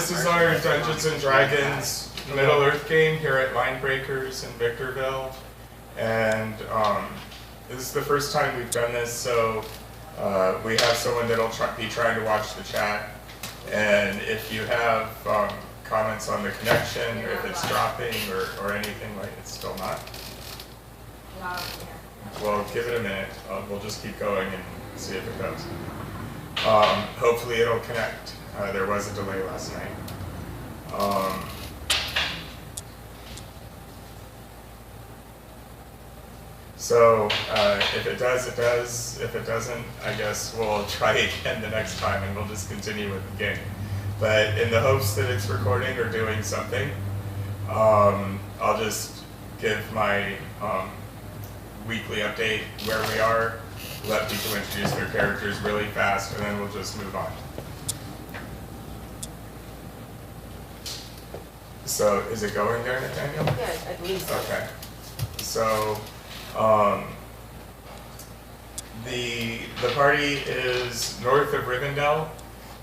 this is our Dungeons and Dragons Middle Earth game here at Linebreakers in Victorville, and this is the first time we've done this, so we have someone that'll be trying to watch the chat, and if you have comments on the connection, if it's dropping or anything like it's still not. Well, give it a minute. We'll just keep going and see if it goes. Hopefully it'll connect. There was a delay last night. So if it does, it does. If it doesn't, I guess we'll try again the next time and we'll just continue with the game. But in the hopes that it's recording or doing something, I'll just give my weekly update where we are, let people introduce their characters really fast, and then we'll just move on. So is it going there, Nathaniel? Yeah, I believe so. Okay. So the party is north of Rivendell,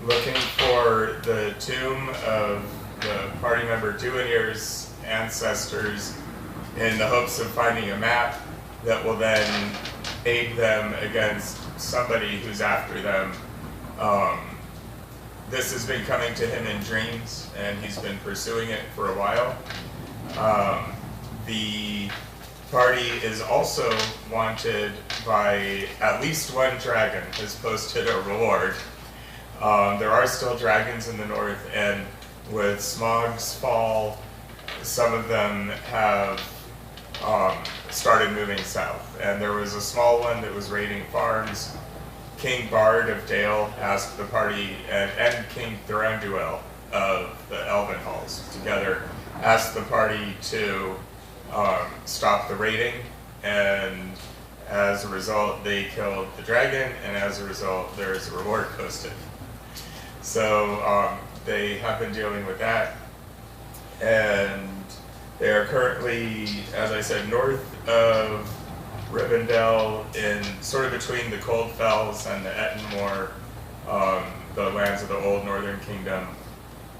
looking for the tomb of the party member Dunedain's ancestors in the hopes of finding a map that will then aid them against somebody who's after them. This has been coming to him in dreams, and he's been pursuing it for a while. The party is also wanted by at least one dragon, has posted a reward. There are still dragons in the north, and with Smog's fall, some of them have started moving south. And there was a small one that was raiding farms. King Bard of Dale asked the party, and King Thranduil of the Elven Halls together asked the party to stop the raiding, and as a result they killed the dragon, and as a result there's a reward posted. So they have been dealing with that, and they are currently, as I said, north of Rivendell, in sort of between the Cold Fells and the Ettenmoors, the lands of the old Northern Kingdom.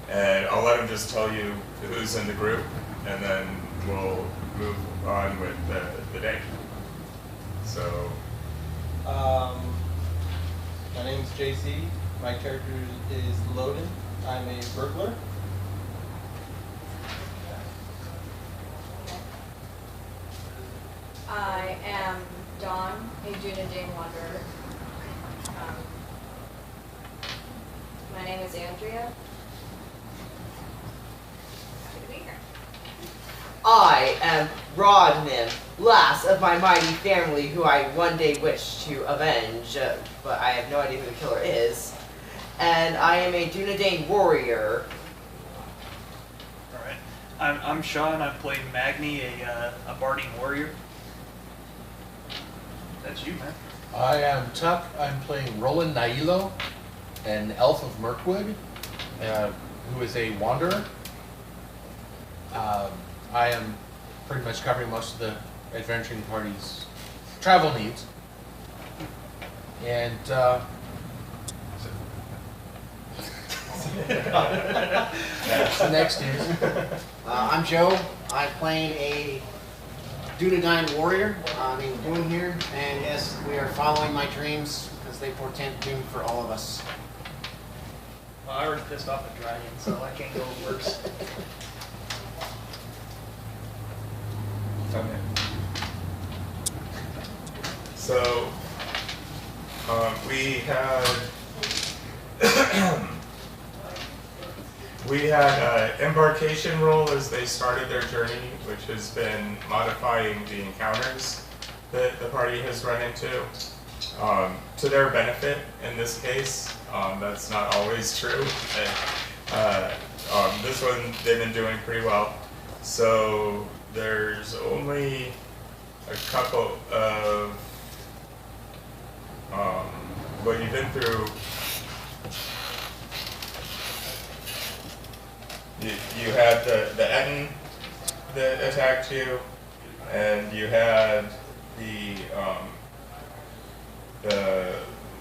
And I'll let him just tell you who's in the group, and then we'll move on with the day. So, my name's JC. My character is Loden. I'm a burglar. I am Dawn, a Dunedain wanderer. My name is Andrea. Happy to be here. I am Rodman, last of my mighty family who I one day wish to avenge, but I have no idea who the killer is. And I am a Dunedain warrior. Alright. I'm Sean. I'm playing Magni, a Barding warrior. That's you, man. I am Tuck. I'm playing Roland Nailo, an elf of Mirkwood, who is a wanderer. I am pretty much covering most of the adventuring party's travel needs. And next is I'm Joe. I'm playing a Dunedain warrior named Dune here, and yes, we are following my dreams because they portend doom for all of us. Well, I already pissed off a dragon, so I can't go worse. Okay. So we had embarkation roll as they started their journey, which has been modifying the encounters that the party has run into to their benefit in this case. That's not always true. This one they've been doing pretty well. So there's only a couple of what you've been through. You had the Etten that attacked you, and you had the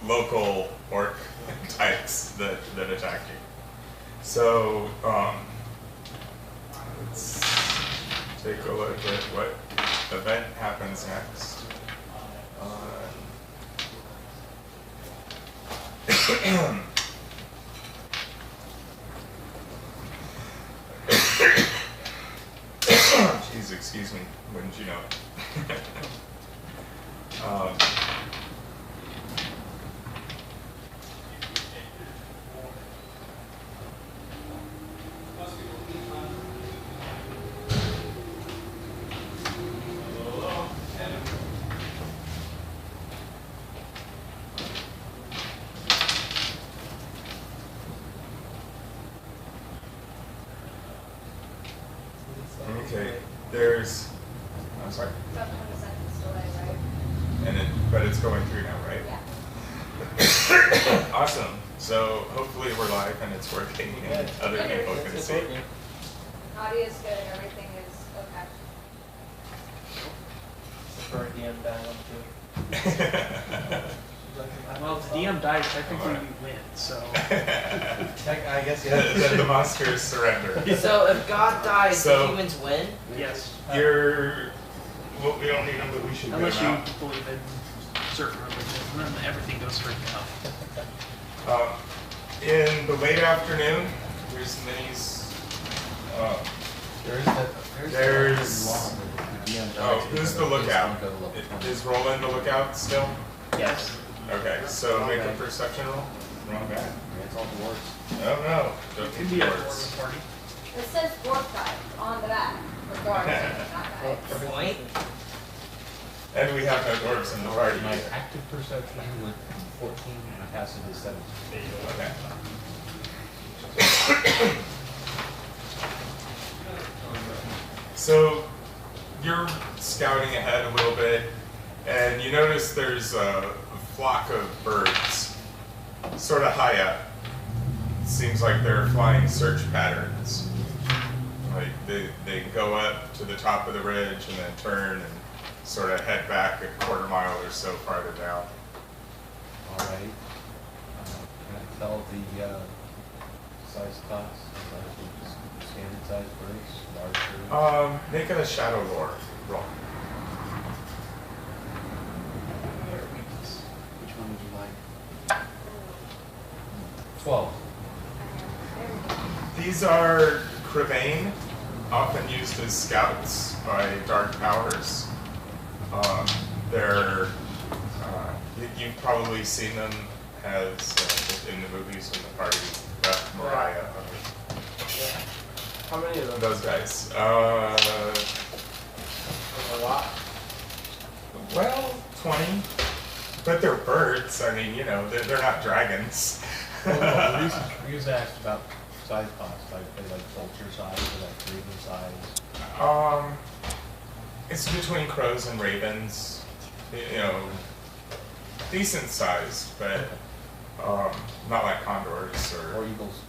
local orc types that attacked you. So, let's take a look at what event happens next. Jeez, excuse me. Wouldn't you know it? Okay, there's, I'm sorry, About 20 seconds delay, right? but it's going through now, right? Yeah. Awesome. So hopefully we're live and it's working and other people can It's see. working. Audio is good, everything is okay. For a DM dial too. Well, if the DM dies, technically we win, so. I guess The monsters surrender. So if God dies, So- the humans win? Yes. Well, we don't need them, but we should get Unless them you believe in certain religions, and then everything goes straight down. out. In the late afternoon, there's minis. There's- Who's the lookout? Is Roland the lookout still? Yes. Okay, so make a perception roll. Wrong guy. It's all the words. Oh no, It don't can be be a words. dwarven party. It says dwarf guide on the back. Or dwarf, not guide. Point. And we have no dwarves in the party. My active perception went from 14 and passive is 17. Okay. So you're scouting ahead a little bit, and you notice there's a flock of birds, sort of high up. Seems like they're flying search patterns. Like they go up to the top of the ridge and then turn and sort of head back a quarter mile or so farther down. All right. Can I tell the size class? Standard size birds, large birds? Make it a shadow lore roll. Which one would you like? 12. These are Crevane, often used as scouts by dark powers. You've probably seen them as in the movies in the party. Mariah. How many of them? Those guys. A lot. Well, 20. But they're birds. I mean, they're not dragons. Well, the reason I asked about size class, like vulture size or like raven size. It's between crows and ravens. Decent size, but not like condors Or or eagles.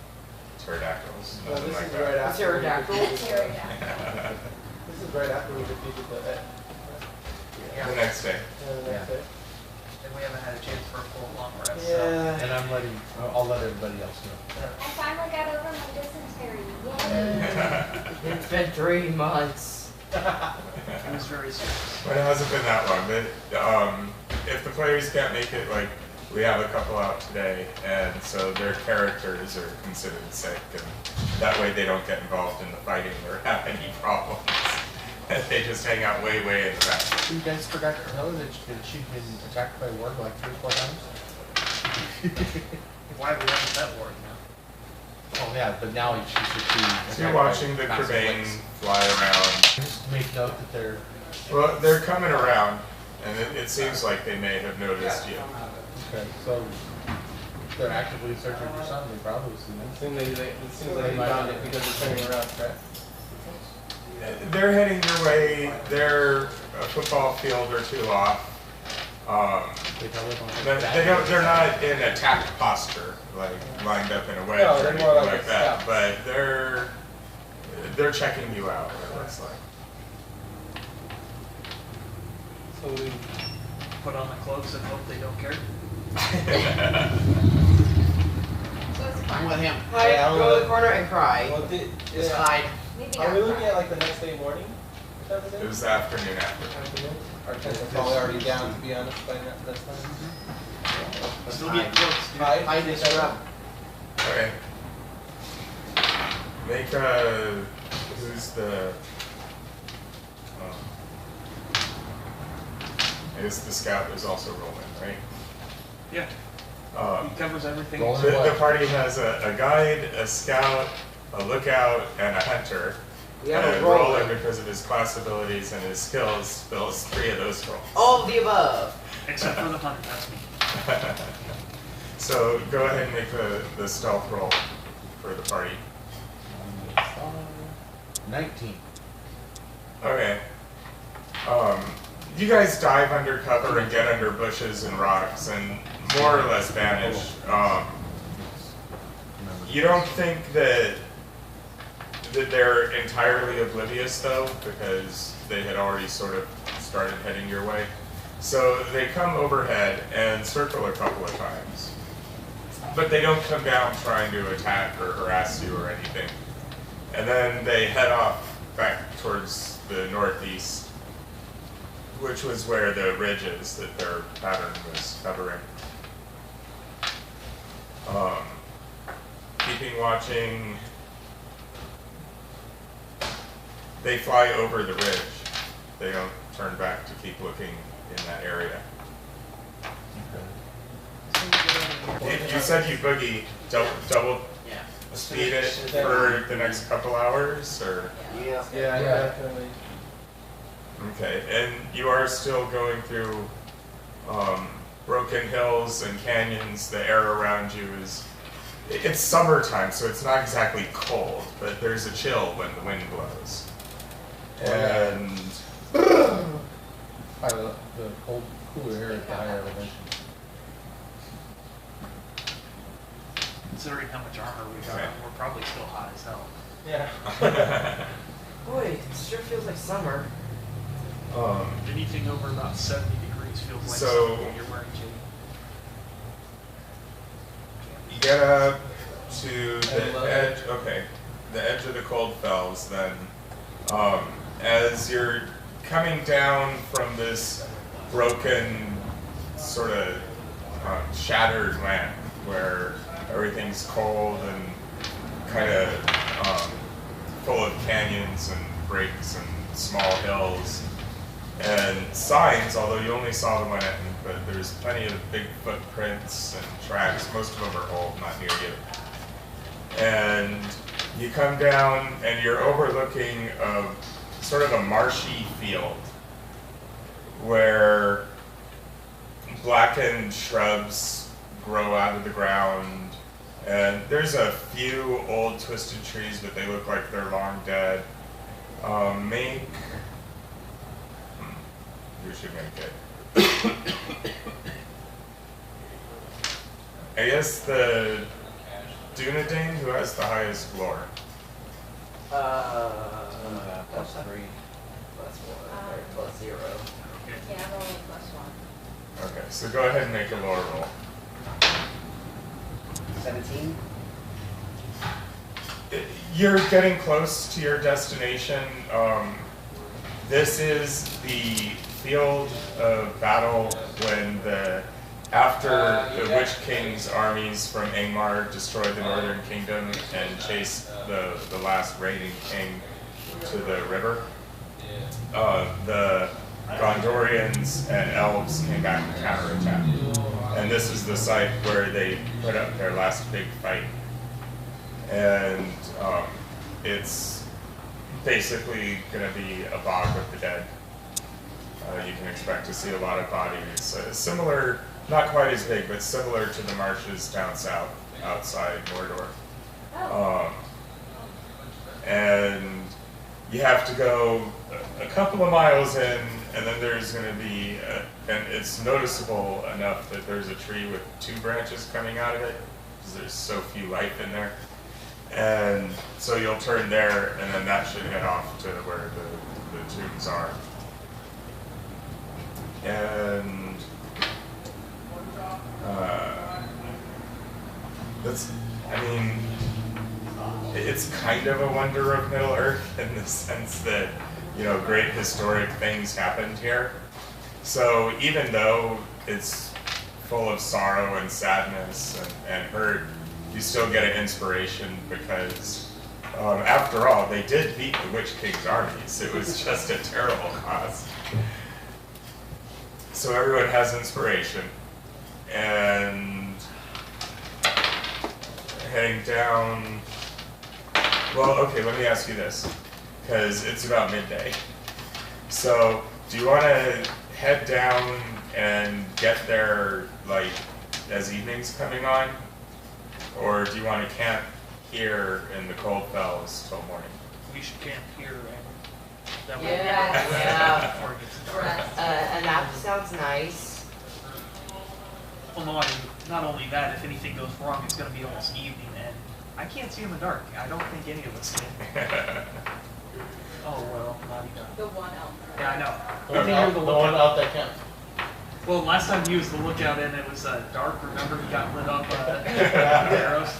pterodactyls. Well, Nothing this like is that. right after. Pterodactyl. we It's defeated very down. the- This is right after we defeated the The next day. the next day. And we haven't had a chance for a full long rest, so. Yeah. And I'll let everybody else know. I finally got over my dysentery. Yay! It's been 3 months. It was very serious. But it hasn't been that long. If the players can't make it, like, we have a couple out today, and so their characters are considered sick, and that way they don't get involved in the fighting or have any problems. They just hang out way, way in the back. You guys forgot to know that she'd been attacked by Warg like 3 or 4 times? Why we haven't that war now? Oh yeah, but now she's just being So you're watching the Crevane fly around. Just make note that they're... Well, they're coming around, and it seems like they may have noticed you. Okay, so they're actively searching for something, they probably see them. It seems like they found it because they're turning around, correct? They're heading your way. They're a football field or two off. They probably don't have They're not in attack posture, like lined up in a wedge No, or they're anything more like like a that. scout. But they're checking you out. It looks like. So we Put on the cloaks and hope they don't care. So it's I'm with him. Hide, Yeah, go to the corner and cry. Well, Just hide. Maybe are not we looking cry. at like the next day morning? Type of It thing? was the afternoon after. Afternoon? Our tents are probably already down, to be honest, by that time. Let's Still hide. get close, dude. Hide this scrub. Okay. Make who's the? I guess the scout is also rolling, right? Yeah, Um, he covers everything. Roll. the party has a guide, a scout, a lookout, and a hunter. We have a And roll. Roland, because of his class abilities and his skills, fills 3 of those roles. All of the above. Except for the hunter, that's me. So go ahead and make the stealth roll for the party. 19. Okay. You guys dive under cover and get under bushes and rocks and more or less vanish. You don't think that they're entirely oblivious though, because they had already sort of started heading your way. So they come overhead and circle a couple of times. But they don't come down trying to attack or harass you or anything. And then they head off back towards the northeast, which was where the ridge is that their pattern was covering. Keeping watching, they fly over the ridge. They don't turn back to keep looking in that area. You said you boogie double Yeah. speed it for the next couple hours, or? Yeah. Yeah, Yeah. definitely. Okay, and you are still going through broken hills and canyons. The air around you it's summertime, so it's not exactly cold, but there's a chill when the wind blows. And The cold, cooler air at the higher elevation. Considering how much armor we got, Okay. we're probably still hot as hell. Yeah. Boy, it sure feels like summer. Anything over about 70 degrees feels like So- something when you're wearing jeans. you get up to And the low. edge, okay, the edge of the cold fells, then as you're coming down from this broken, sort of shattered land where everything's cold and kind of full of canyons and breaks and small hills and signs, although you only saw the one at me, but there's plenty of big footprints and tracks. Most of them are old, not near you. And you come down and you're overlooking sort of a marshy field where blackened shrubs grow out of the ground, and there's a few old twisted trees, but they look like they're long dead. You should make it. I guess the Dunedain, who has the highest lore. Plus 3. Plus 1 or plus 0. Yeah, I'm only +1. Okay, so go ahead and make a lore roll. 17. You're getting close to your destination. This is the field of battle when after the Witch King's armies from Angmar destroyed the Northern Kingdom and chased the last raiding king to the river. The Gondorians and Elves came back to counterattack. And this is the site where they put up their last big fight. And it's basically going to be a bog of the dead. You can expect to see a lot of bodies. Similar, not quite as big, but similar to the marshes down south, outside Mordor. And you have to go a couple of miles in, and then there's going to be, and it's noticeable enough that there's a tree with 2 branches coming out of it, because there's so few life in there. And so you'll turn there, and then that should head off to where the tombs are. And that's I mean, it's kind of a wonder of Middle Earth in the sense that, you know, great historic things happened here. So even though it's full of sorrow and sadness and hurt, you still get an inspiration because, after all, they did beat the Witch King's armies. It was just a terrible cost. So everyone has inspiration. And heading down, well, okay, let me ask you this, because it's about midday. So do you want to head down and get there, like, as evening's coming on? Or do you want to camp here in the cold fells till morning? We should camp here and that way Yeah. before it gets dark. And that sounds nice. Well, no, not only that, if anything goes wrong, it's going to be almost evening, and I can't see in the dark. I don't think any of us can. Oh, well, not even. The one elf. Yeah, I know. The I think you're the one lookout. out that can. Well, last time he was the lookout and it was dark, remember? He got lit up with arrows.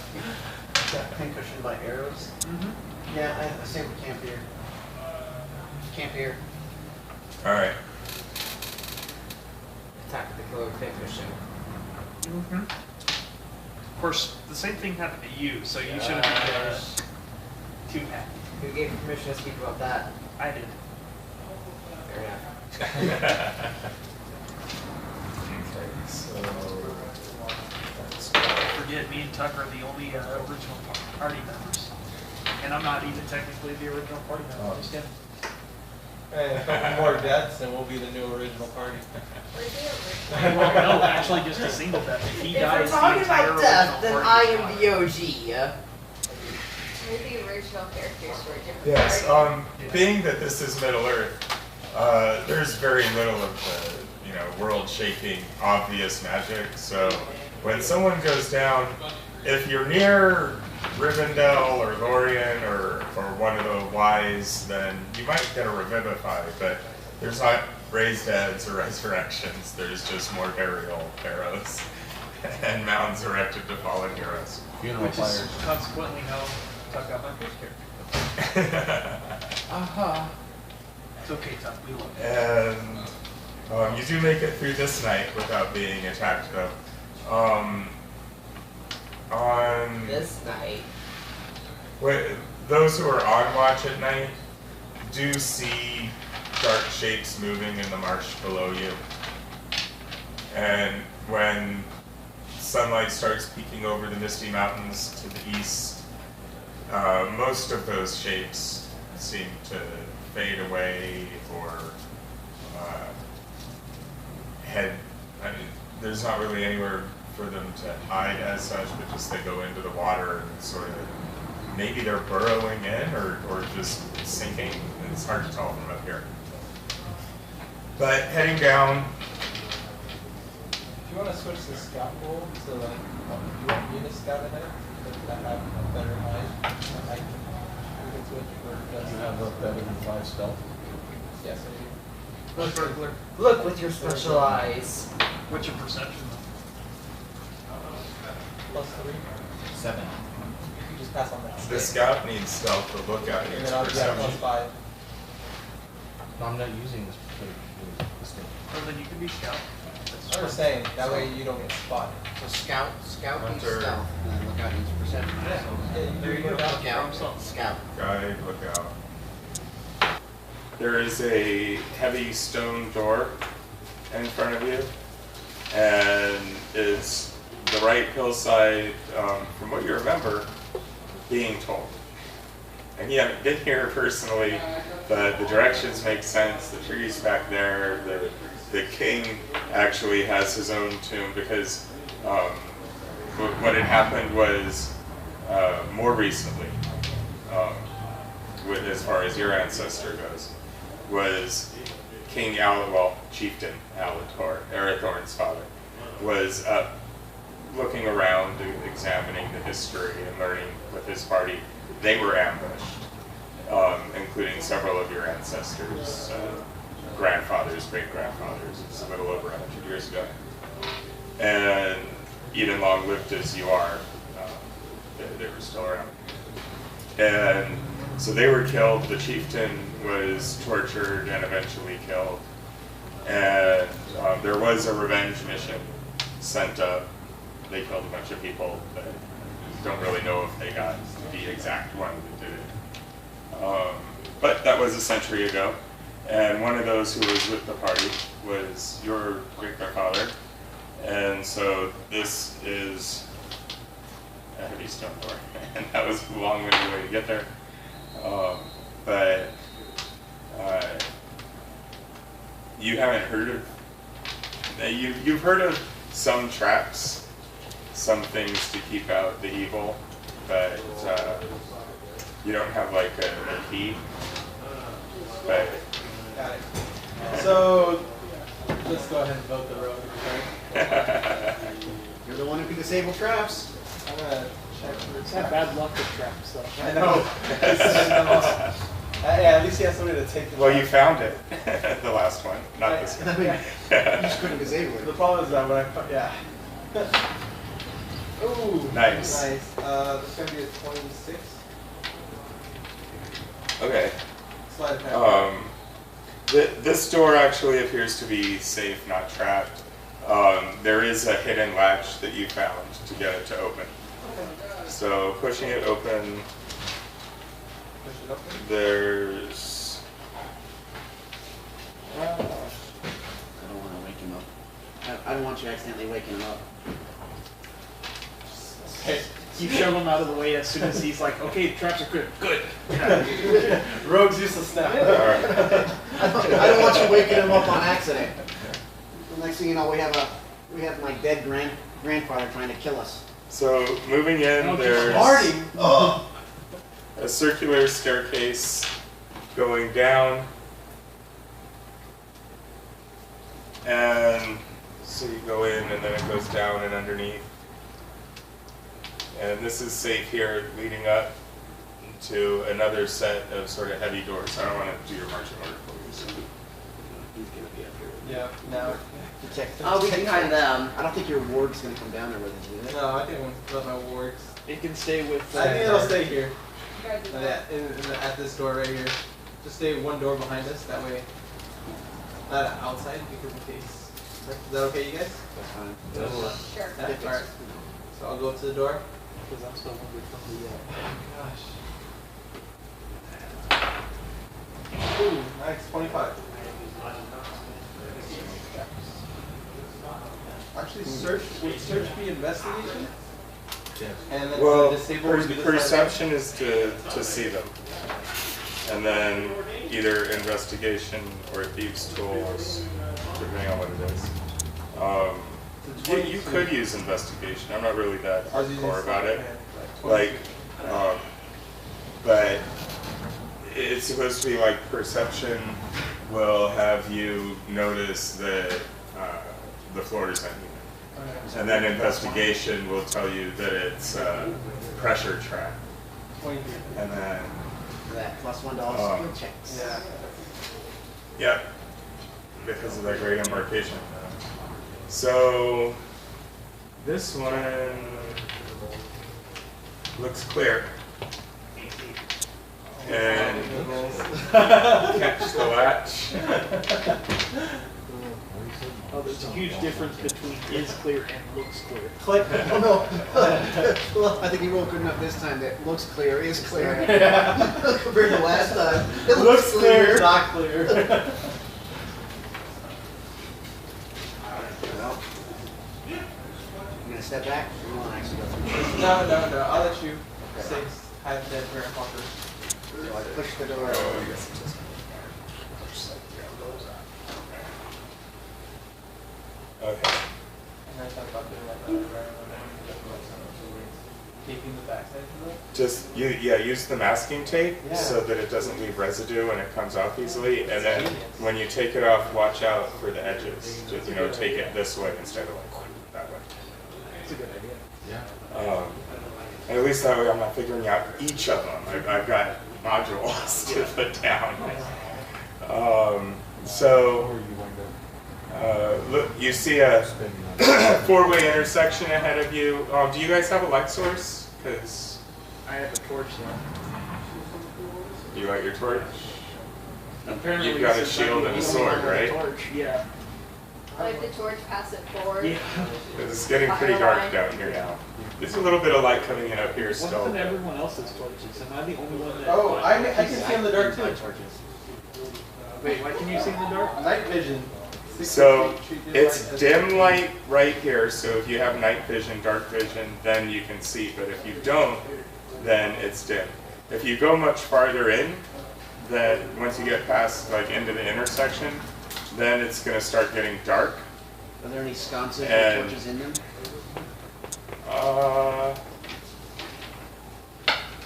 Got pincushion by arrows. Mm-hmm. Yeah, I say we camp here. Camp here. All right. Attack the killer pincushion. Mm-hmm. Of course, the same thing happened to you, so you shouldn't be too happy. Who gave you permission to speak about that? I did. Fair enough. Okay, so that's Don't forget, me and Tucker are the only original party members. And I'm not even technically the original party member, just him. Hey, a couple more deaths and we'll be the new original party. We're the original. Well, no, actually just a single death. If he If dies, we're talking the entire about death, original then party I is am gone. the OG. We're the original characters for a different yes. party. Being that this is Middle Earth, there's very little of the, you know, world-shaking obvious magic. So when someone goes down, if you're near Rivendell or Lorien or one of the Wise, then you might get a revivify, but there's not raised heads or resurrections. There's just more burial arrows and mounds erected to fallen heroes. Funeral Which is fires. consequently how Tuck got my first character. It's okay, Tuck, we love you. And you do make it through this night without being attacked, though. On This night. those who are on watch at night do see dark shapes moving in the marsh below you. And when sunlight starts peeking over the misty mountains to the east, most of those shapes seem to fade away or head. I mean, there's not really anywhere for them to hide as such, but just they go into the water and sort of, maybe they're burrowing in or just sinking. It's hard to tell from up here. But heading down, Do you want to switch the scout role to like, you want me to scout ahead? But I have a better eye. I can, we can switch for just. You have a better than 5 stealth. Yes, I do. Look, burglar. Look with your special eyes. What's your perception? Plus 3. 7. You just pass on that. the scout needs stealth, the lookout And needs then I'll do that plus perception. 5. No, I'm not using this. This thing. Or then you can be scout. I'm just saying, that way you don't get spotted. So scout needs Hunter. stealth, and then lookout needs perception. Yeah, There you go. Lookout, scout. Guide, lookout. There is a heavy stone door in front of you, and it's the right hillside, from what you remember, being told. And you haven't been here personally, but the directions make sense. The trees back there, the king actually has his own tomb because what had happened was more recently, with as far as your ancestor goes, was King Chieftain Arathorn's father, was up looking around, examining the history and learning with his party. They were ambushed, including several of your ancestors, grandfathers, great-grandfathers. It's a little over 100 years ago. And even long-lived as you are, they were still around. And so they were killed. The chieftain was tortured and eventually killed. And there was a revenge mission sent up. They killed a bunch of people, but don't really know if they got the exact one that did it. But that was a century ago. And one of those who was with the party was your great-grandfather. And so this is a heavy stone door. And that was a long-winded way to get there. But you haven't heard of, you've heard of some traps, some things to keep out the evil, but you don't have like a key. But Got it. So let's go ahead and vote the rogue. Okay? You're the one who can disable traps. I'm gonna check for It's had bad luck with traps, though. I know. Yeah, at least he has somebody to take the well, you found it, the last one, not this I one. mean, you just couldn't disable The it. problem is that when yeah. Ooh. Nice. Nice. This is gonna be a 26. Okay. Slide it back. This door actually appears to be safe, not trapped. There is a hidden latch that you found to get it to open. So pushing it open, Push it open. there's I don't want to wake him up. I don't want you accidentally waking him up. Okay. You shove him out of the way as soon as he's like, okay, traps are good. Good. Rogue's useless now. Alright. I don't want you waking him up on accident. The next thing you know, we have my dead grandfather trying to kill us. So moving in, Oh, there's Marty. a circular staircase going down. And so you go in and then it goes down and underneath. And this is safe here leading up to another set of sort of heavy doors. I don't want to do your marching order for you. So. He's gonna be up here. Yeah. Now. I'll be behind them. I don't think your ward's gonna come down there with us, is it? No, I think let my wards. It can stay with. I think it'll stay here. You guys do Yeah, that. at this door right here. Just stay one door behind us. That way, not outside because in case. Is that okay, you guys? That's fine. Sure. Yeah. All right. So I'll go up to the door. Because I'm still hungry from the. Gosh. Ooh, nice. 25. Actually, would search be investigation? Yes. And then Well, disable would be the perception is to see them. And then either investigation or thieves' tools, depending on what it is. You could use investigation. I'm not really that I was using hardcore about it. like But it's supposed to be like perception will have you notice that the floor is uneven. And then investigation will tell you that it's pressure trap. 23. And then, That plus $1 skill checks. Yeah. yep, because of that great embarkation. So this one looks clear. And catch the latch. Oh, there's a huge difference between is clear and looks clear. Click. Oh no. Well, I think you rolled good enough this time that looks clear is clear. Compared to last time. It Looks clear, not clear. Well, you gonna step back? Or you want to actually go through? No. I'll let you say have that grandpa first. So I push the door. Oh, yes, it is. Okay. And I thought about doing like that. Taping the backside to the. Just use the masking tape Yeah. so that it doesn't leave residue and it comes off easily. And then when you take it off, watch out for the edges. Just, take it this way instead of like that way. That's a good idea. Yeah. And at least that way I'm not figuring out each of them. I've got modules to put down. So look, you see a four-way intersection ahead of you. Do you guys have a light source? Because I have a torch though. You got your torch? Apparently You've got a since shield I'm and a the sword, only one with a right? Torch, yeah. Like the torch, pass it forward. Yeah. It's getting pretty dark down here now. There's a little bit of light coming in up here What still. happened to everyone else's torches? Am I the only one that? Oh, I can see in the dark too. Wait, why can you see in the dark? Night vision. So it's dim light right here, so if you have night vision, dark vision, then you can see, but if you don't, then it's dim. If you go much farther in, then once you get past like into the intersection, then it's going to start getting dark. Are there any sconces or And- torches in them?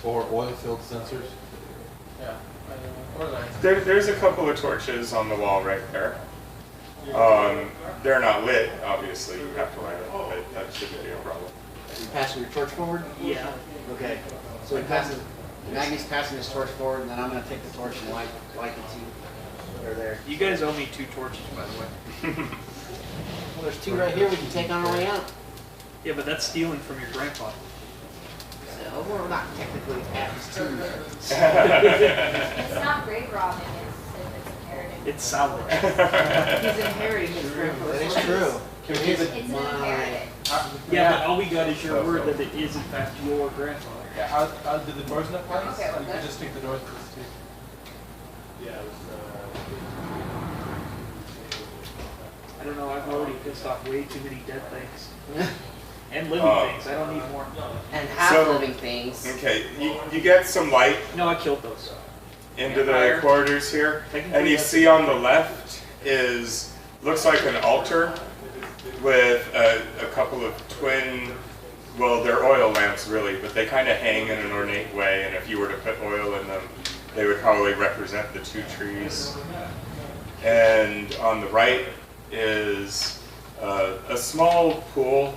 Or oil-filled sensors. Yeah. Or lights. There's a couple of torches on the wall right there. They're not lit, obviously, you have to light them, but that shouldn't be a problem. You passing your torch forward? Yeah. Okay. So he passes, Maggie's passing his torch forward, and then I'm gonna take the torch and light the two. They're there. You guys owe me 2 torches, by the way. Well, there's 2 right here we can take on our way out. Yeah, but that's stealing from your grandpa. So we're not technically at his tomb. It's not grave robbing, it's inheriting. It's salvage. He's inheriting his grandpa's That is torches. true. Can we keep it? It's an inheritance. Yeah, but all we got is your word that it is in fact your grandfather. Yeah, I'll do the doors not place. Okay, Or you can good. just take the doors with this I don't know, I've already pissed off way too many dead things. And living things, I don't need more. And half-living things. Okay, you get some light No, I killed those. into the corridors here, and you see on the left looks like an altar with a couple of twin, well, they're oil lamps really, but they kind of hang in an ornate way, and if you were to put oil in them, they would probably represent the 2 trees. And on the right is a small pool,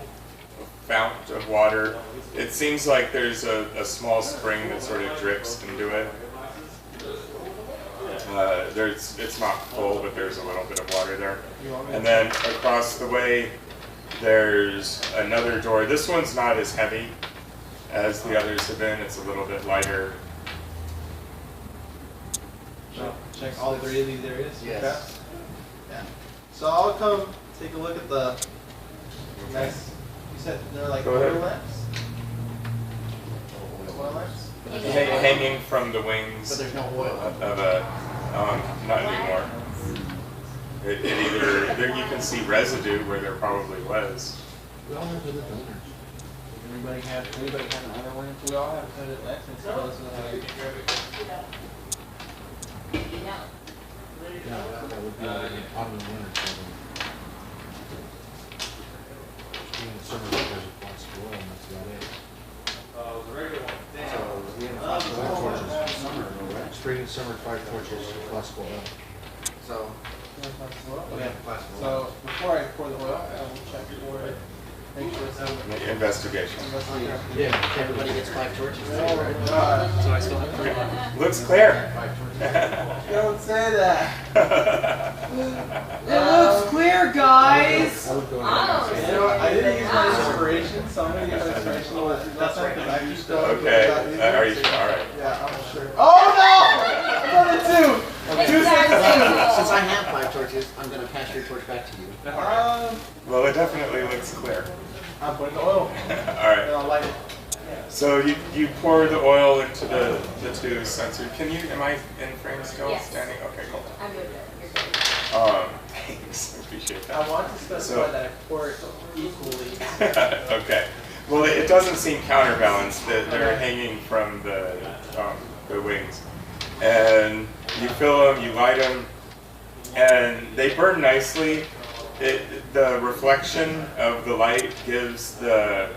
a fount of water. It seems like there's a small spring that sort of drips into it. It's not full, but there's a little bit of water there. And then across the way, there's another door. This one's not as heavy as the others have been. It's a little bit lighter. Check all 3 of these areas. Yes. Okay. Yeah. So I'll come take a look at the nice. You said they're like Go ahead. oil lamps. Oil lamps. Hanging from the But wings there's no oil. of a, not anymore. It either, there you can see residue where there probably was. We all have other donors. Anybody have an oil lamp? We all have to put it next and so this is how you Yeah, that would be like an autumn and winter program. Spring and summer because of plastic oil, and that's about it. So we have 5 torches for summer, right? Spring and summer, 5 torches for plastic oil. So we have plastic oil. So before I pour the oil, I will check for make sure it's Investigation. Yeah, everybody gets 5 torches. Oh Right? my god. So I still have 3 left. Looks clear. 5 torches. Don't say that. It looks clear, guys! I would go Oh. ahead and You say. know what? I didn't use my inspiration, so I'm gonna use my inspiration with nothing because I just don't. Okay, are you, all right. Yeah, I'm sure. Oh no! I'm on 2. Since I have 5 torches, I'm going to pass your torch back to you. Well, it definitely looks clear. I'm putting the oil All and right. I'll light it. So you pour the oil into the 2 sensors. Am I in frame still? Yes. Standing? Okay, cool. I'm good. You're good. Thanks. I appreciate I that. want to specify So- that I pour it equally. Okay. Well, it doesn't seem counterbalanced. They're hanging from the wings. And you fill them, you light them, and they burn nicely. The reflection of the light gives the,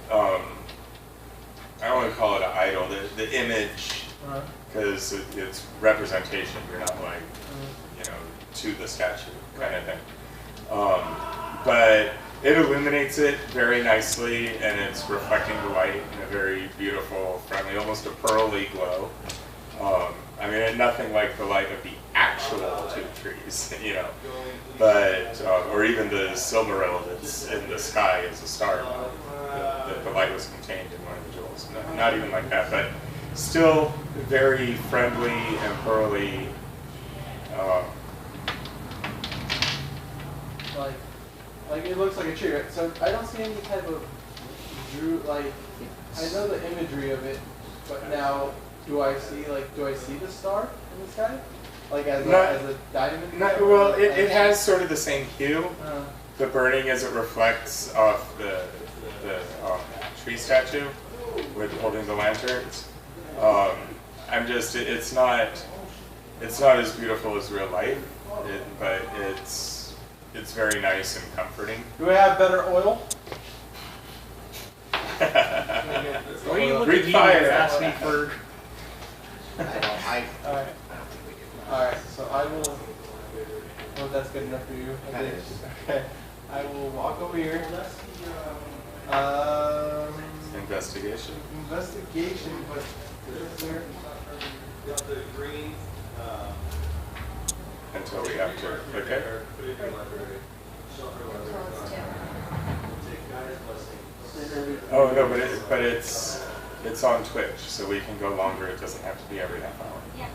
I don't want to call it an idol, the image, because it's representation. You're not like, to the statue kind of thing. But it illuminates it very nicely, and it's reflecting the light in a very beautiful, friendly, almost a pearly glow. I mean, nothing like the light of the actual 2 trees, but, or even the Silmaril that's in the sky as a star. The light was contained in one of the jewels. elves. Not even like that, but still very friendly and burly. Like it looks like a tree, right? So I don't see any type of I know the imagery of it, but now do I see the star in the sky? Like as a diamond? Well, it has sort of the same hue. The burning as it reflects off the tree statue with holding the lanterns. It's not as beautiful as real life, but it's very nice and comforting. Do we have better oil? Why are you looking at me fire. and ask me for? Alright, so I will. Oh, that's good enough for you. That is. Okay. I will walk over here. Investigation. Investigation, but where? Until we have to click it. Oh no, but it's on Twitch, so we can go longer. It doesn't have to be every half hour. Yeah.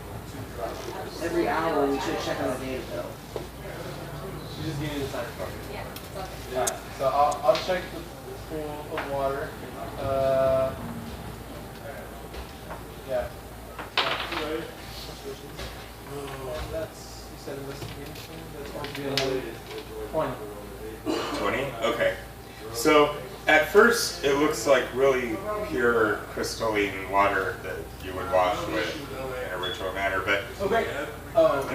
Every hour we should check on the data though. She just gave me the time. Yeah. It's okay. Alright, so I'll check the pool of water. Yeah. That's, you said investigation, that's going to be another 20. 20? Okay. So at first it looks like really pure crystalline water that you would wash with in a ritual manner, but Okay.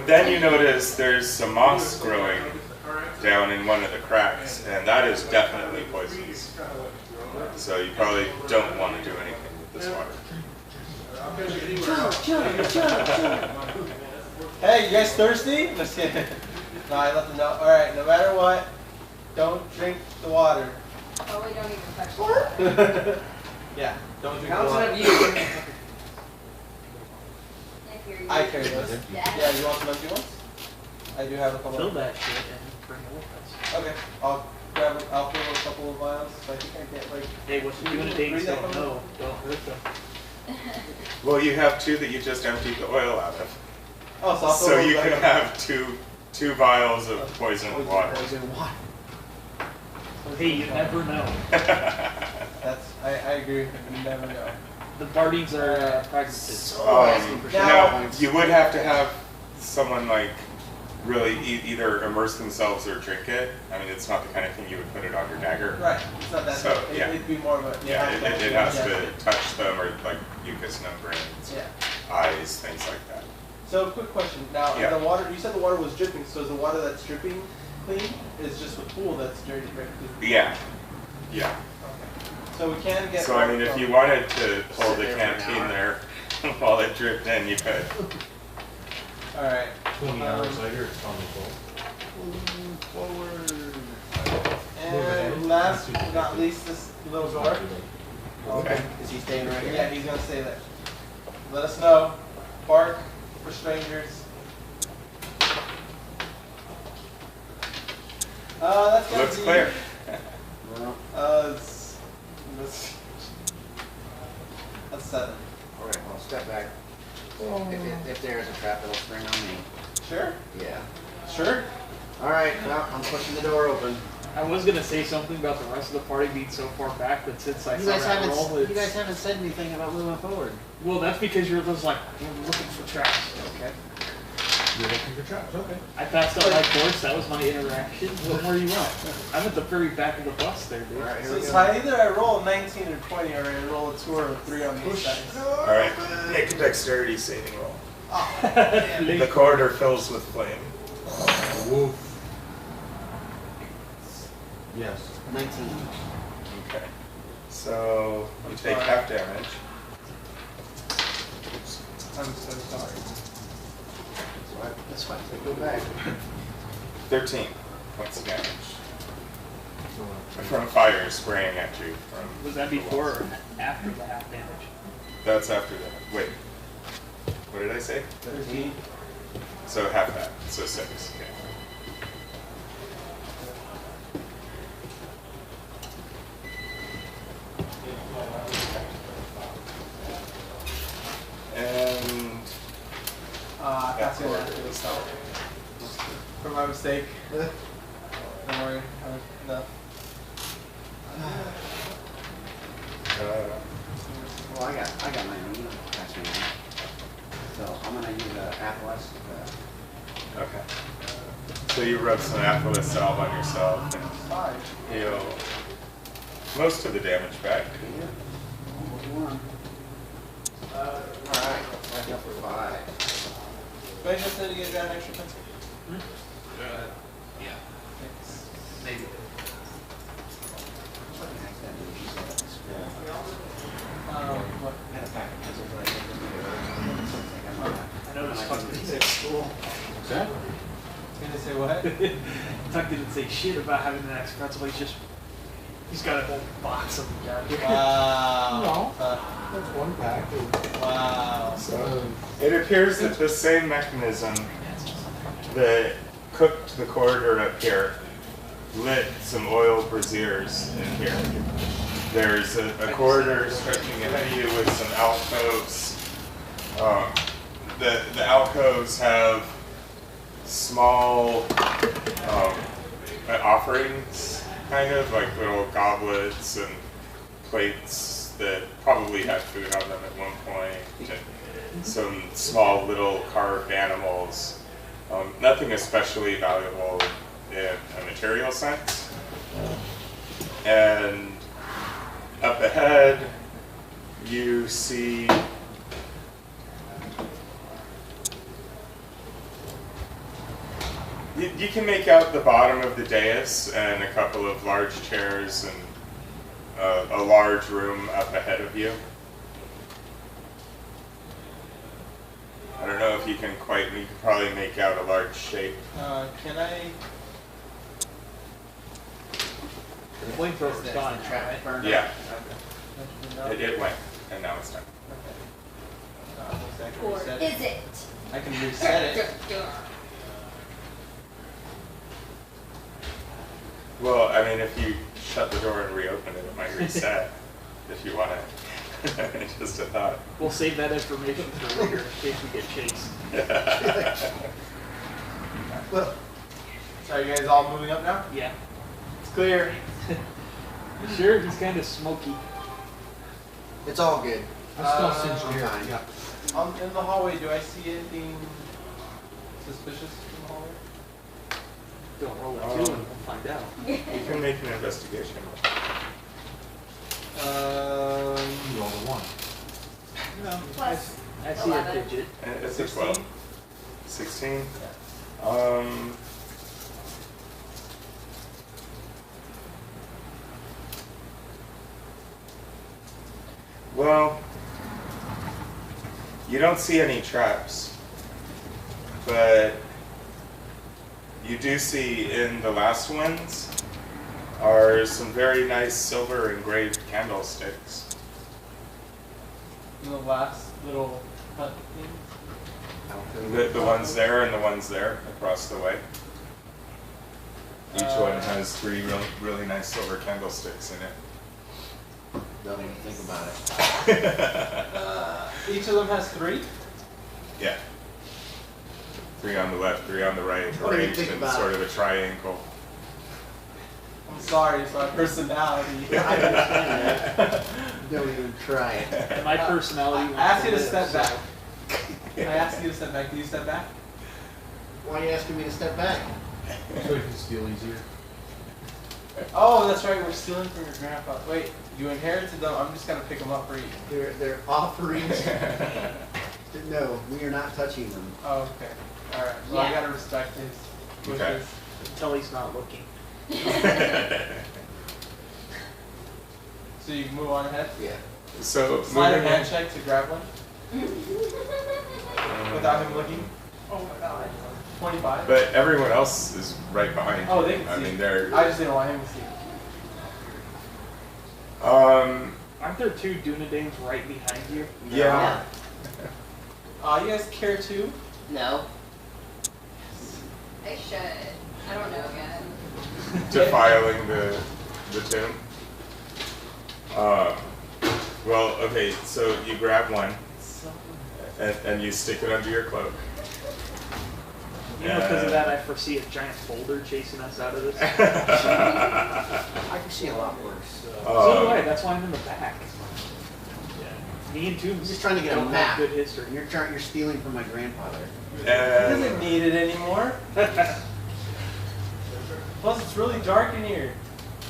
then you notice there's some moss growing down in one of the cracks, and that is definitely poisonous. So you probably don't want to do anything with this water. Hey, you guys thirsty? Let's get it. No, I let them know. Alright, no matter what, don't drink the water. Oh, we don't even touch it. Yeah, don't drink the Counts water. on you. If you're I carry those. Yeah. Yeah, you want some empty ones? I do have a couple. Fill that shit and bring it with us. Okay, I'll fill a couple of vials. I think I get like. Hey, what you doing today? Read that Don't from know. Don't hurt them. Well, you have two that you just emptied the oil out of. Oh, so I'll fill So those you back can up. have two vials of poisoned water. Poison water. Hey, you never know. That's I agree. You never know. The Bardings are pragmatists. Asking for now- shot points. You would have to have someone like really either immerse themselves or drink it. I mean, it's not the kind of thing you would put it on your dagger. Right. It's not that. So, yeah. It'd be more of a. Yeah, it has to touch them or like mucous membranes, Yeah. eyes, things like that. So, quick question. Now, Yeah. the water. You said the water was dripping. So, is the water that's dripping clean? Is just the pool that's dirty, right? Yeah, yeah. Okay. So we can get. So I mean, if you wanted to hold the Sit there for an canteen hour. there while it dripped in, you could. All right. 20 hours later, it's on the floor. Moving forward. And last but not least, this little door. Okay. Is he staying right here? Yeah, he's gonna stay there. Let us know. Bark for strangers. That's gonna Looks be, clear. That's 7. Alright, I'll step back. If there is a trap, it'll spring on me. Sure. Yeah. Sure. Alright, well, I'm pushing the door open. I was gonna say something about the rest of the party being so far back, but since I You saw guys that roll, haven't said anything about moving forward. well, that's because you're just like, we're looking for traps. Okay. You're looking for traps, okay. I passed up my course. That was my interaction. What more you want? I'm at the very back of the bus there, dude. Alright, here So we it's go. either I roll a 19 or 20, or I roll a 2 or a 3 on these dice. All right, make a dexterity saving roll. Late. The corridor fills with flame. Woof. Yes. 19. Okay. So you take half damage. I'm so sorry. That's fine, go back. 13 points of damage from fire spraying at you. From Was that the before walls. or after the half damage? That's after that. Wait. What did I say? 13. So half that. So 6. Okay. That's gonna actually stop. For my mistake. Don't worry. No. Well, I got my knee. That's me. So I'm gonna use Atlas. Okay. So you rub some Aphrodite salve on yourself and 5. heal most of the damage back. Alright, back up for 5. Do I just need to get that extra pencil? Yeah. Thanks. Maybe. What? I had a pack of pencils that I didn't I noticed Tuck didn't say What's that? Gonna say what? Tuck didn't say shit about having an extra pencil. He's got a whole box of them down here. Wow. That's one pack. Wow. So it appears that the same mechanism that cooked the corridor up here lit some oil braziers in here. There's a corridor stretching ahead of you with some alcoves. The alcoves have small offerings, kind of like little goblets and plates that probably had food on them at one point, and some small little carved animals. Nothing especially valuable in a material sense. And up ahead, you see you can make out the bottom of the dais and a couple of large chairs and a large room up ahead of you. I don't know if you can probably make out a large shape. Can I? The flamethrower's gone, right? Burned Yeah, No? it went, and now it's done. Okay. I can Or reset is it. it? I can reset it. Well, I mean, if you shut the door and reopen it, it might reset if you want it. Just a thought. We'll save that information for later in case we get chased. So are you guys all moving up now? Yeah. It's clear. You sure? He's kind of smoky. It's all good. I'm still singed here. fine. Yeah. In the hallway, do I see anything suspicious in the hallway? Don't roll a 2 and we'll find out. You can make an investigation. You roll a 1. No, Plus I see a 11. digit. It's a 12. 16? Well, you don't see any traps, but you do see in the last ones are some very nice silver engraved candlesticks. In the last little hut thing? The ones there and the ones there across the way. Each one has 3 really nice silver candlesticks in it. Don't even think about it. Each of them has 3? Yeah. 3 on the left, 3 on the right, What do you arranged think in about sort it? of a triangle. I'm sorry, it's my personality. I understand that. Don't even try it. And my personality I asked you to wants step live, back. I asked you to step back. Can you step back? Why are you asking me to step back? So you can steal easier. Oh, that's right. We're stealing from your grandpa. Wait, you inherited them. I'm just gonna pick them up for you. They're offerings. No, we are not touching them. Oh, okay. All right. Well, I Yeah. gotta respect his Okay. wishes. until he's not looking. So you can move on ahead. Yeah. So Slide a moving hand on. check to grab one without him looking. Oh my god. 25. But everyone else is right behind Oh, you. they can I see. mean, they're. I just didn't want him to see. Aren't there 2 Dunedains right behind you? Yeah. You guys care too? No. I should. I don't know yet. Defiling the tomb. Well, okay, so you grab one and you stick it under your cloak. You know, because of that, I foresee a giant boulder chasing us out of this. I can see a lot worse. So do I. That's why I'm in the back. Me and Tombs I'm just trying to get a don't map. have good history. You're stealing from my grandfather. He doesn't need it anymore. Plus, it's really dark in here.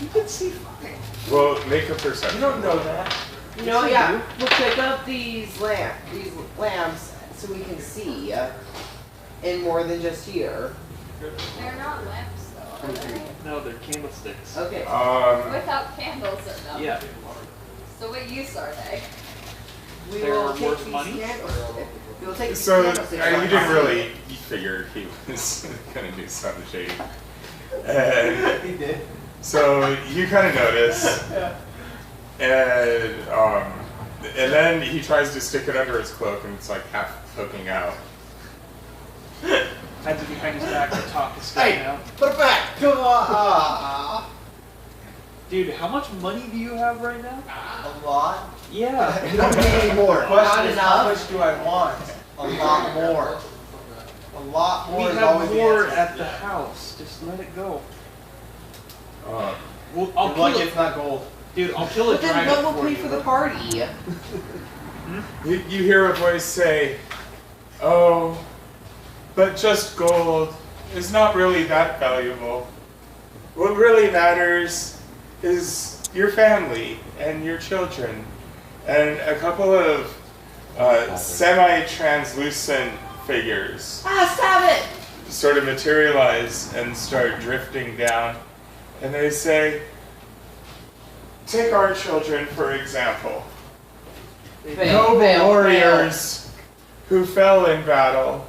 You can see fine. Well, make a perception. You don't know that. You know, yeah. We'll pick up these lamps so we can see in more than just here. They're not lamps though, are they? No, they're candlesticks. Okay. Without candles in them. Yeah. So what use are they? We They're will worth take these money? candlesticks. We will take these So candlesticks. you didn't really figure he was gonna do something shady. And He did. so you kind of notice, and then he tries to stick it under his cloak, and it's like half poking out. Had to behind his back to talk to stay Hey, out. put it back. Come on. Dude, how much money do you have right now? A lot. Yeah. You don't need any more. Question is, how enough. much do I want? A lot more. A lot more We is have always more the answer. at the house. Just let it go. Uh, Well, I'll Good luck, kill it. it's not gold. Dude, I'll kill a But then dragon what will for pay you. for the party? you hear a voice say, "Oh, but just gold is not really that valuable. What really matters is your family and your children." And a couple of semi-translucent figures Stab it! sort of materialize and start drifting down. And they say, "Take our children, for example. Noble warriors who fell in battle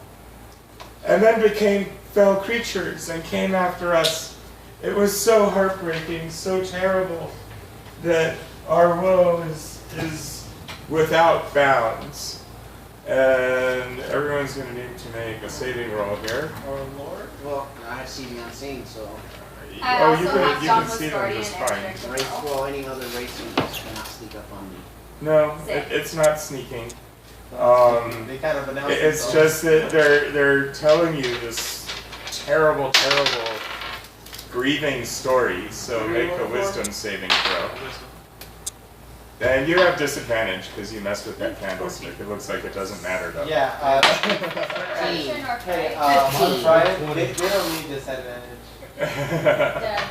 and then became fell creatures and came after us. It was so heartbreaking, so terrible, that our woe is without bounds." And everyone's going to need to make a saving roll here. Oh Lord. Well, I see the unseen, so I Oh, also you have can Dauntless see them Guardian just and fine. Strength of race, Will. well, any other racing just cannot sneak up on me. No, Same. it's not sneaking. They kind of announced It's themselves. just that they're telling you this terrible, terrible, grieving story. So make a wisdom saving throw. And you have disadvantage because you messed with that candlestick. It looks like it doesn't matter though. Yeah. Corruption or Hey, fright? try it. They don't need disadvantage. Dead.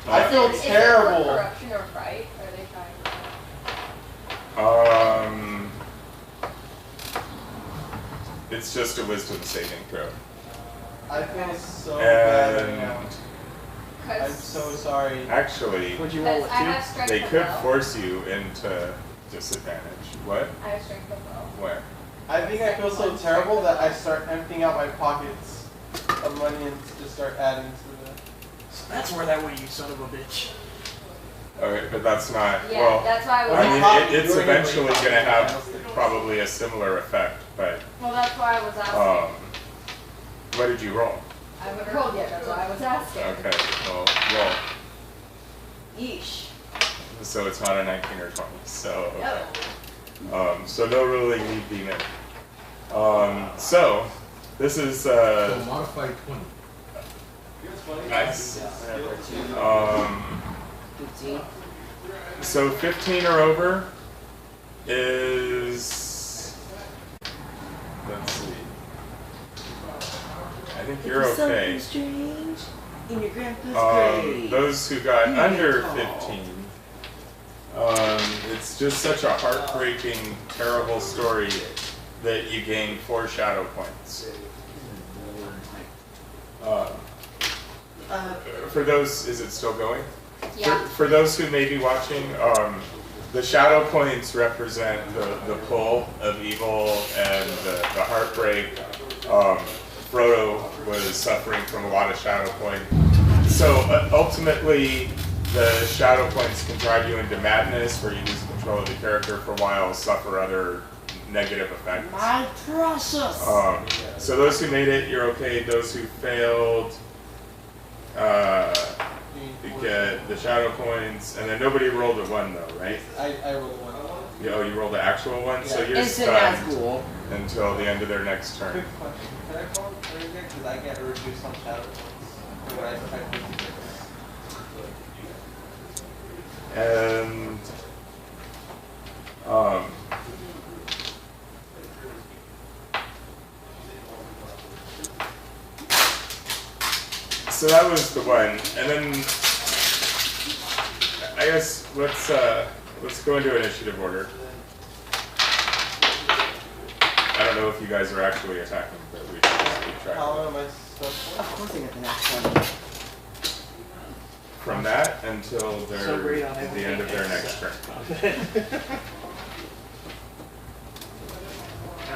I feel Is it for terrible. corruption or fright? Are they trying to... It's just a wisdom saving throw. I feel so bad right now. And I'm 'Cause so sorry. actually, Would you roll I it have too? strength they of could will. force you into disadvantage. What? I have strength of will. Where? I think I feel so terrible that I start emptying out my pockets of money and just start adding to the. So that's where that went, you son of a bitch. Okay, but that's not, Yeah, well, that's why I was I mean, asking. it's eventually going to have probably a similar effect, but, Well, that's why I was asking. what did you roll? I haven't rolled yet, that's why I was asking. Okay, well, roll. Yeesh. So it's not a 19 or 20, so, No. so no ruling need be made. So, this is, So modified 20. nice. 15. So 15 or over is, let's see. I think you're okay. Strange in your grandpa's grave. Those who got You under get 15, it's just such a heartbreaking, terrible story that you gain 4 shadow points. For those, is it still going? Yeah. For those who may be watching, the shadow points represent the pull of evil and the heartbreak. Frodo was suffering from a lot of shadow points. So ultimately, the shadow points can drive you into madness, where you lose control of the character for a while, suffer other negative effects. My precious. So those who made it, you're okay. Those who failed, you get the shadow points, and then nobody rolled a 1 though, right? I rolled one. Oh, you rolled the actual one, so Yeah. you're Instant as stunned. cool. until the end of their next turn. Quick question. Can I call it again? Because I get a reduce on shadow points. When I try to do And um, so that was the one, and then I guess let's go into initiative order. I don't know if you guys are actually attacking, but we can just keep track how of am it. I supposed Of course I get the next one. From that until they're So great on at the end of their next turn.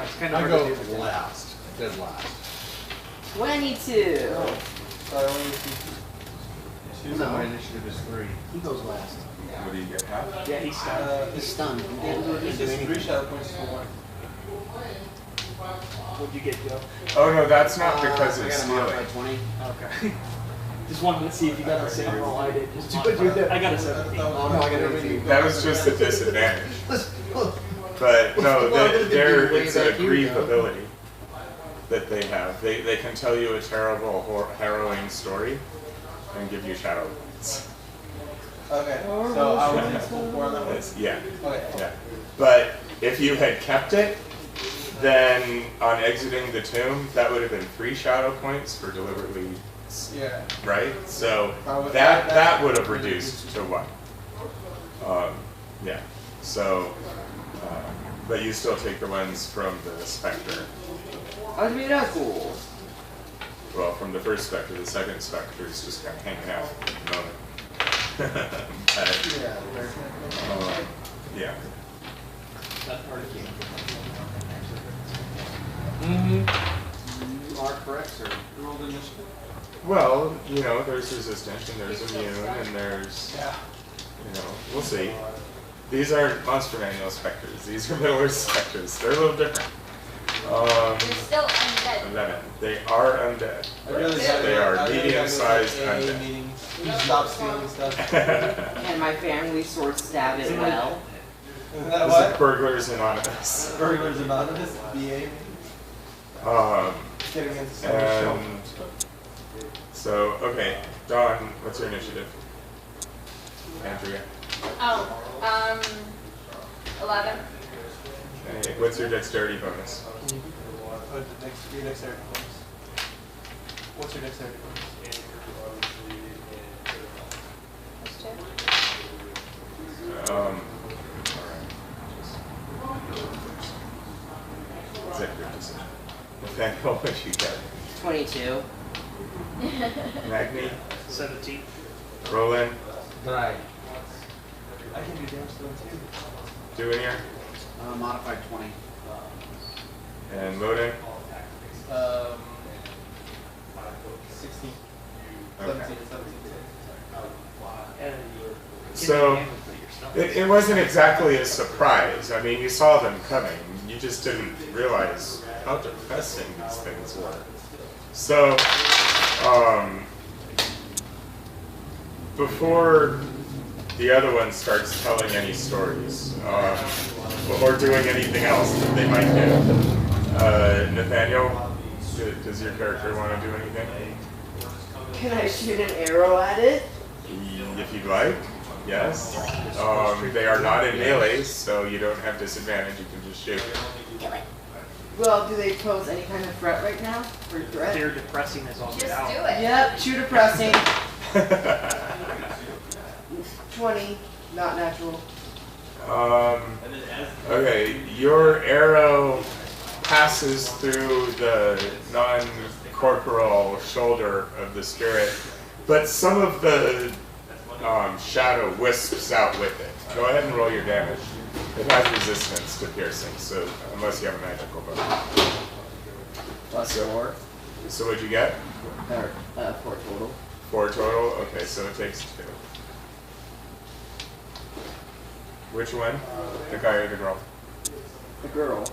It's kind of I hard go to do. last, dead last. 22. So I only see two. So my initiative is 3. He goes last. What do you get? Half? Yeah, he's stunned. He's stunned. He can't do It's just anything. 3 shadow points for 1. What'd you get, Joe? Oh no, that's not because I it's got a modified stealing. 20. Okay. Just wanted to see if you got the same roll I did. Just I got a 17. Oh, no, I got a 18. That was just a disadvantage. But no, it's a grieve ability that they have. They can tell you a terrible, harrowing story and give you shadow points. Okay, so I was in full 4 on that one. Yeah, Okay. yeah. But if you had kept it, then on exiting the tomb, that would have been 3 shadow points for deliberately, Yeah. right? So That that would have reduced to 1. Yeah. So, but you still take the ones from the specter. How'd you be that cool? Well, from the first specter, the second specter is just kind of hanging out at the moment. But, Yeah, very yeah. That part of the game. You are correct, sir. rolled initiative. Well, there's resistance and there's immune and there's, Yeah. we'll see. These aren't Monster Manual specters. These are Middle Earth specters. They're a little different. You're still undead. 11. They are undead. I really Right? gotta They go- are I really gotta go medium-sized to AA undead. meetings. Stop stealing stuff. Can my family sword stab it well? Isn't that This is what? Burglars Anonymous. Burglars Anonymous, BA meetings. Getting into someone's show. And so, okay, Dawn, what's your initiative? Andrea. Oh, 11. Okay, what's your dexterity bonus? Oh, your dexterity bonus. What's your dexterity bonus? Plus 2. Alright. Executive decision. Nathaniel, what you get? 22. Magni, 17. Roland, 9. I can do damage to them too. Dunedain, Modified 20. and Moden. 16. Okay. 17. And So, it wasn't exactly a surprise. I mean, you saw them coming. You just didn't realize how depressing these things were. So, before the other one starts telling any stories, or doing anything else that they might do, Nathaniel, does your character want to do anything? Can I shoot an arrow at it? If you'd like, yes. They are not in melee, so you don't have disadvantage. You can just shoot. Well, do they pose any kind of threat right now? Or threat? They're depressing as all Just get out. do it. Yep, shoot a pressing. 20, not natural. Okay, your arrow passes through the non-corporal shoulder of the spirit, but some of the shadow wisps out with it. Go ahead and roll your damage. It has resistance to piercing, so unless you have a magical bow. Plus So- 4. So what'd you get? Or, 4 total. 4 total? Okay, so it takes 2. Which one? The guy or the girl? The girl.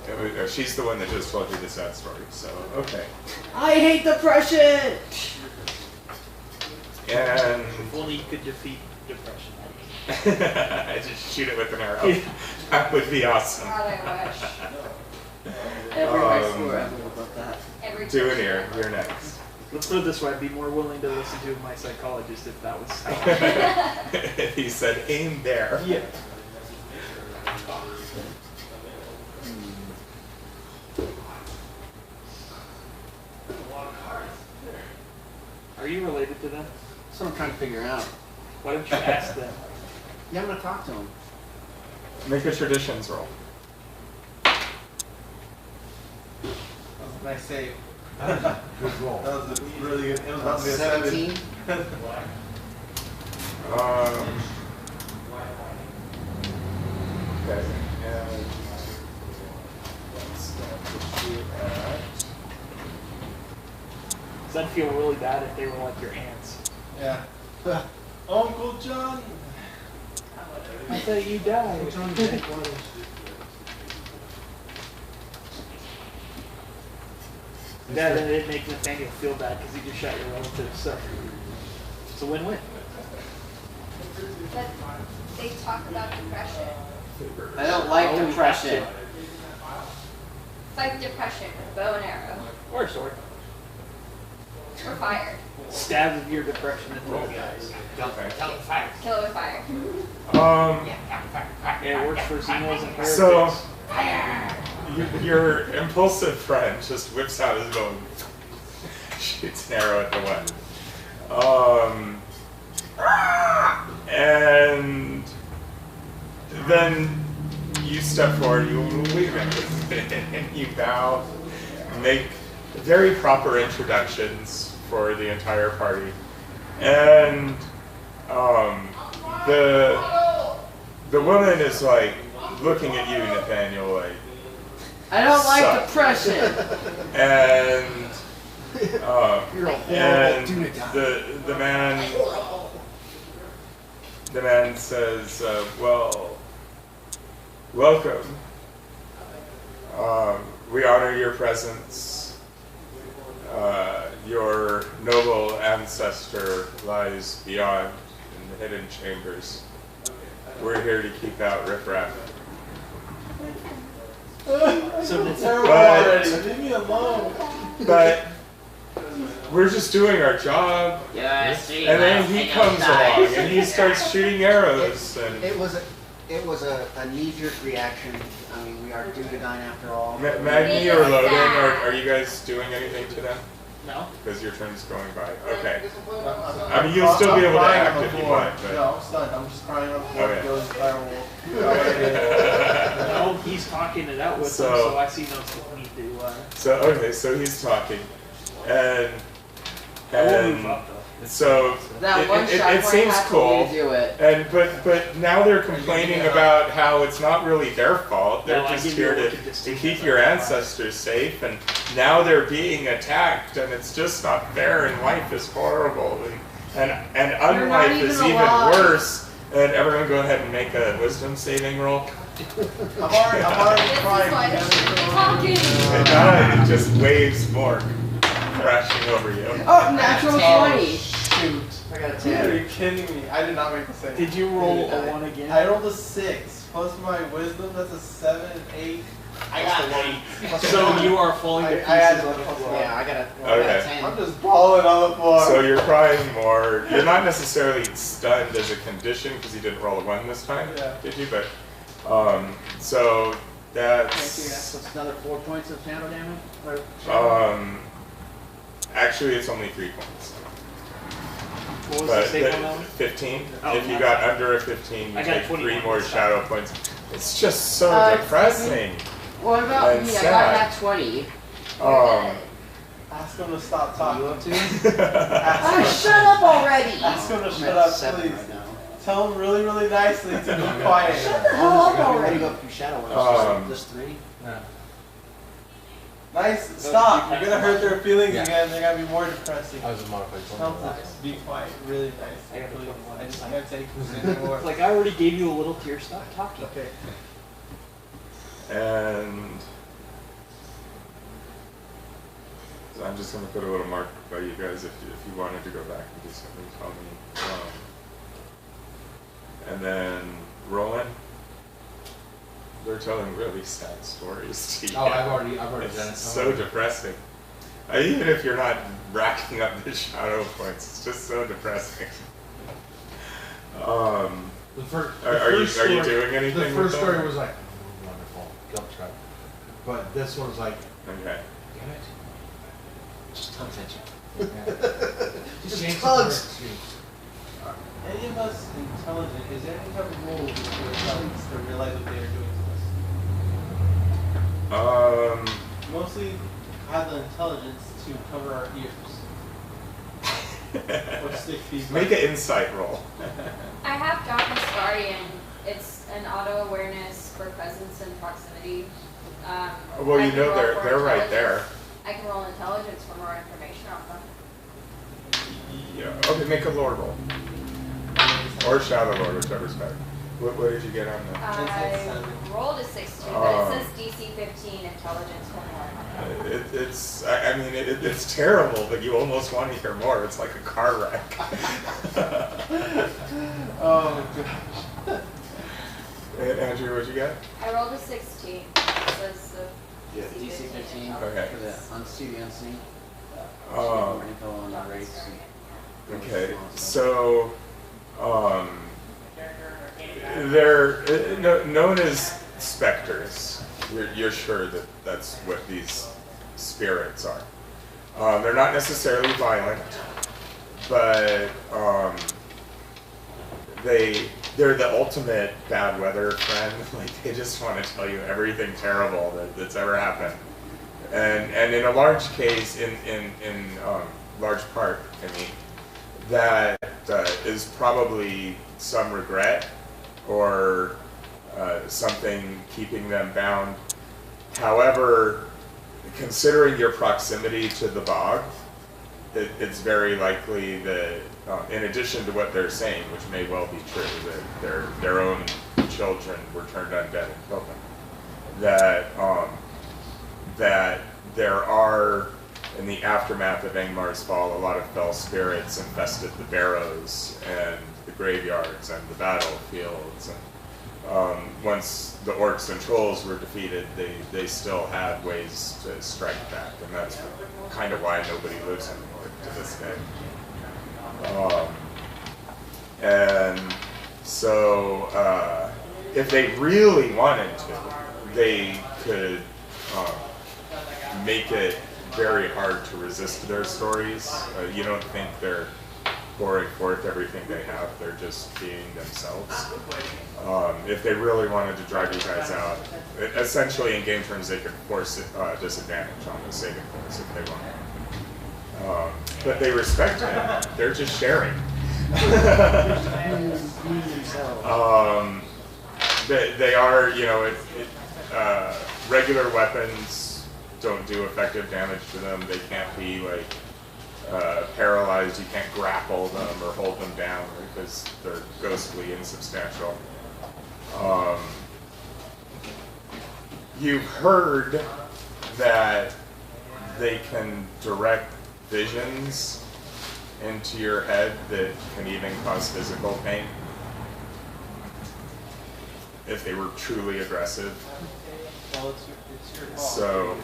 She's the one that just told you the sad story, so okay. I hate depression! And If only you could defeat depression. I just shoot it with an arrow. That would be awesome. God, I wish. Every high schooler ever would love that. Every Dunedain, you're next. Let's put it this way, I'd be more willing to listen to my psychologist if that was how He said, aim there. Yeah. Are you related to them? That's what I'm trying to figure out. Why don't you ask them? Yeah, I'm gonna talk to him. Make a traditions roll. Nice save. Good roll. That was a really good. It was about to be a 17. Okay, and let's put you at. Because I'd feel really bad if they were like your aunts. Yeah. Uncle John. I thought you died. That didn't make Nathaniel feel bad because he just shot your relatives. So it's a win-win. But they talk about depression. I don't like Oh, we depression. have Fight depression with bow and arrow. Or a sword. Or fire. Stab your depression into the eyes. Kill it with fire. Yeah, it works for Xenos and heretics. So, your impulsive friend just whips out his bow, shoots an arrow at the one. And then you step forward, you wait a minute, and you bow, make very proper introductions for the entire party. And the woman is like looking at you, Nathaniel, like, I don't like suck. depression. And You're a horrible and Dunedain. the man says, well, welcome. We honor your presence. Your noble ancestor lies beyond in the hidden chambers. We're here to keep out riffraff. So it's Leave me alone. But we're just doing our job. Yeah, I see. And then he comes along and he starts shooting arrows. And It was a knee-jerk reaction. I mean, we are Dunedain after all. Maggie or Logan, are you guys doing anything to them? No. Because your turn's going by. Okay. I mean, you'll still be able to act if you want, but. No, I'm stunned. I'm just crying on the floor. Okay. Goes firewall. No, he's talking it out with So- them, so I see no need to. So, okay, so he's talking. And. I will move And up though. so That one shot it seems has cool. to do it. And but now they're complaining about how it's not really their fault. They're No, I just give you here a look to at this keep too. your ancestors safe, and now they're being attacked, and it's just not fair. And life is horrible, and You're not unlife even is even alive. worse. And everyone, go ahead and make a wisdom saving roll. I'm already This is crying. why they shouldn't be talking. And it just waves more crashing over you. Oh, natural 20. Shoot. I got a Are 10. you kidding me? I did not make the save. Did you roll a 1 again? I rolled a 6 plus my wisdom. That's a 7, 8. I got an 8. So you are falling to I had pieces to on the look floor. Yeah, I got a Okay. 10. I'm just balling on the floor. So you're crying more. You're not necessarily stunned as a condition because you didn't roll a 1 this time, Yeah. did you? But so That's that's another 4 points of shadow damage. actually it's only 3 points. What was But the save on that one? 15. Oh, If you my got bad. under a 15, you I got take 3 21 more this time. shadow points. It's just so Excuse me? depressing. What about And me? I sad. got that 20. Ask him to stop You talking. up to? Ah, shut up already! Ask him to I'm shut at up, 7 please. right now. Tell him really, really nicely to be quiet. Shut the hell up We're gonna already! go through shadow ones. Just 3. Nice. Stop. You're gonna hurt their feelings again. They're gonna be more depressing. I was a modified Tell 20. them to be quiet. Really nice. I got a Please. 21. I just can't take this anymore. It's like I already gave you a little tear. Stop talking. Okay. And so I'm just going to put a little mark by you guys if you wanted to go back and do something, tell me. And then Roland. they're telling really sad stories to you. Oh, I've already It's done it. so depressing. Even if you're not racking up the shadow points, it's just so depressing. The first Are you doing anything The with first them? story was like, oh, wonderful, guilt trip. But this one's like, Okay. damn it. Just tugs at you. Just Just tugs. tugs. Are any of us intelligent? Is there any type of rule for intelligence to realize what they are doing to us? Mostly have the intelligence to cover our ears. Or stick these. Make an insight roll. I have Darkness Guardian. It's an auto awareness for presence and proximity. Well, I you can know roll they're for right there. intelligence. I can roll intelligence for more information on them. Yeah. Okay, make a lore roll. Or shadow lore, whichever's better. What did you get on that? I rolled a 16, but it says DC 15 intelligence for more. I mean, it's terrible, but you almost want to hear more. It's like a car wreck. Oh, God. Andrew, what'd you get? I rolled a 16. It says Yeah, DC DC 15 Okay. for the unseen the unseen. Um, More info on the race. Okay, so they're known as specters. You're sure that that's what these spirits are. They're not necessarily violent, but they're the ultimate bad weather friend. Like they just want to tell you everything terrible that's ever happened, and in a large case, in large part, I mean, that is probably some regret or something keeping them bound. However, considering your proximity to the bog, it's very likely that, in addition to what they're saying, which may well be true, that their own children were turned undead and killed them, that there are, in the aftermath of Angmar's fall, a lot of fell spirits infested the barrows and the graveyards and the battlefields. And once the orcs and trolls were defeated, they still had ways to strike back, and that's kind of why nobody lives in the north to this day. And so, if they really wanted to, they could make it very hard to resist their stories. You don't think they're pouring forth everything they have, they're just being themselves. If they really wanted to drive you guys out, essentially in game terms they could force disadvantage on the saving throws if they wanted. But they respect it, they're just sharing. They are, you know, regular weapons don't do effective damage to them. They can't be like paralyzed. You can't grapple them or hold them down because they're ghostly, insubstantial. You've heard that they can direct visions into your head that can even cause physical pain if they were truly aggressive. Well, it's your call. So,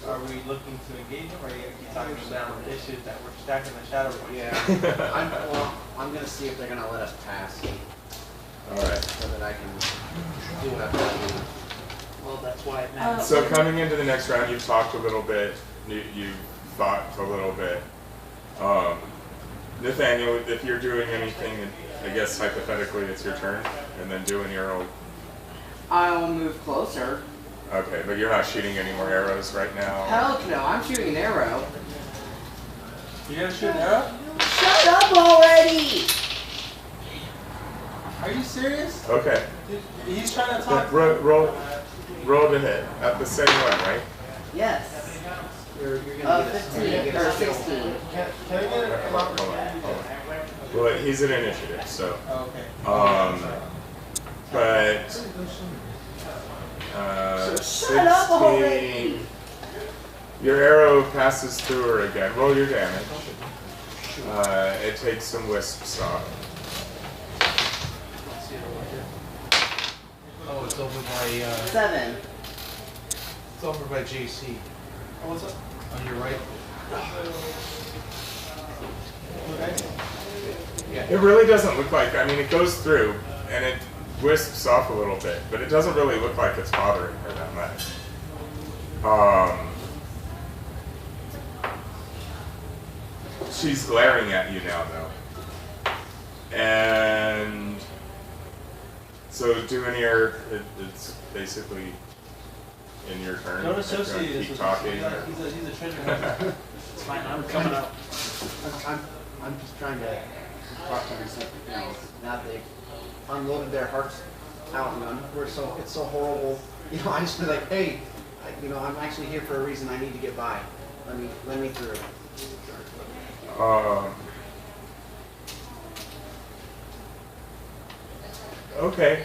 Are we looking to engage them, or are you talking about issues that we're stacking the shadow? Yeah. I'm gonna see if they're gonna let us pass, all right. so that I can do what I've got to do. Well, that's why it matters. So coming into the next round, you've talked a little bit, you've thought a little bit. Nathaniel, if you're doing anything, I guess hypothetically it's your turn, and then do an arrow. I'll move closer. Okay, but you're not shooting any more arrows right now? Hell no, I'm shooting an arrow. You're gonna shoot an arrow? Shut up already! Are you serious? Okay. He's trying to talk. Roll to hit at the same one, right? Yes. You're gonna get 15 or 16. Can we get a Hold on. Well, he's an initiative, so. Okay. But Shut up already! 16. Your arrow passes through her again. Roll your damage. It takes some wisps off. Oh, it's over by 7. it's over by JC. Oh, what's up? On your right. Okay. It really doesn't look like, I mean, it goes through and it wisps off a little bit, but it doesn't really look like it's bothering her that much. She's glaring at you now, though. And so it's basically in your turn. Don't If you wanna associate this keep with talking. he's a treasure hunter. It's fine, I'm coming up. I'm just trying to talk to myself, you know, now they've unloaded their hearts out, you know, it's so horrible. You know, I just be like, hey, I'm actually here for a reason. I need to get by. Let me through. Okay.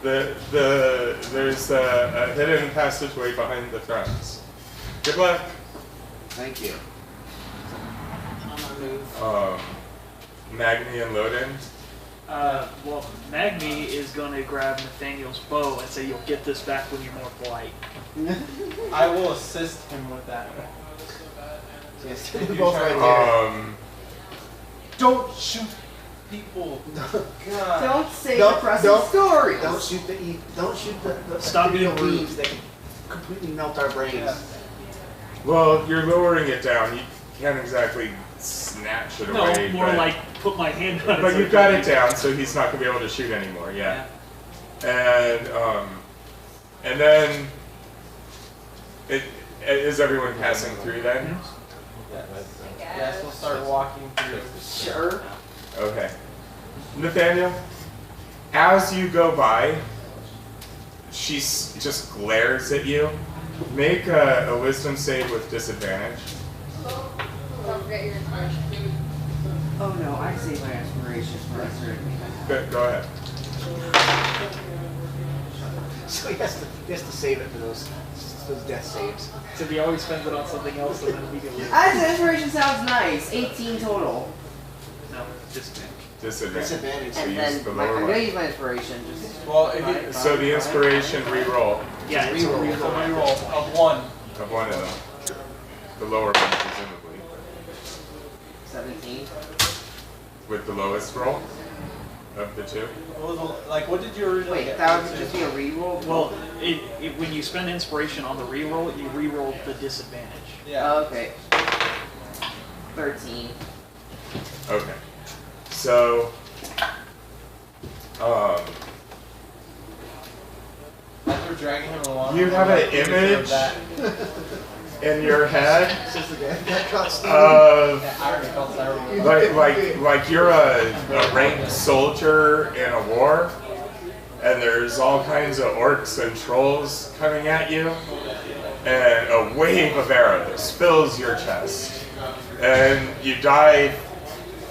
There's a hidden passageway behind the thrones. Good luck. Thank you. Magni and Loden. Well, Magni is going to grab Nathaniel's bow and say, "You'll get this back when you're more polite." I will assist him with that. Yes, If they're you both try right to- Don't shoot people. God. Don't say Don't- depressing don't- stories. there. Don't shoot the Stop being ethereal rude. beings that can completely melt our brains. Yeah. Well, you're lowering it down. You can't exactly snatch it No, away. more but, like put my hand on it. But so you've it got can it be- down, so he's not gonna be able to shoot anymore. Yeah. And then is everyone passing through then? Yes, we'll start walking through. Sure. Okay. Nathaniel, as you go by, she just glares at you. Make a wisdom save with disadvantage. Don't forget your inspiration. Oh no, I save my aspirations for us. Go ahead. So he has to save it for those death saves. So he always spends it on something else and then immediately. Aspiration sounds nice. 18 total. No, disadvantage. Disadvantage. Disadvantage. So And use then the I'm lower gonna one. use my inspiration. Just Well, if you So the inspiration re-roll Yeah, it's a Reroll. it's a reroll. reroll of 1. of one of them. The lower one, presumably. 17. With the lowest roll of the two. What did you originally Wait, get? that would just be a reroll? Well, when you spend inspiration on the reroll, you reroll the disadvantage. Yeah. Okay. 13. Okay. So, After dragging him along, you have an you image that. in your head It's just the guy that got stung. of Yeah, I already felt that. like you're a ranked soldier in a war, and there's all kinds of orcs and trolls coming at you, and a wave of arrows fills your chest, and you die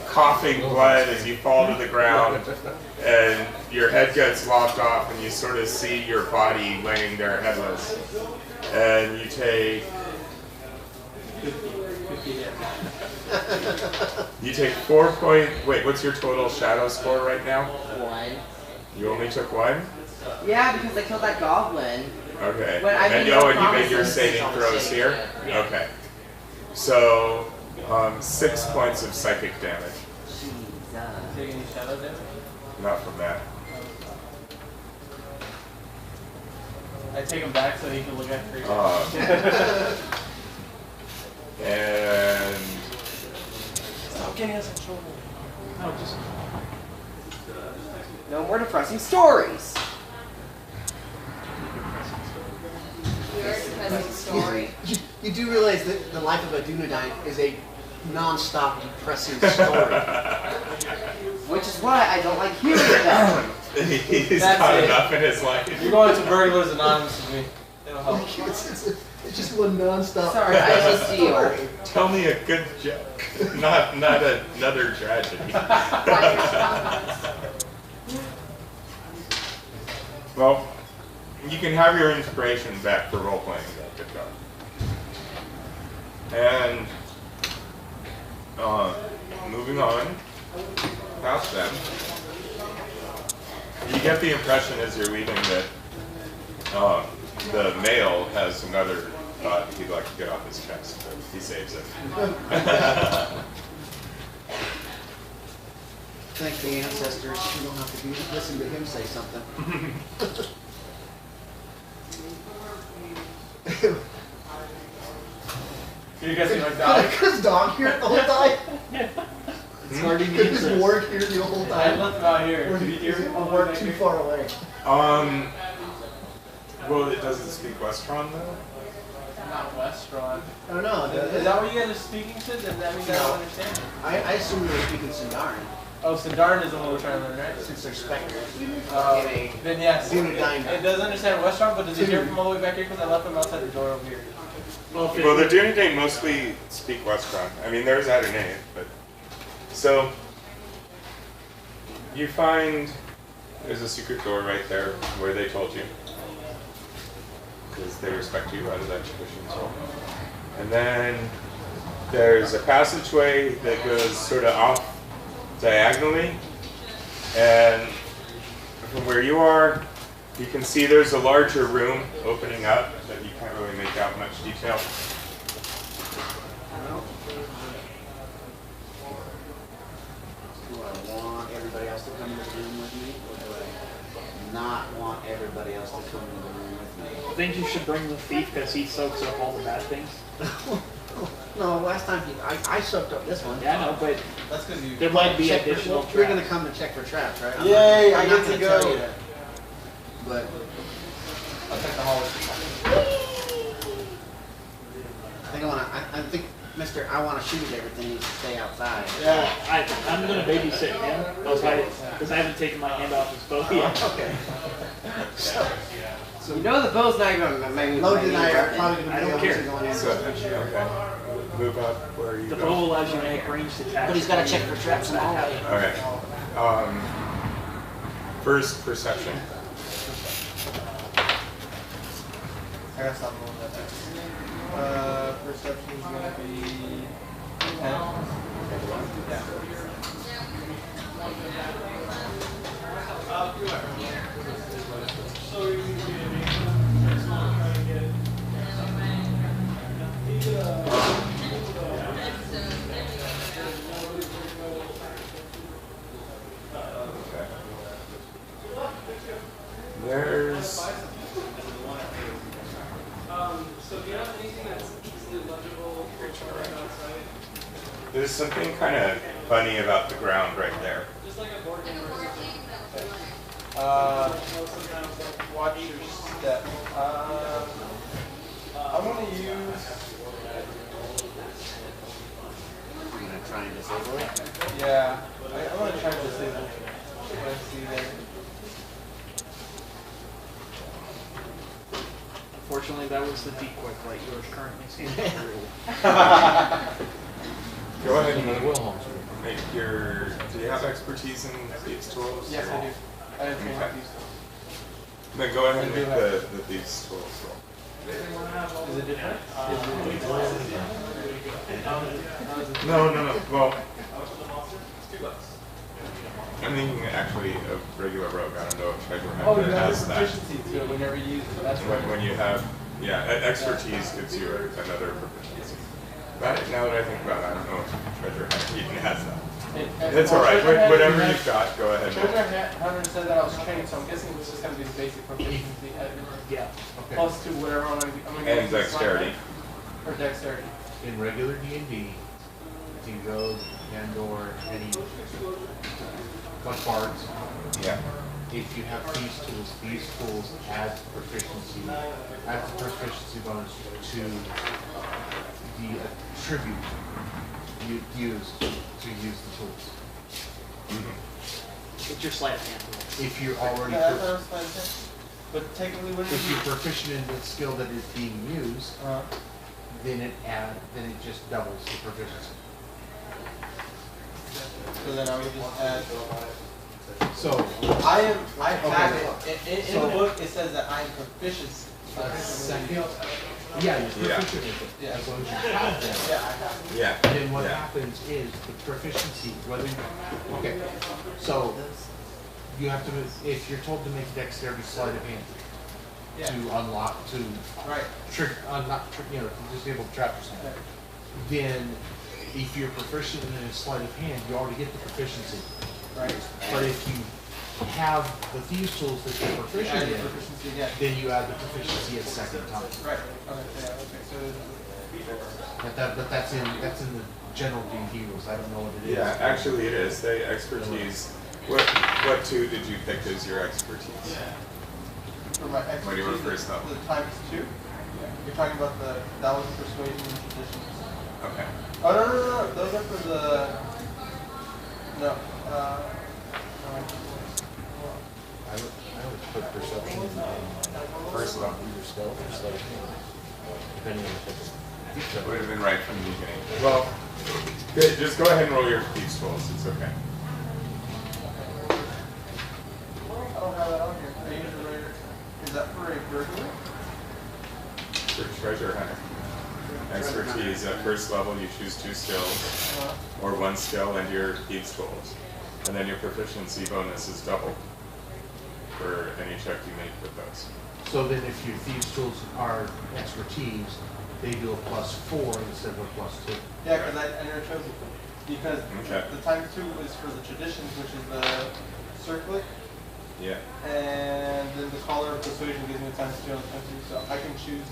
coughing blood as you fall to the ground, and your head gets lopped off, and you sort of see your body laying there headless, and you take 4 point. Wait, what's your total shadow score right now? 1. You only took 1. Yeah, because I killed that goblin. Okay. But I And made no and you made your promises. saving throws here. Yeah. Okay. So 6 points of psychic damage. Jesus. Take any shadow damage? Not from that. I take him back so he can look at creatures. And Stop getting us in trouble. No, just No more depressing stories. Your depressing story. You do realize that the life of a Dunedain is a non-stop depressing story. Which is why I don't like hearing them. he's That's got it. enough in his life. You're going to Burglars Anonymous with me. It'll help. It's just one non-stop. Sorry, I just steal. Tell me a good joke, not another tragedy. Well, you can have your inspiration back for role playing. Good job. And moving on past them, You get the impression as you're leaving that the male has another thought he'd like to get off his chest, but he saves it. Thank the ancestors. You don't have to listen to him say something. You guys see my dog? Could his dog hear it the whole time? It's hard to Could his ward hear the whole I time? left him out here. Or Can you hear me? or ward too far away? Well, it doesn't speak Westron though. Not Westron. I don't know. Is that what you guys are speaking to? Does that mean I don't understand? I assume we were speaking Sindarin, Oh, Sindarin is the one we're trying to learn, right? since they're specters. Then yes. Dunedain. It does understand Westron, but does it hear from all the way back here? Because I left him outside the door over here. Well, the Dunedain mostly speak Westron. I mean, there's Adonai, but so you find there's a secret door right there where they told you, because they respect you out of that tradition as well. And then there's a passageway that goes sort of off diagonally, and from where you are, you can see there's a larger room opening up, but you can't really make out much detail. Do I want everybody else to come in the room with me, or do I not want everybody else to come in the room with me? I think you should bring the thief because he soaks up all the bad things. No, last time I soaked up this one. Yeah, I know, but That's because you. there might be Check for- additional You're gonna traps. come to check for traps, right? Yay, I I'm get not to gonna go. tell you that. But I'll check the hallway. I think, Mister, I want to shoot at everything needs to stay outside. Yeah. I'm going to babysit him because I haven't taken my hand off his bow yet. Okay. So You know the bow's not even maybe. Logan and I are probably I gonna be don't able to care. go in. So, okay. Move up where you The go. bow allows you to make ranged attacks. But he's got to check for traps in the hallway. Okay. First perception. I gotta stop rolling that back. Perception is gonna be 10. Yeah. Okay. There's there's something kind of funny about the ground right there. Watch your step. I'm gonna use. I'm gonna try and disable it. Yeah, I'm gonna try to disable what I see there. Unfortunately, that was the decoy flight you are currently seeing through. Go ahead and Wilhelm. make your. Do you have expertise in thieves' tools? Yes, I do. I have training Okay. these. Then go ahead and make the thieves' tools roll. Is it different? No. Well, I'm thinking actually of regular rogue. I don't know if Treasure Oh, you Hunter have has the that. proficiency to it whenever you use it. That's right. When you have, expertise gives you another proficiency. But now that I think about it, I don't know if Treasure Hunter even has that. It's all right. Whatever you've got, go ahead. Treasure Hunter said that I was trained, so I'm guessing it's just gonna be the basic proficiency. Yeah. Plus to whatever I'm gonna get. And dexterity. Or dexterity. In regular D&D, if you go Gondor, any like bards, Yeah. if you have these tools add proficiency bonus to the attribute you use to use the tools. It's your sleight of hand roll. If you're already Yeah, that was fine. But technically, what if is you're proficient in the skill that is being used, then it just doubles the proficiency. So then I would just add. So I have Okay. it. In So- the book, it says that I am proficient. second, you're Yeah. proficient with it, Yeah. as long as you have them. Yeah, I have. Yeah. Then what Yeah. happens is the proficiency, whether, okay, so you have to, if you're told to make dexterity sleight of hand to unlock, to Right. trick, not trick, you know, to disable the trap or something, then if you're proficient in a sleight of hand, you already get the proficiency. Right. But if you have the thieves tools that you're proficient Add in, proficiency again. then you add the proficiency a second time. Right. Okay. Yeah. Okay. So. But that's in the general D&D rules. I don't know what it is. Yeah, actually it is. They expertise. What two did you pick as your expertise? For my expertise, When you were first level. the times 2. You're talking about that was persuasion and traditions. Okay. Oh no. Those are for the. No. I would put perception in first level either stealth or sleight of hand, depending on the type. That would have been right from the beginning. Well, good. Just go ahead and roll your thieves tools. It's okay. I don't have that on here. I use a raider. Is that for a burglar? For treasure hunter. Expertise at first level, you choose 2 skills, or 1 skill and your thieves tools, and then your proficiency bonus is doubled for any check you make with those. So then if your thieves tools are expertise, they do a +4 instead of a +2. Yeah, because I never chose it. Because Okay. the times 2 is for the traditions, which is the circlet, Yeah. and then the collar of persuasion gives me times 2 on the times 2, so I can choose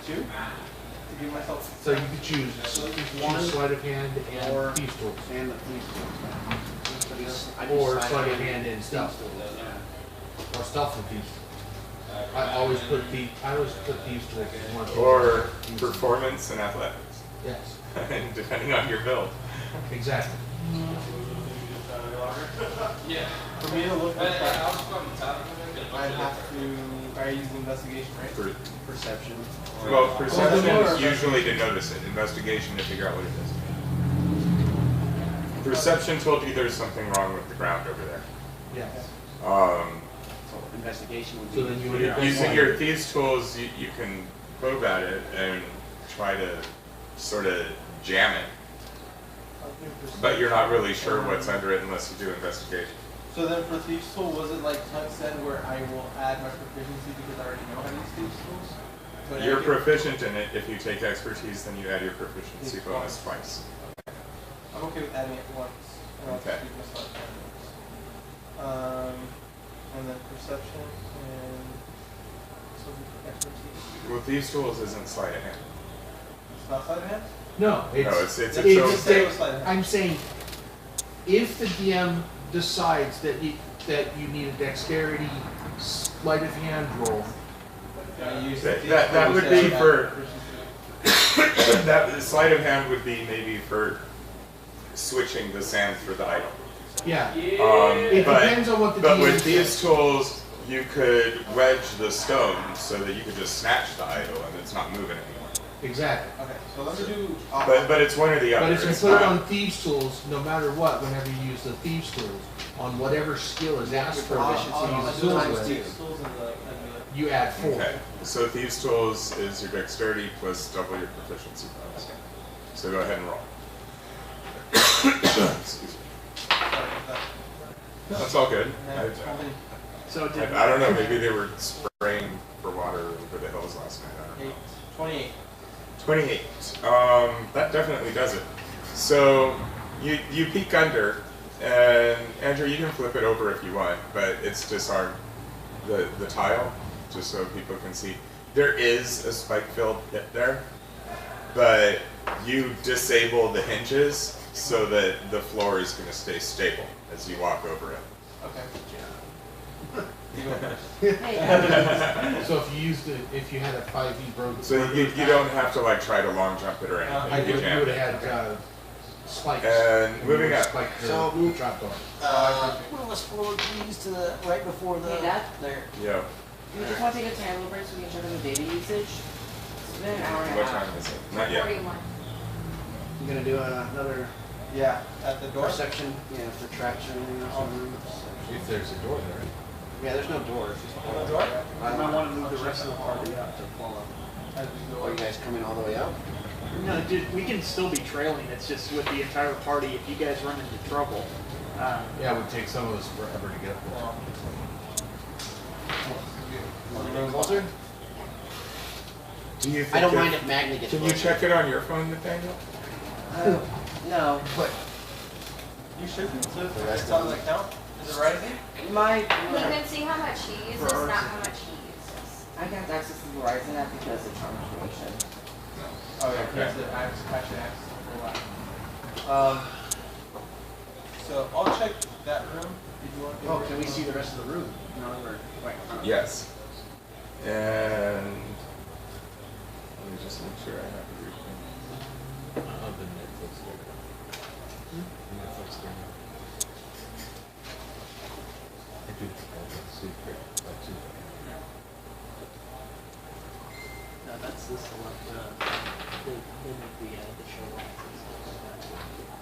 2 to give myself. So you could choose sleight of hand Or- and thieves tools, And the thieves tools. or sleight of hand and stealth, or stealth and thieves. I always put thieves tools as one. Or performance and athletics, Yes, depending on your build. exactly. For me to look at that, I have to. I use investigation, right? For, Perception. well, perception Or- is usually to notice it. Investigation to figure out what it is. Perception told you there's something wrong with the ground over there. Yes. So investigation would be. So then you would- Using your thieves tools, you can probe at it and try to sort of jam it, I'll do perception. but you're not really sure what's under it unless you do investigation. So then for Thieves Tool, was it like Tug said where I will add my proficiency because I already know how to use Thieves Tools? But You're I get- proficient in it. If you take expertise, then you add your proficiency It's bonus twice. I'm okay with adding it once. And I'll Okay. just use my slot and then perception and so expertise. Well, thieves tools isn't sleight of hand. It's not sleight of hand? No, it's it's its It's own just say it thing. was sleight of hand. I'm saying, if the DM decides that you need a dexterity sleight of hand roll, I use That- Thieves that Tools would to be add for- proficiency. That sleight of hand would be maybe for switching the sand for the idol. yeah, it But depends on what the but DM with says. these tools, you could wedge the stone so that you could just snatch the idol and it's not moving anymore. Exactly. Okay, so let me do. But it's one or the other. But if you It's put it not- on thieves tools, no matter what, whenever you use the thieves tools, on whatever skill is asked for, I'll- that you I'll use do tools times with, two. Thieves Tools and the you add 4. Okay, so thieves tools is your dexterity plus double your proficiency bonus. So go ahead and roll. Excuse me. sorry about that. That's all good. And then how many? So did I don't know. Maybe they were spraying for water over the hills last night. I don't know. 28. 28. That definitely does it. So you peek under, and Andrew, you can flip it over if you want, but it's disarmed the tile, just so people can see. There is a spike-filled pit there, but you disable the hinges so that the floor is going to stay stable as you walk over it. Okay. You go first. So if you had a 5e road, So you don't have to like try to long jump it or anything. I You would can have jam it. had spikes. And moving up. Spike So- the trap door. Move us forward, please, to the right before the. Hey, Dad? There. Yeah. Do you just want to take a time break so we can check on the data usage? It's been an hour and a What half. time is it? Not yet. 41. You gonna do another Yeah, at the door. perception? Yeah, for traps or anything else in the room? Perception. If there's a door there. Yeah, there's no doors. On the door? I might want to move the rest of the party out to follow. As we go. Are you guys coming all the way out? No, dude, we can still be trailing. It's just with the entire party. If you guys run into trouble, Yeah, it would take some of us forever to get up there. Closer? Do you think I don't it- mind if Magna gets Can you closer. check it on your phone, Nathaniel? No, but You should be. So it's on the count? Is it rising? my He can see how much he uses, For not ours. how much he uses. I got access to the Verizon app because it's on information. Oh yeah, Okay. here's the actually access for a while. So I'll check that room if you want. Oh, can we see the rest of the room? No, we're right. Yes. And let me just make sure I have everything. The Netflix there. Netflix there. I do secret. No, that's this one. They make the show license.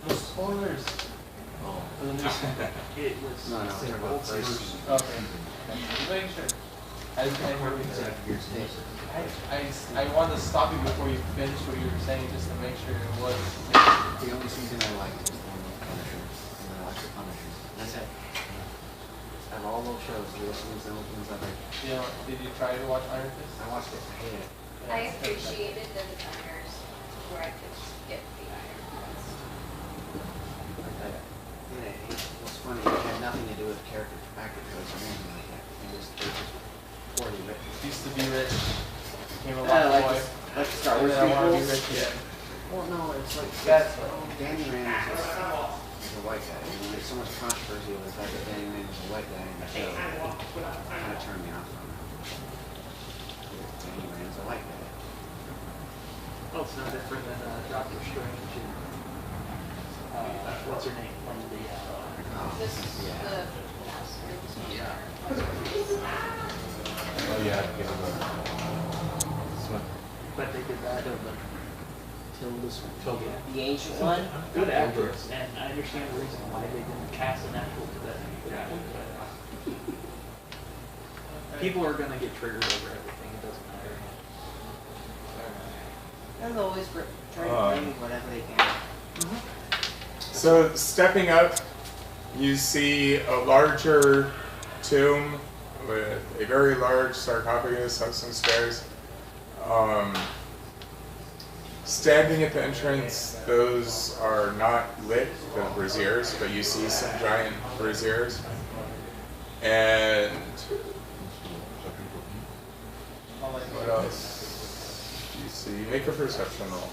No spoilers. For the new season. It was. No, no, it's they're an about old first. series. Okay. Just making sure. I heard what you said. I wanted to stop you before you finished what you were saying just to make sure it was. The only season I liked was the one with Punisher. And I liked the Punisher. That's it. Out of all those shows, the only ones I liked. You know, did you try to watch Iron Fist? I watched it. I hated it. I appreciated the designers where I could skip the Iron Fist. What's funny, it had nothing to do with character actor choice or anything like that. It was just poorly written. Used to be rich. Became a I lot like boy. the Star And Wars then I want to be prequels. rich again. Well, no, it's like That's Danny Rand is a white guy. You know, there's so much controversy over the fact that Danny Rand is a white guy in the show. It kind of turned me off from it. Danny Rand's a white guy. Well, it's no different than Doctor Strange and what's her name from the. This is Yeah. the master. Yeah. Oh yeah, give him this one. But they did that till this one. Till the The ancient one? good actress, and I understand the reason why they didn't cast an actual for that. People are gonna get triggered over everything. It doesn't matter. They're always trying to bring whatever they can. So stepping up, you see a larger tomb with a very large sarcophagus up some stairs. Standing at the entrance, those are not lit, the braziers, but you see some giant braziers. And what else do you see? Make a perception roll.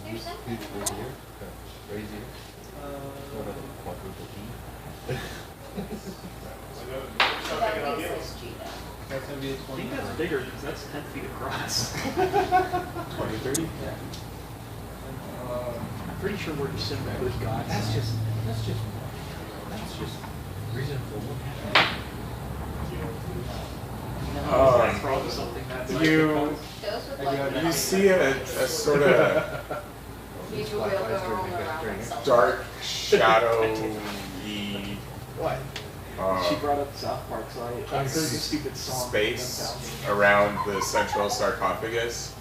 There's some. Huge brazier. Brazier. What are they? Quadruple E. That makes us G though. That's gonna be a I 20. think that's bigger because that's 10 feet across. 20, 30? Yeah. I'm pretty sure we're just sitting there with God. That's just reason for one. That's probably something that's You Those would like you see a sort of these will go around themselves. dark, shadowy What? She brought up South Park, so I heard the stupid song. space around the central sarcophagus.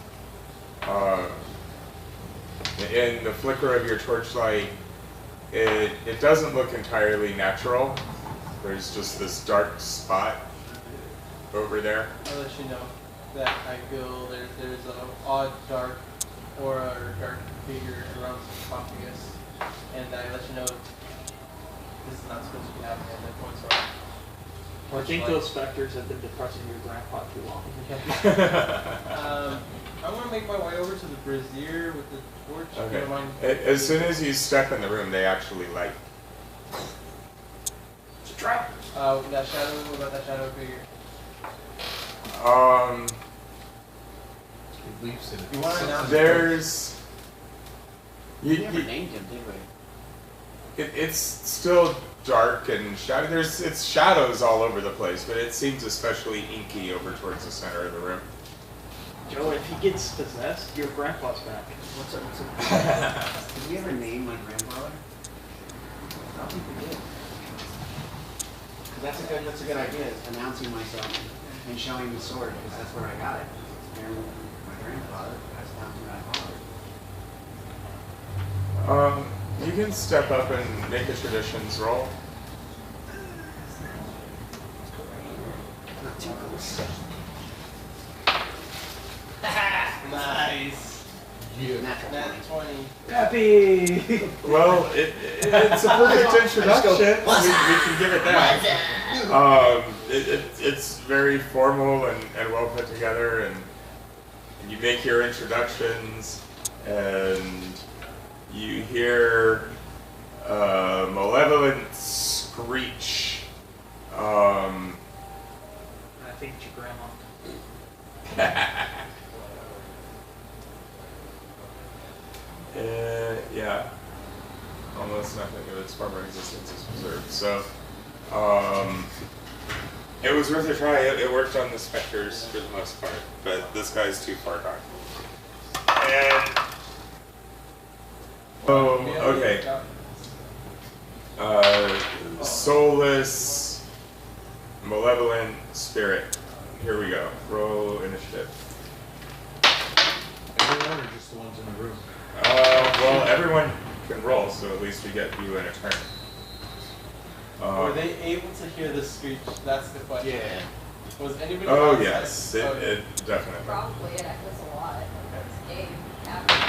In the flicker of your torchlight, it doesn't look entirely natural. There's just this dark spot over there. I'll let you know that I feel there's an odd dark aura or dark figure around the sarcophagus, and I let you know this is not supposed to be happening. And that points out. I think those specters have been depressing your grandpa too long. I'm gonna make my way over to the brazier with the torch. If you Okay. don't mind. As soon as you step in the room, they actually light. It's a trap. That shadow. What about that shadow figure? It leaves it. You wanna announce- There's. We never named him, did we? It's still dark and shadow. It's shadows all over the place, but it seems especially inky over towards the center of the room. Joe, if he gets possessed, your grandpa's back. What's up? Did we ever name my grandfather? I don't think we did. 'Cause that's a good idea, is announcing myself and showing the sword, because that's where I got it. And my grandfather passed down to my father. You can step up and make a traditions roll. Not too close. Nice. Yeah. Natural Nat 20. 20. Happy! Well, it's a perfect introduction. We can give it that. It's very formal and well put together, and you make your introductions, and you hear a malevolent screech. I think it's your grandma. Yeah. Almost nothing of its former existence is preserved. So, it was worth a try. It worked on the specters for the most part, but this guy's too far gone. And okay. Soulless, malevolent spirit. Here we go. Roll initiative. Everyone or just the ones in the room? Well, everyone can roll, so at least we get you in a turn. Were they able to hear the screech? That's the question. Yeah. Was anybody Oh outside? yes, it definitely. Probably it echoes a lot. It's game happening.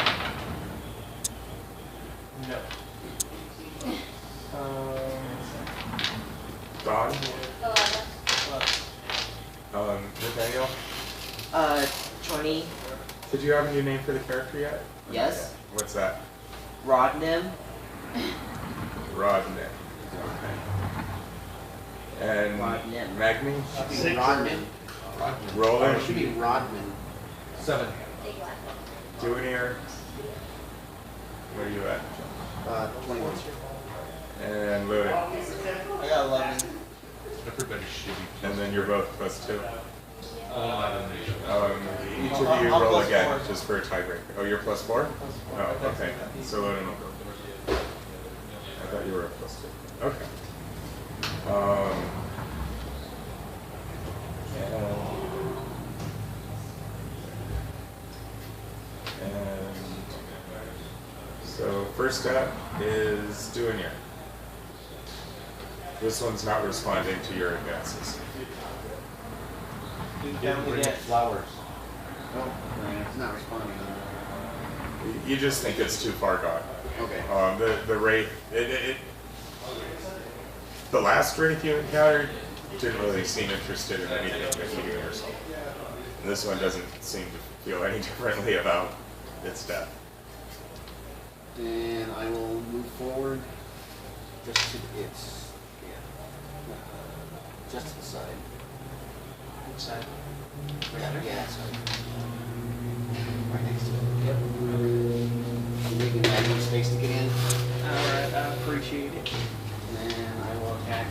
No. Don, 11. Nathaniel, 20. did you have a new name for the character yet? Yes. What's that? Rodnim. Rodney. Okay. And Rodnim. Magni? Should be Rodman. Roland? It should be Rodman. 7. Dunedain? Where are you at? 21. And Loden. I got 11. Everybody's shitty. And then you're both +2. Oh, Each of you I'm roll plus again, 4. just for a tiebreaker. Oh, you're +4? Plus 4. Oh, okay. So Loden will go. I thought you were a +2. Okay. And so first up is Dunedain. This one's not responding to your advances. Dude, Didn't family bring get flowers. Oh, right. It's not responding. You just think it's too far gone. Okay. The wraith, the last wraith you encountered didn't really seem interested in anything but healing yourself. And this one doesn't seem to feel any differently about its death. Then I will move forward just to its, just to the side. Which side? Yeah, sorry. Right next to it. Yep. I'm leaving that much space to get in. Alright, I appreciate it. And then I will attack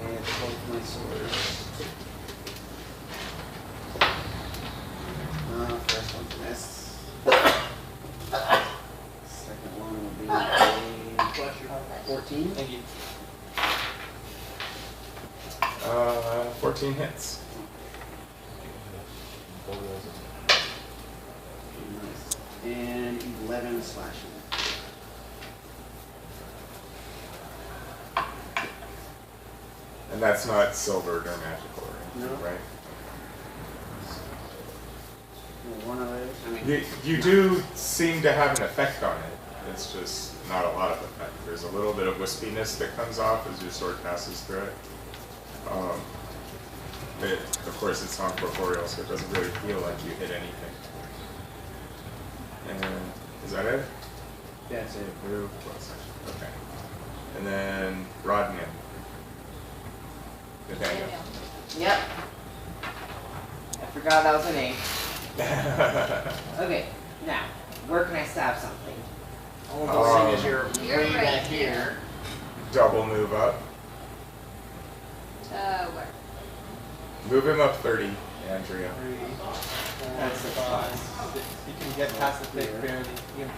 with both my swords. First one's a miss. Second one will be a 14. Thank you. 14 hits. Nice. And 11 slashing. And that's not silvered or magical or anything, No. right? One of those. I mean, You do seem to have an effect on it. It's just not a lot of effect. There's a little bit of wispiness that comes off as your sword passes through it. Of course, it's non-corporeal, so it doesn't really feel like you hit anything. And is that it? that's it. Move. Okay. And then Rodney. Nathaniel. Yep. I forgot that was a name. Okay, now, where can I stab something? All those things as you're You're way right back here. here. Double move up. Where? Move him up 30, Andrea. 3, 4, That's 5, 6. You can get past the thick barely. You can-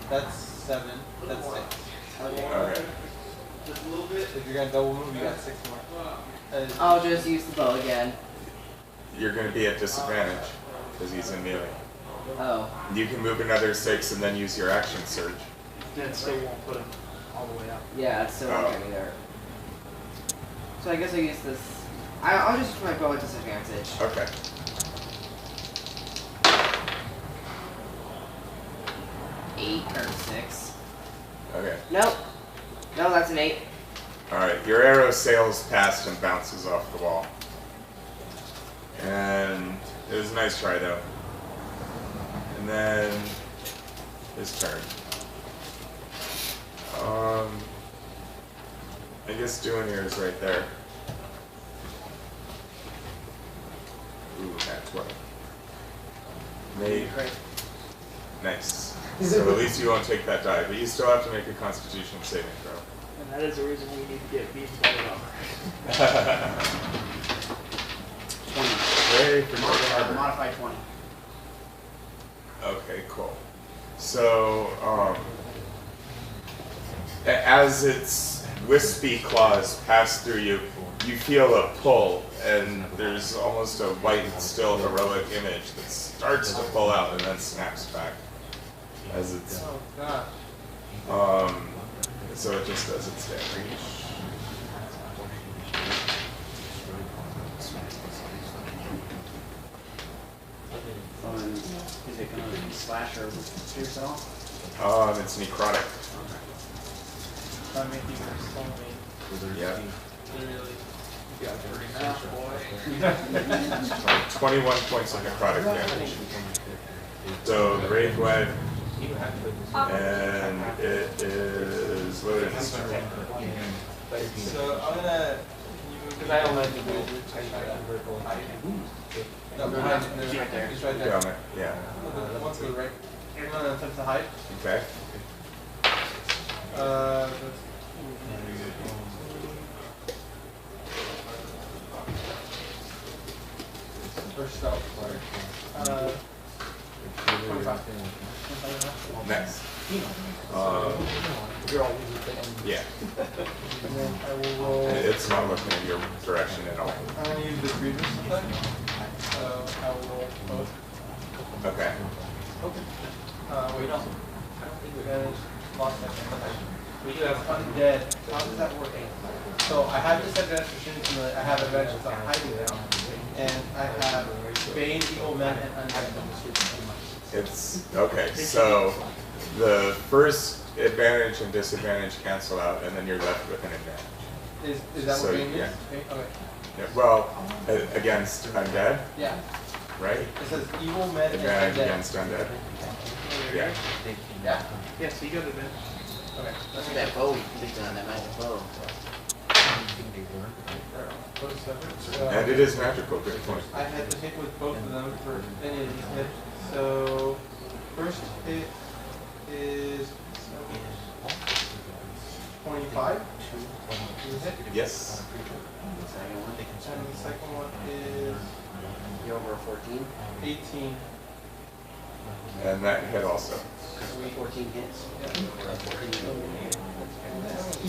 That's 7. That's 6. Okay. If you're gonna double move, you got 6 more. I'll just use the bow again. You're going to be at disadvantage because he's in melee. Oh. You can move another 6 and then use your action surge. That still won't put him all the way up. Yeah, it's still Oh. not getting there. So I guess I'll use this. I'll just use my bow at disadvantage. Okay. Eight or 6. Okay. Nope. No, that's an 8. Alright, your arrow sails past and bounces off the wall. And it was a nice try though. And then his turn. I guess Dunedain is right there. Ooh, that's what. Made. Nice. So at least you won't take that die, but you still have to make a Constitution saving throw. And that is the reason we need to get beaten by the armor. 20. Yay for more armor. Modified 20. Okay, cool. So, as its wispy claws pass through you, you feel a pull, and there's almost a white, still heroic image that starts to pull out and then snaps back. As it's, Oh, God. so it just does its damage. Is it going to slash or pierce at all? It's necrotic. I mean, you are so mean. Yeah. Literally. You got dirty math, boy. 21 points of necrotic damage. So the rage wave, and it is loaded. So I'm gonna. Because I don't like the wizard. No, behind it. It's right there. It's right there. Down there, yeah. One to the right. I'm gonna attempt to hide. Okay. First stealth. 25. Next. Yeah. And then I will roll. It's not looking in your direction at all. I'm gonna use this Reader's effect. So I will roll both. Okay. Wait, no. Advantage, lost second. We do have undead. How does that work? So I have disadvantage for shooting from the. I have advantage because I'm hiding now. And I have Bane, Evil Men, and Undead. It's okay. So the first advantage and disadvantage cancel out, and then you're left with an advantage. Is that So, what Bane yeah. is? Okay. Yeah, well, against undead, Yeah. right? It says Evil Men and Advantage Undead. against undead. Yeah. Yeah. Yeah, so you got advantage. Okay. Look at that bow. He's on that magic bow. And it is magical. Good point. I had to hit with both of them for any of these hits. So first hit is 25. Is it hit? Yes. And the second one is You over 14? 18. And that hit also. 14 hits.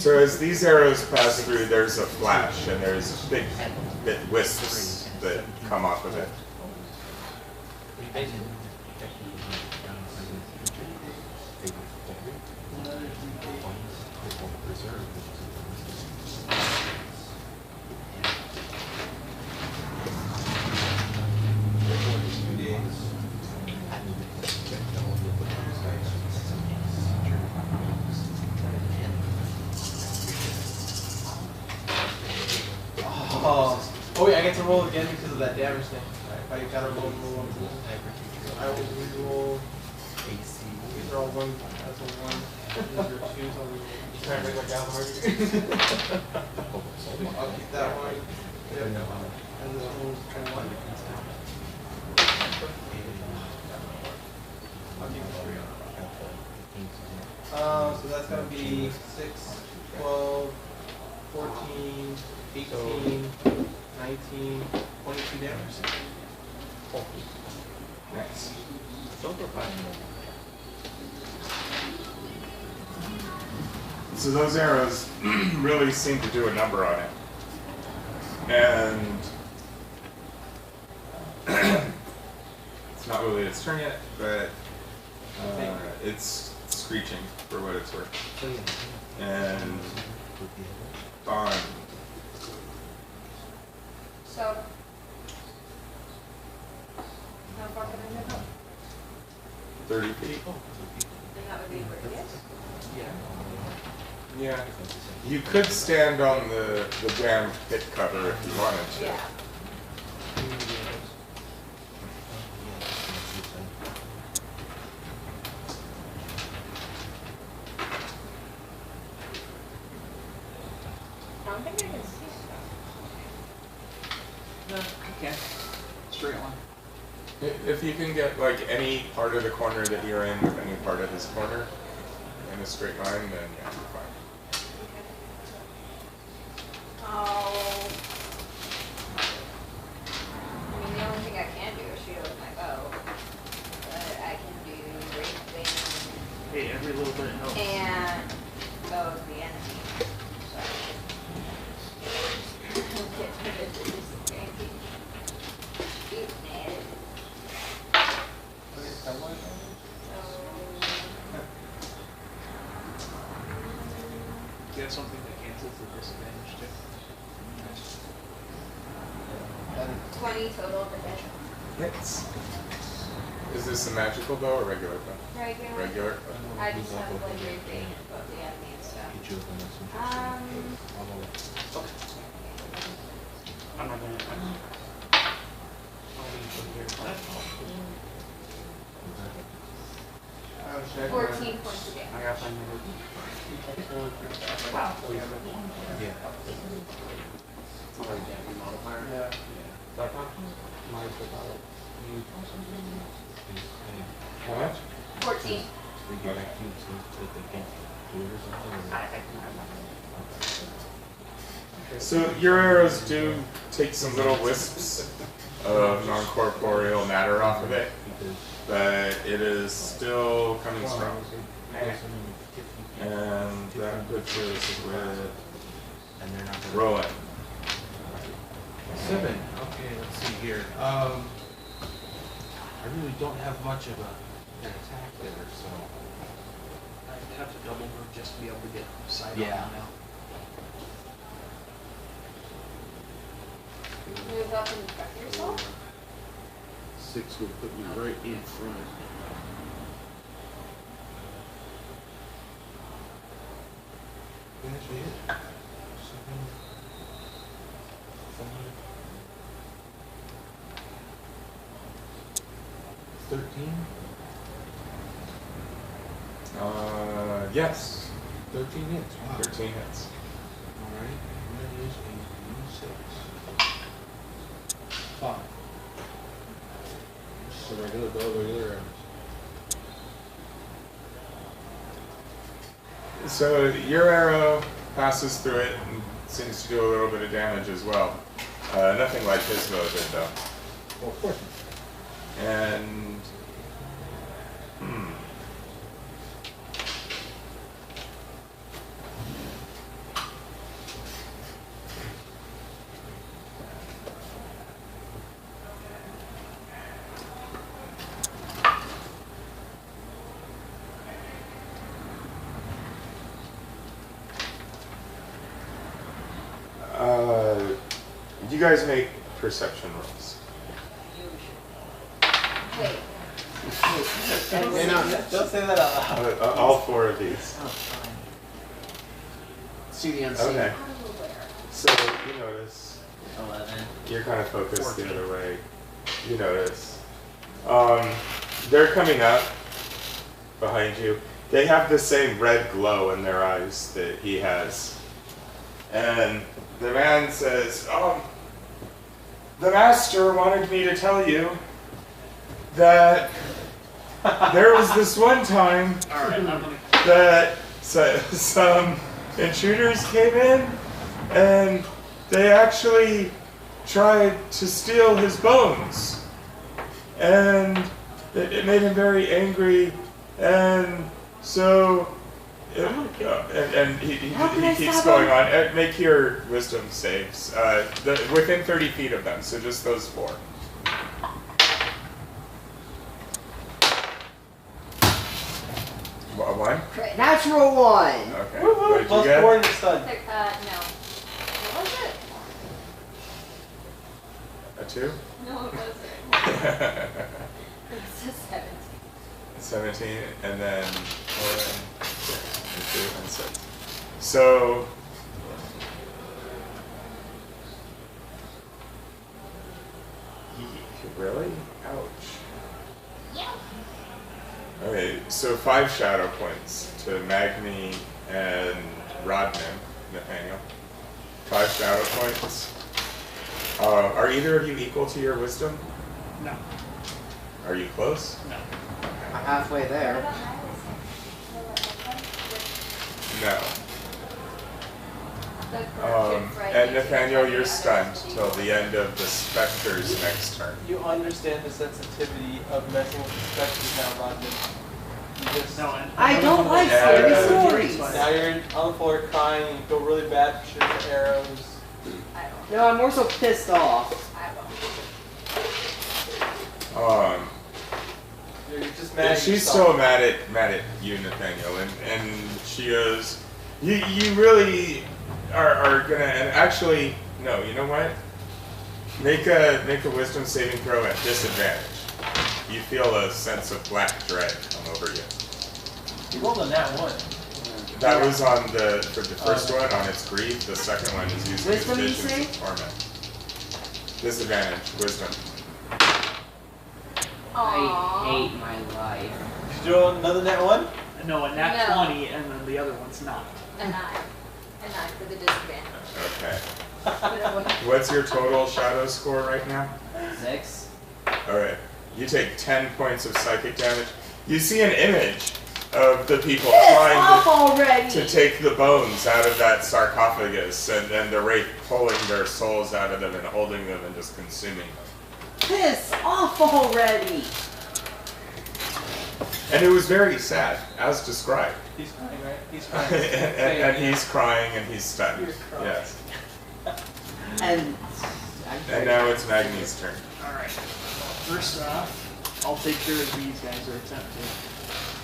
So as these arrows pass through, there's a flash, and there's big wisps that come off of it. Oh wait, I get to roll again because of that damage thing. Alright, I gotta roll. I will re-roll. These are all one. That's a 1. These are 2s. I'll re-roll. Try to make my job harder. I'll keep that one. Yep. And this one's 21. going to be 6, 12, 14, 18, 19, 22 damage. Nice. So those arrows really seem to do a number on it. And it's not really its turn yet, but it's screeching for what it's worth. And Bond. So, how far can I go? 30 feet. And that would be radius? Yeah. You could stand on the damn pit cover if you wanted to. Yeah. I don't think I can see stuff. No, you can't. Straight line. If you can get like any part of the corner that you're in with any part of this corner in a straight line, then yeah, you're fine. Oh. I mean, the only thing I can do is shoot it with my bow. But I can do Ringwraith Hey, every little bit helps. and bow of the enemy. Do you have something that cancels the disadvantage too? 20 total damage. Hits. Is this a magical bow or regular bow? Regular. Regular. I just have like Ringwraith above the enemy and stuff. I'm not going to. Oh, shit. 14 points of I damage. gotta find my Wow. Yeah. Yeah. How much? 14. So your arrows do take some little wisps of non-corporeal matter off of it, but it is still coming strong. And that puts us with Rowan. 7. Okay, let's see here. I really don't have much of an attack there, so. I'd have to double move just to be able to get sight Yeah. on it now. Move up and prep yourself. 6 would put me right in front. Actually hit. 7, 5, 13. Yes, 13 hits. Wow. 13 hits. Alright, and that is a 5. Just a regular bow, regular arrows. So your arrow passes through it and seems to do a little bit of damage as well. Nothing like his bow did though. Well, of course. And you guys make perception rolls. Wait. Don't say that out loud. All 4 of these. See the unseen. Okay. Out of where? So you notice 11. you're kind of focused the other way. You notice they're coming up behind you. They have the same red glow in their eyes that he has. And the man says, the master wanted me to tell you that there was this one time Alright, I'm gonna. that some intruders came in, and they actually tried to steal his bones, and it made him very angry, and so. And he keeps going on. Make your wisdom saves. Within 30 feet of them, so just those 4. A 1? Natural 1. Okay. Woo-hoo, What did you plus get? 4 in the stun. No. What was it? A 2? No, it wasn't. It's a 17. 17, and then 4 and 2 and 6. So. Really? Ouch. Yeah. Okay, so 5 shadow points to Magni and Rodman, Nathaniel. 5 shadow points. Are either of you equal to your wisdom? No. Are you close? No. I'm halfway What there. about No. the corruption fright And makes you Nathaniel, any you're other stunned speed? till the end of the Spectre's next turn. You understand the sensitivity of messing with the specters now, Rodman. You just, No, and I don't like Yeah. scary Yeah. stories. now you're on the floor crying and you feel really bad for shooting the arrows. I don't. No, I'm more so pissed off. I won't. You're just mad at She's yourself. still mad at you, Nathaniel, and she goes, you really are gonna, and actually, no, you know what? Make a wisdom saving throw at disadvantage. You feel a sense of black dread come over you. You rolled on that one. That was on for the first one on its grief. The second one is using its Wisdom, you visions say? of torment. Disadvantage, wisdom. I hate my life. Did you roll another net one? No, a nat No. 20, and then the other one's not. A 9. A 9 for the disadvantage. Okay. But it wouldn't- What's your total shadow score right now? 6. Alright. You take 10 points of psychic damage. You see an image of the people Piss trying off already! to take the bones out of that sarcophagus, and the Wraith pulling their souls out of them and holding them and just consuming them. Piss off already! And it was very sad, as described. He's crying, right? He's and, crying. and he's crying and he's stunned. You're crying. Yes. And And now it's Magni's turn. Alright. First off, I'll take care of these guys who are attempting.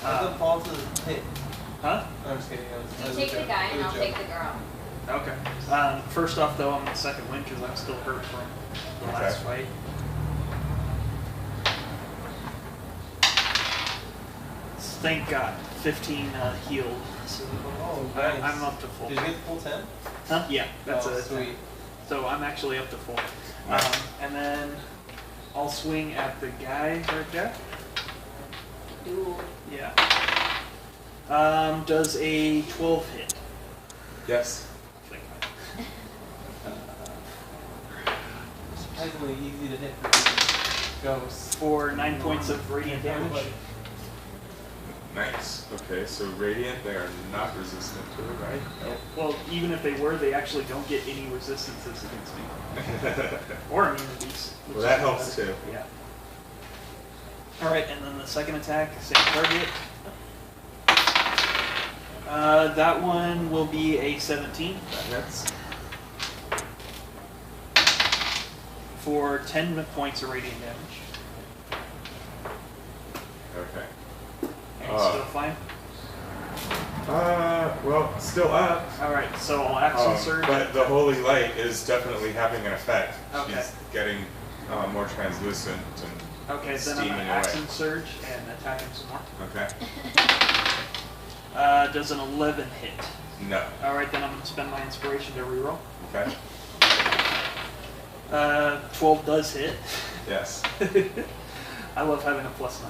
Doesn't fall to the pit. Huh? No, I'm just kidding. That was You a take the joke. guy It and was I'll a take joke. the girl. Okay. First off, though, I'm the second win because I'm still hurt from the last fight. Thank God. 15 healed. So Oh, nice. I'm up to full. Did you get the full 10? Huh? Yeah, that's oh, a sweet. So I'm actually up to full. Nice. And then I'll swing at the guy right there. Duel. Yeah. Does a 12 hit? Yes. Surprisingly easy to hit for these ghosts. For 9 points of radiant damage. Nice. Okay, so Radiant, they are not resistant to it, right? Well, even if they were, they actually don't get any resistances against me. Or immunities. which Well, that is helps better. too. Yeah. Alright, and then the second attack, same target. That one will be a 17 That's for 10 points of radiant damage. okay. And still fine? Well, still up. Alright, so I'll action surge. But the holy light is definitely having an effect. Okay. She's getting more translucent and Okay, then I'm steaming going to away. action surge and attack him some more. Okay. Does an 11 hit. No. Alright, then I'm going to spend my inspiration to reroll. Okay. 12 does hit. Yes. I love having a +9.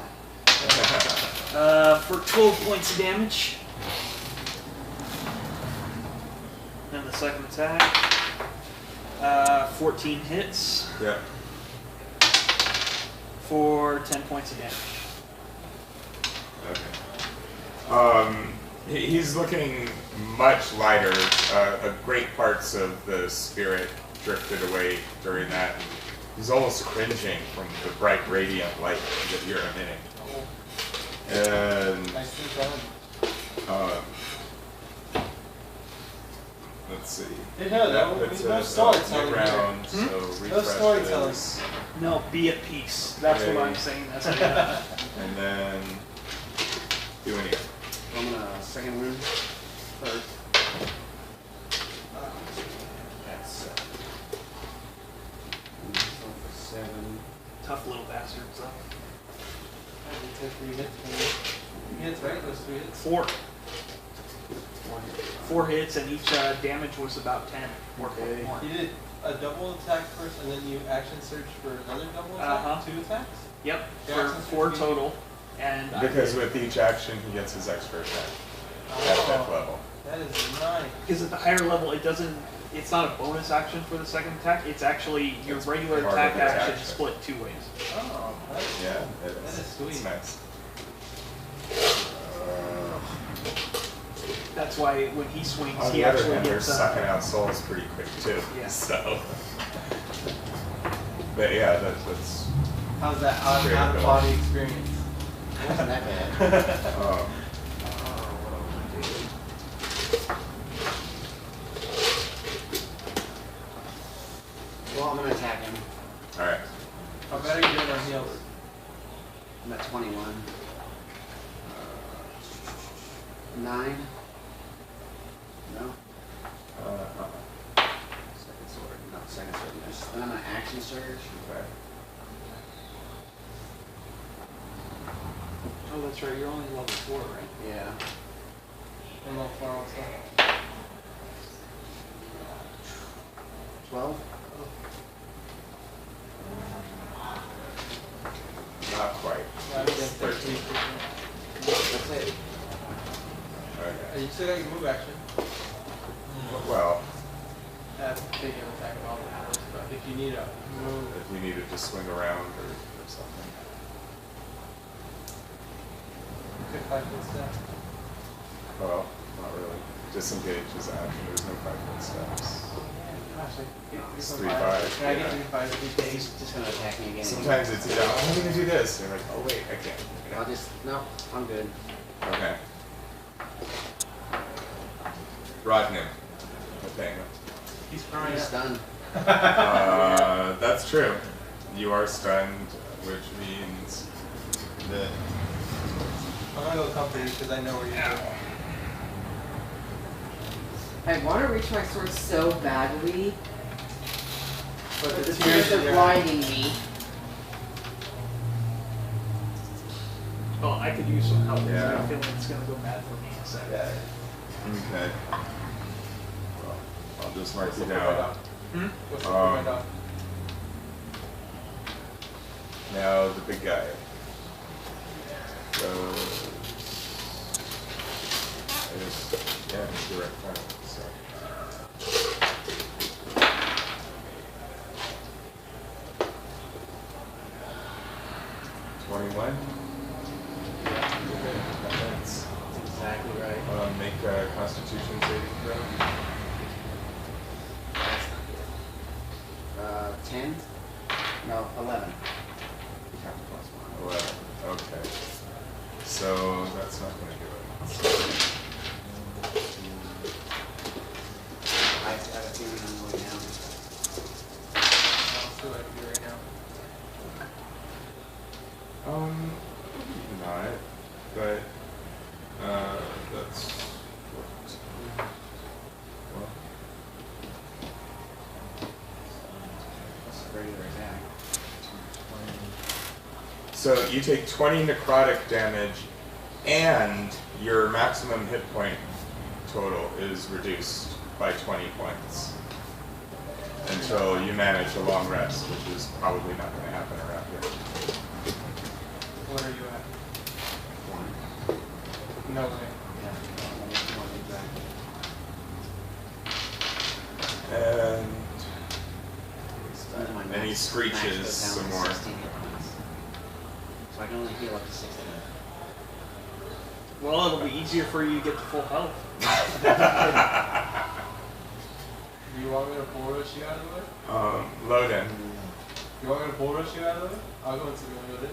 For 12 points of damage. Then the second attack. 14 hits Yep. for 10 points of damage. Okay. He's looking much lighter. Great parts of the spirit drifted away during that. He's almost cringing from the bright radiant light that you're emitting. And Nicely done. let's see. You know, That no puts no us storytelling here. round, so No refresh storytelling. this. No, be at peace. That's what Okay. I'm saying. That's what I And then doing it. I'm gonna second room first. That's so for 7. Tough little bastards. Huh? You took 3 hits from me. You hits, right? Those 3 hits? 4. 4 hits, and each damage was about 10 or Okay. more. You did a double attack first, and then you action search for another double attack? Uh-huh. 2 attacks? Yep, Yeah, for since 4 you- total. And I Because did- with each action, he gets his extra attack at that level. That is nice. because at the higher level, it doesn't. It's not a bonus action for the second attack. It's actually your It's regular part of attack the action action. split 2 ways. Oh, that's Yeah, it That is. is sweet. It's nice. That's why when he swings, On he the other actually hand, they're gets sucking out souls pretty quick too. Yeah. So, but yeah, that's how's that Great out of body experience? It wasn't that bad. Well, I'm gonna attack him. all right. How bad are you doing on heals? I'm at 21. 9. No. Second sword. No, second sword miss. Then I'm gonna action surge. Okay. Oh, that's right. You're only level 4, right? Yeah. I'm not far also. 12. Not quite. I'm getting 13. 13. That's it. Okay. You still got your move action. Well, That's taking an attack off, of course, but if you need a move, if you needed to swing around or something. quick 5-foot step. Well, not really. Disengage is action. There's no 5-foot steps. It's 3-5. Can I get 3-5 Yeah, he's just gonna attack me again. Sometimes it's, yeah, I'm gonna do this. And you're like, oh wait, I can't. I'll just, no, I'm good. Okay. Rodnim. Okay. He's crying. He's done. That's true. You are stunned, which means that. I'm gonna go comfort you because I know where you're going. I want to reach my sword so badly, but the Tears tears in are your blinding me. Well, I could use some help. 'Cause I Yeah. have a feeling it's going to go bad for me in a second. Okay. Well, I'll just mark What's you up with my down. dog? What's up with my dog? Now the big guy. So. Yeah, it's direct front. So. That's exactly right. Make a Constitution saving throw. That's not good. 10? No, 11. 11. Okay. So that's not going to do it. I have a feeling I'm going down. I'll see what I can do right now. Not, but that's well, That's a regular attack. so you take 20 necrotic damage, and your maximum hit point total is reduced by 20 points until you manage a long rest, which is probably not going to happen around here. What are you at? No way. Yeah, almost 20 exactly. And Then my he max screeches goes down some to more. 16 hit points. So I can only heal up to 16. Well, it'll be easier for you to get to full health. Do you want me to bull rush you out of the way? Loden. You want me to bull rush you out of the way? I'll go into the middle of it.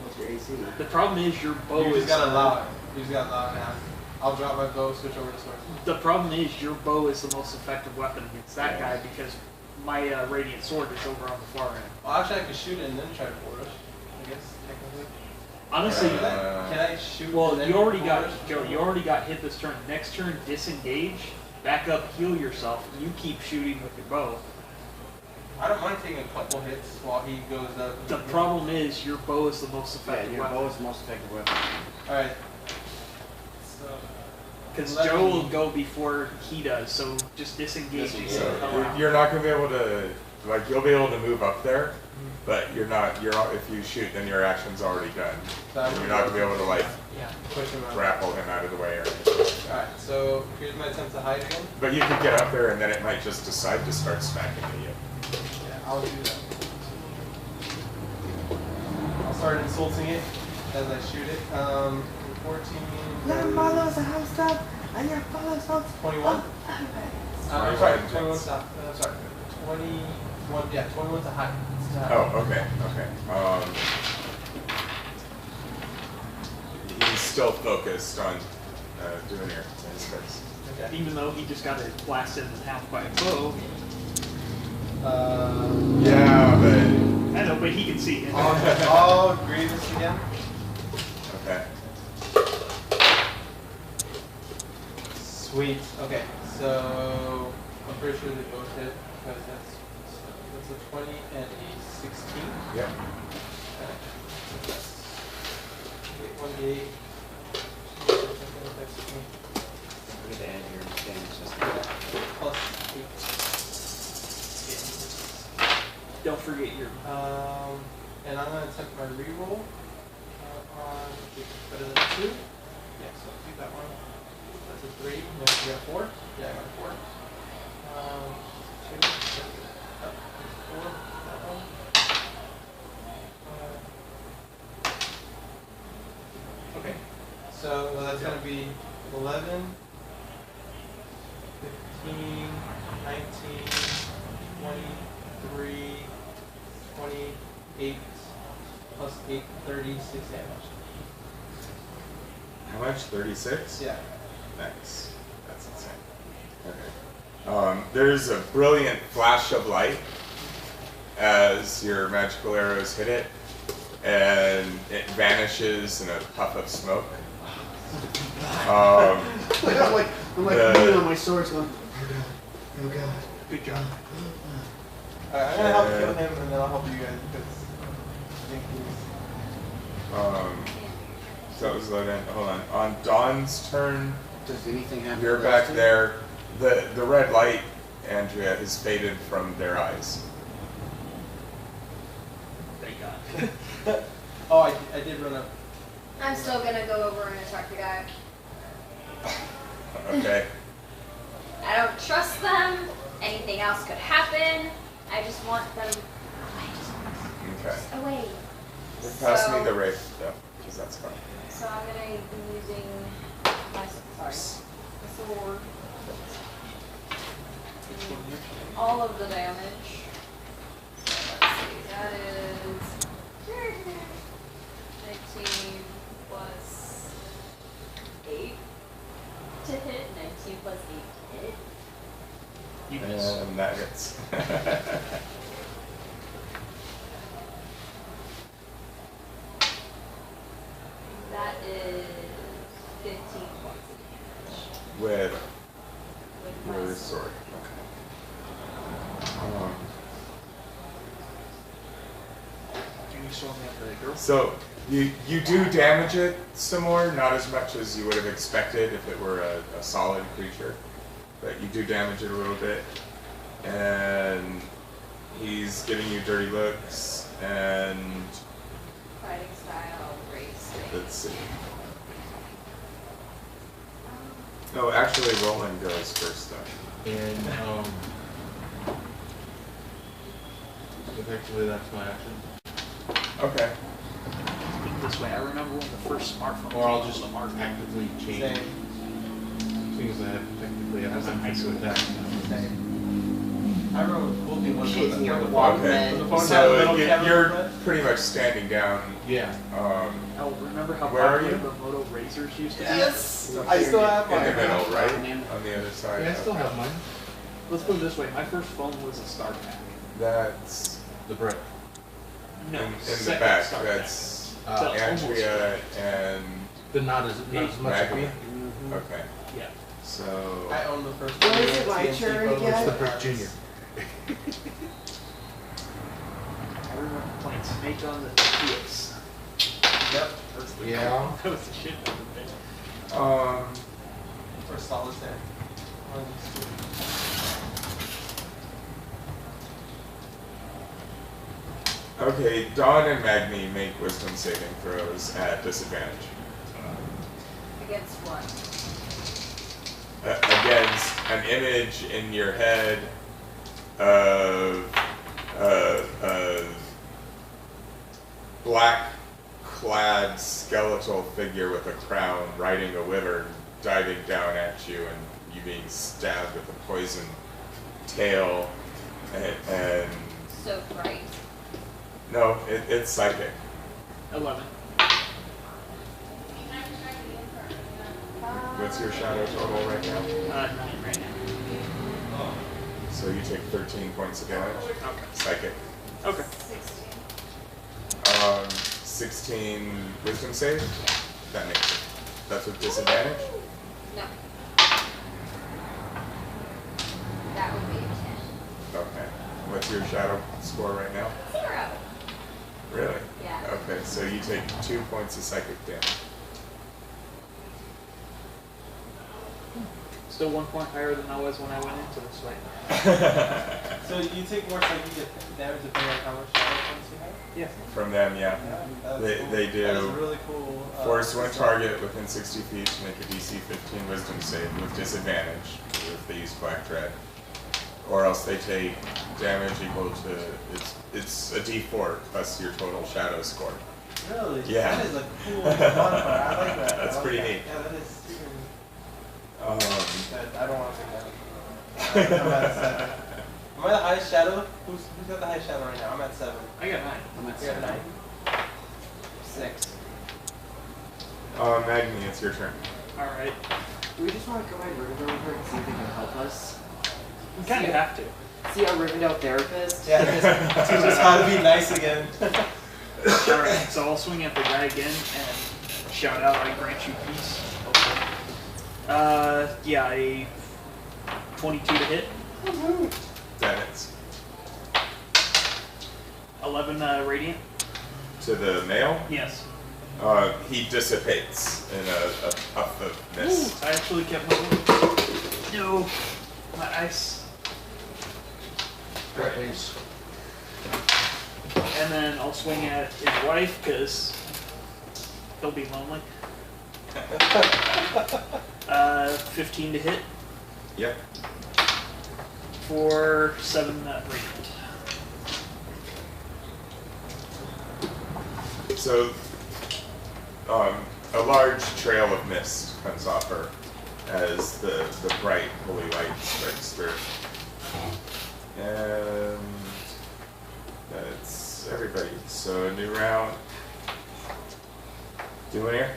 What's your AC? The problem is your bow You is. just gotta allow it. You just gotta allow it now. I'll drop my bow, switch over to sword. The problem is your bow is the most effective weapon against that guy because my radiant sword is over on the far end. Well, actually, I could shoot it and then try to bull rush. I guess technically. Honestly, Can I shoot? well, and then you already bull got rush? Joe. You already got hit this turn. Next turn, disengage, back up, heal yourself. You keep shooting with your bow. I don't mind taking a couple hits while he goes up. The problem is your bow is the most Yeah, effective your bow weapon. is the most effective weapon. All right. So. Because Let Joe me- will go before he does, so just disengage and get the hell out. You're not gonna be able to, like, you'll be able to move up there, but you're not. If you shoot, then your action's already done. So I'm You're not gonna be able to like Yeah. Push him out. grapple him out of the way or anything. All right. So here's my attempt to hide again. But you could get up there and then it might just decide to start smacking at you. Yeah, I'll do that. I'll start insulting it as I shoot it. 14. 21. I'm sorry, 21 stop. I'm sorry. 21. Yeah, 21 to hide. Oh, okay. He's still focused on doing your aspects. Okay. Even though he just got it blasted in half by a bow. Yeah, but I know, but he can see it. I'll grievous again. okay. Sweet. Okay, so I'm pretty sure they both hit because that's a 20 and a 16. Yep. Okay. 1d8. I'm going to add your damage just Plus 8. Don't forget your. And I'm going to attempt my reroll on better than 2. Yeah, so I'll keep that one. That's a 3. No, you got 4? Yeah, I got 4. 2. 4. That one. Okay. So that's going to be 11, 15, 19, 23, 28, plus 8, 36 damage. How much? 36? Yeah. Nice. That's insane. Okay. There's a brilliant flash of light as your magical arrows hit it, and it vanishes in a puff of smoke. I'm like leaning on my swords going, oh god. Good job. Alright, I'm gonna help kill him and then I'll help you guys because I think he's. So that was low end. Hold on. On Dawn's turn, Does anything happen? you're to back Rustin? there. The red light, Andrea, has faded from their eyes. Thank God. Oh, I did run up. I'm still gonna go over and attack the guy. Okay. I don't trust them. Anything else could happen. I just want them Okay. away. Pass me So- the wraith, though, because that's fine. So I'm gonna be using my sword. All of the damage. So let's see, that is 19 plus 8 to hit, 19 plus 8 to hit. You miss. And that hits. That is 15 points of damage. With With your my sword. Can you show me up the girl? So you do damage it some more, not as much as you would have expected if it were a solid creature, but you do damage it a little bit, and he's giving you dirty looks, and fighting style, race. let's see. No, actually, Roland goes first though. And effectively that's my action. Okay. this way. I remember when the first smartphone Or I'll came just with a mark. actively change Same. things that technically have nothing to do with that. Same. I remember the cool thing was Shit, when your the Walkman. Okay, The phone had a so little camera you're on it? pretty much standing down. Yeah. Oh, remember how Where are popular you? the Moto Razors used to be? Yes! I still have In the mine. middle, right? On the other side. Yeah, I still Okay. have mine. Let's put it this way. My first phone was a StarTAC. That's The brick. No, in the second back. StarTAC. That's So Andrea and But not as much of Maggie. a... Okay. Yeah. So I own the first When one. is it my TNT turn photo again? It's the with brick cards. junior. I remember playing Snake on the PS. Yep. That's the Yeah. That was the shit out of it. Or solitaire. One of these two. okay, Dawn and Magni make wisdom saving throws at disadvantage. Against what? Against an image in your head of a black-clad skeletal figure with a crown riding a wyvern diving down at you and you being stabbed with a poison tail and So bright. no, it's psychic. 11. What's your shadow total right now? 9 right now. So you take 13 points of damage. Okay. Psychic. Okay. 16 wisdom save? That makes it. That's with disadvantage? No. That would be a 10. Okay. What's your shadow score right now? 0. Really? Yeah. Okay, so you take 2 points of psychic damage. Still 1 point higher than I was when I went into this fight. So you take more psychic damage depending on how much shadow points you have? Yeah. From them, yeah. That's They- cool. they do. That is really cool. Force one target within 60 feet to make a DC 15 wisdom save with disadvantage if they use black dread. Or else they take damage equal to, it's a D4 plus your total shadow score. Really? Yeah. That is a cool modifier. I like that. That's I like pretty that. neat. Yeah, that is super neat. Um, That, I don't want to take that. I'm at 7. Am I the highest shadow? Who's got the highest shadow right now? I'm at 7. I got 9. I'm at You got 7. 9? 6. Magni, it's your turn. Alright. Do we just want to go by Rivendell over and see if they can help us? We kind of have to. See our Rivendell therapist? Yeah, just how to be nice again. Alright, so I'll swing at the guy again and shout out, I grant you peace. Okay. Yeah, a 22 to hit. That hits. 11 radiant. To the male, Yes. he dissipates in a puff of mist. I actually kept moving. No. My ice. Right, thanks. And then I'll swing at his wife, because he'll be lonely. 15 to hit Yep. for 7 radiant. So, a large trail of mist comes off her as the bright holy light strikes through. And that's everybody. So, a new round. Doing here?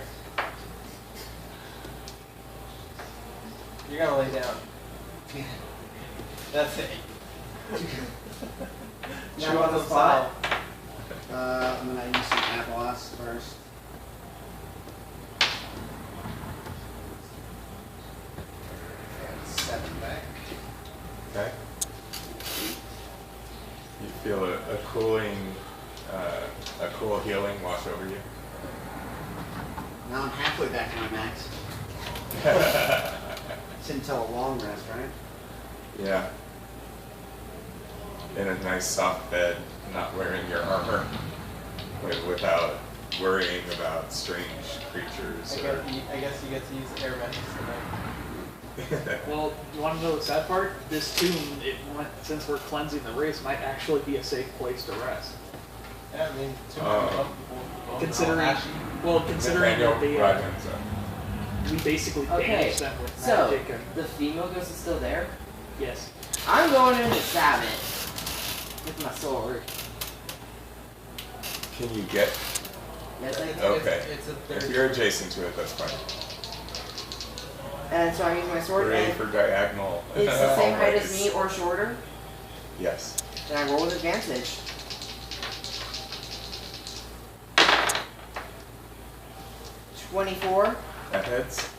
You're gonna lay down. That's it. Now Chew on on the the spot. file. I'm gonna use some Appleos first. And 7 back. Okay. You feel a cooling, a cool healing wash over you. Now I'm halfway back to my max. It's until a long rest, right? Yeah. In a nice soft bed, not wearing your armor, without worrying about strange creatures. I guess you get to use air vents tonight. Well, you want to know the sad part? This tomb, since we're cleansing the race, might actually be a safe place to rest. Yeah, I mean, too comfortable. Considering, well, considering Nathaniel that they, Rodman's up. we basically Okay, banished them with so magic and the female ghost is still there. yes. I'm going in to stab it with my sword. Can you get? Yes, I can. Okay. It's a If third. you're adjacent to it, that's fine. And so I use my sword. Hooray And for diagonal. it's the same height as always. me or shorter. Yes. Then I roll with advantage. $24. That hits.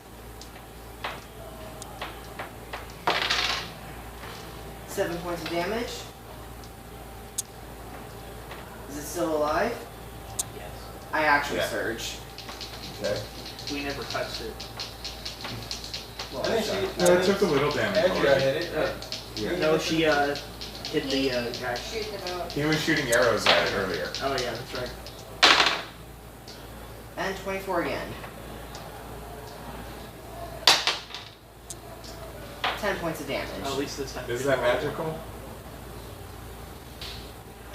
7 points of damage. Is it still alive? Yes. I actually Yeah. surge. Okay. We never touched it. Well, I think she. No, it took a little damage Andrea already. hit it. Yeah. No, she hit the guy. Shoot the boat. He was shooting arrows at it earlier. Oh yeah, that's right. And 24 again. 10 points of damage. At least this time. Is that magical?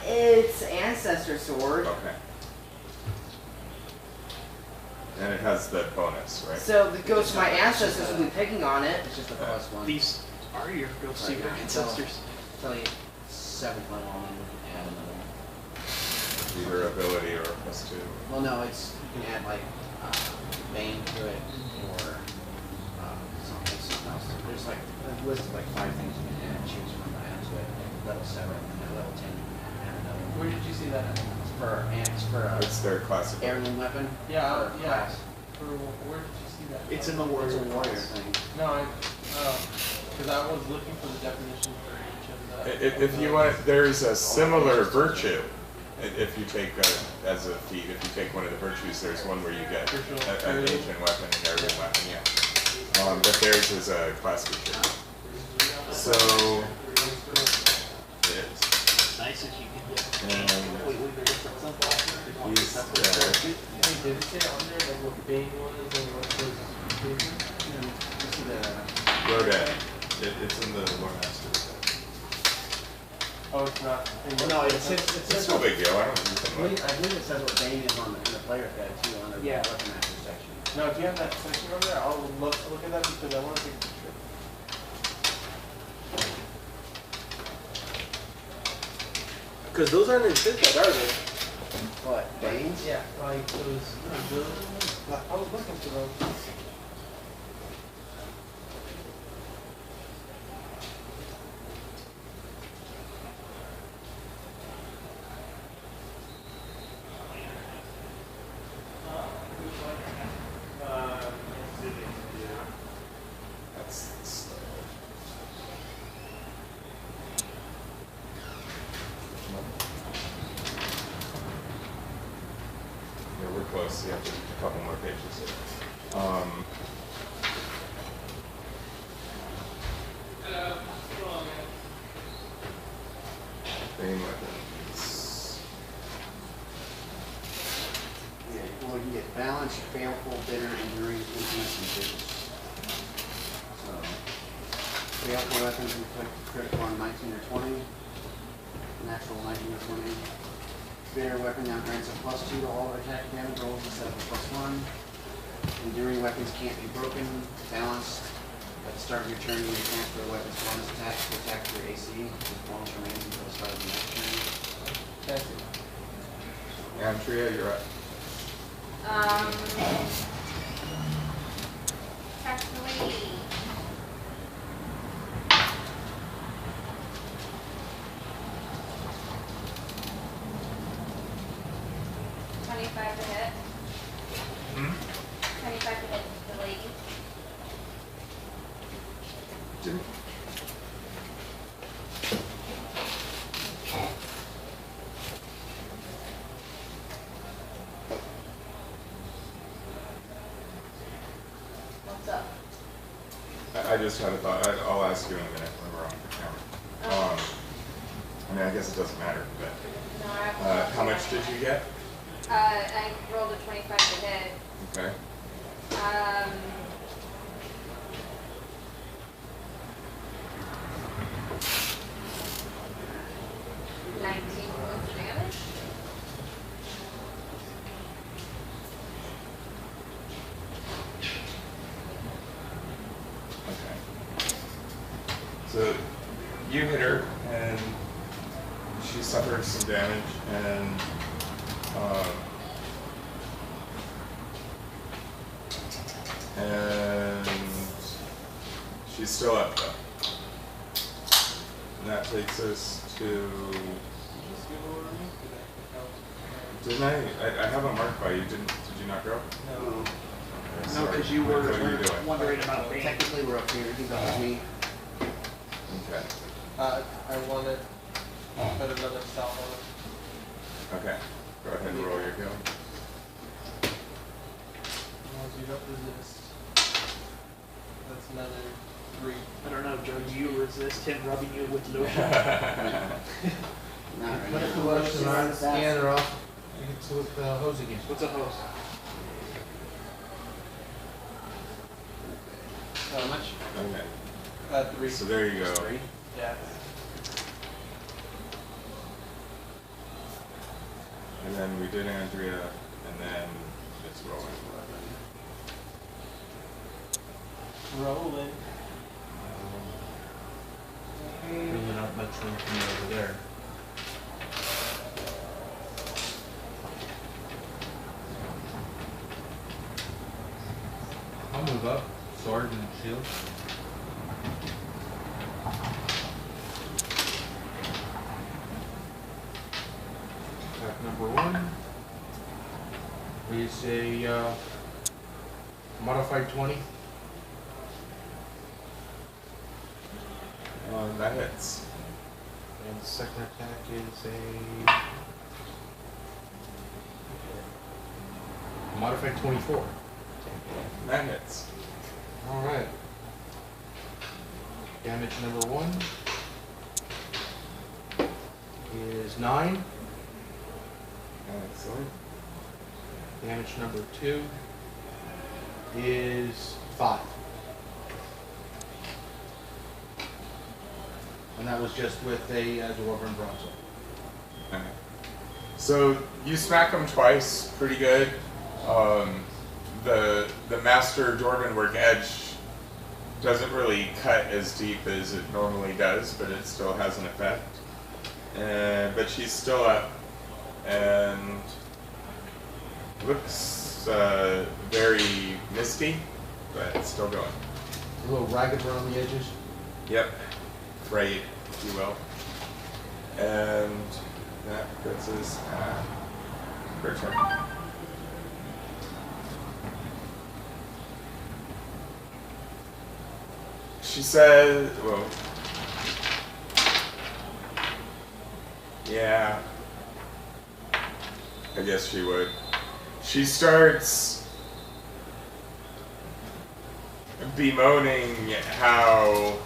It's ancestor sword. Okay. And it has the bonus, right? So the ghost of my ancestors will be picking on it. It's just a +1. These are your ghost Right, secret yeah. ancestors. Tell you, 7th level, and then we can add another one. Either ability or +2. Well, no, it's, you can add like, Bane to it, or, something else. There's like, a list of like 5 things you can add, choose from, add to it, like level 7, and then level 10, you can add another one. Where did you see that? It's for ants, for It's their classic. heirloom weapon. Yeah, for yeah. class. Where did you see that? It's in the It's warrior. a warrior thing. No, because I was looking for the definition for each of the. If you want, there's a similar virtue. If you take, as a feat, if you take one of the virtues, there's one where you get an ancient weapon and heirloom weapon, yeah. But theirs is a class feature. So, it's, Nice if you can get and completely different stuff. he's, Hey, did it say on there like what Bane was and what was You see the, Rodan. It's in the Lore Master. Oh, it's not. well, no, it says, It's no big deal, I don't use I it believe, much. I believe it says what Bane is on the, in the player's guide too, on the Yeah. weapon master section. No, if you have that section over there, I'll look at that because I want to take a picture. Because those aren't in Fifth, are they? What, Bane's? Yeah, like those. I was looking for those. That's yeah, we're close. Yeah, just a couple more pages. Bane weapons. Yeah, well, you get balance, baleful, bitter, enduring, influence, and vicious. So, baleful weapons inflict critical on 19 or 20, natural 19 or 20. Bitter weapon now grants a +2 to all attack damage rolls instead of a +1. Enduring weapons can't be broken, balanced. At the start of your turn, you may transfer a weapon's bonus attack to attack your AC, with bonus remains until the start of the next turn. That's it. Andrea, you're up. Technically. $25 to hit. Hmm? 25 to hit the lady. What's up? I just had a thought. I'll ask you in a minute when we're on the camera. I mean, I guess it doesn't matter, but No, I have how much did you get? I rolled a 25 to hit. Okay. 19 points of damage. she suffered some damage, and she's still up though. And that takes us to. Didn't I have a mark by you? Did you not go? No. Okay, No, because you were what are you doing? Wondering about Bane. Technically, we're up here. You got me. Okay. I wanted to put another cell on it. Okay. Go ahead and roll your heal. As long as you don't resist. That's another 3. I don't know, Joe. Do you resist him rubbing you with lotion? Not Put right the now. lotion on the scanner off. You can see what the hose again. What's a hose? How much? Okay. 3. So there you go. 3. Yeah. And then we did Andrea, and then it's rolling. Rolling. Really not much room for me over there. I'll move up. Sword and shield. Attack number 1 is a modified 20. That hits. And the second attack is a Modified 24. That hits. Alright. Damage number 1 is 9. Excellent. Damage number 2 is 5. And that was just with a Dwarven Broadsword. Okay. So you smack him twice, pretty good. The master Dwarven work edge doesn't really cut as deep as it normally does, but it still has an effect. But she's still up, and looks very misty, but it's still going. A little ragged around the edges. Yep, frayed, if you will. And that puts us at her turn. She said, well, yeah, I guess she would. She starts bemoaning how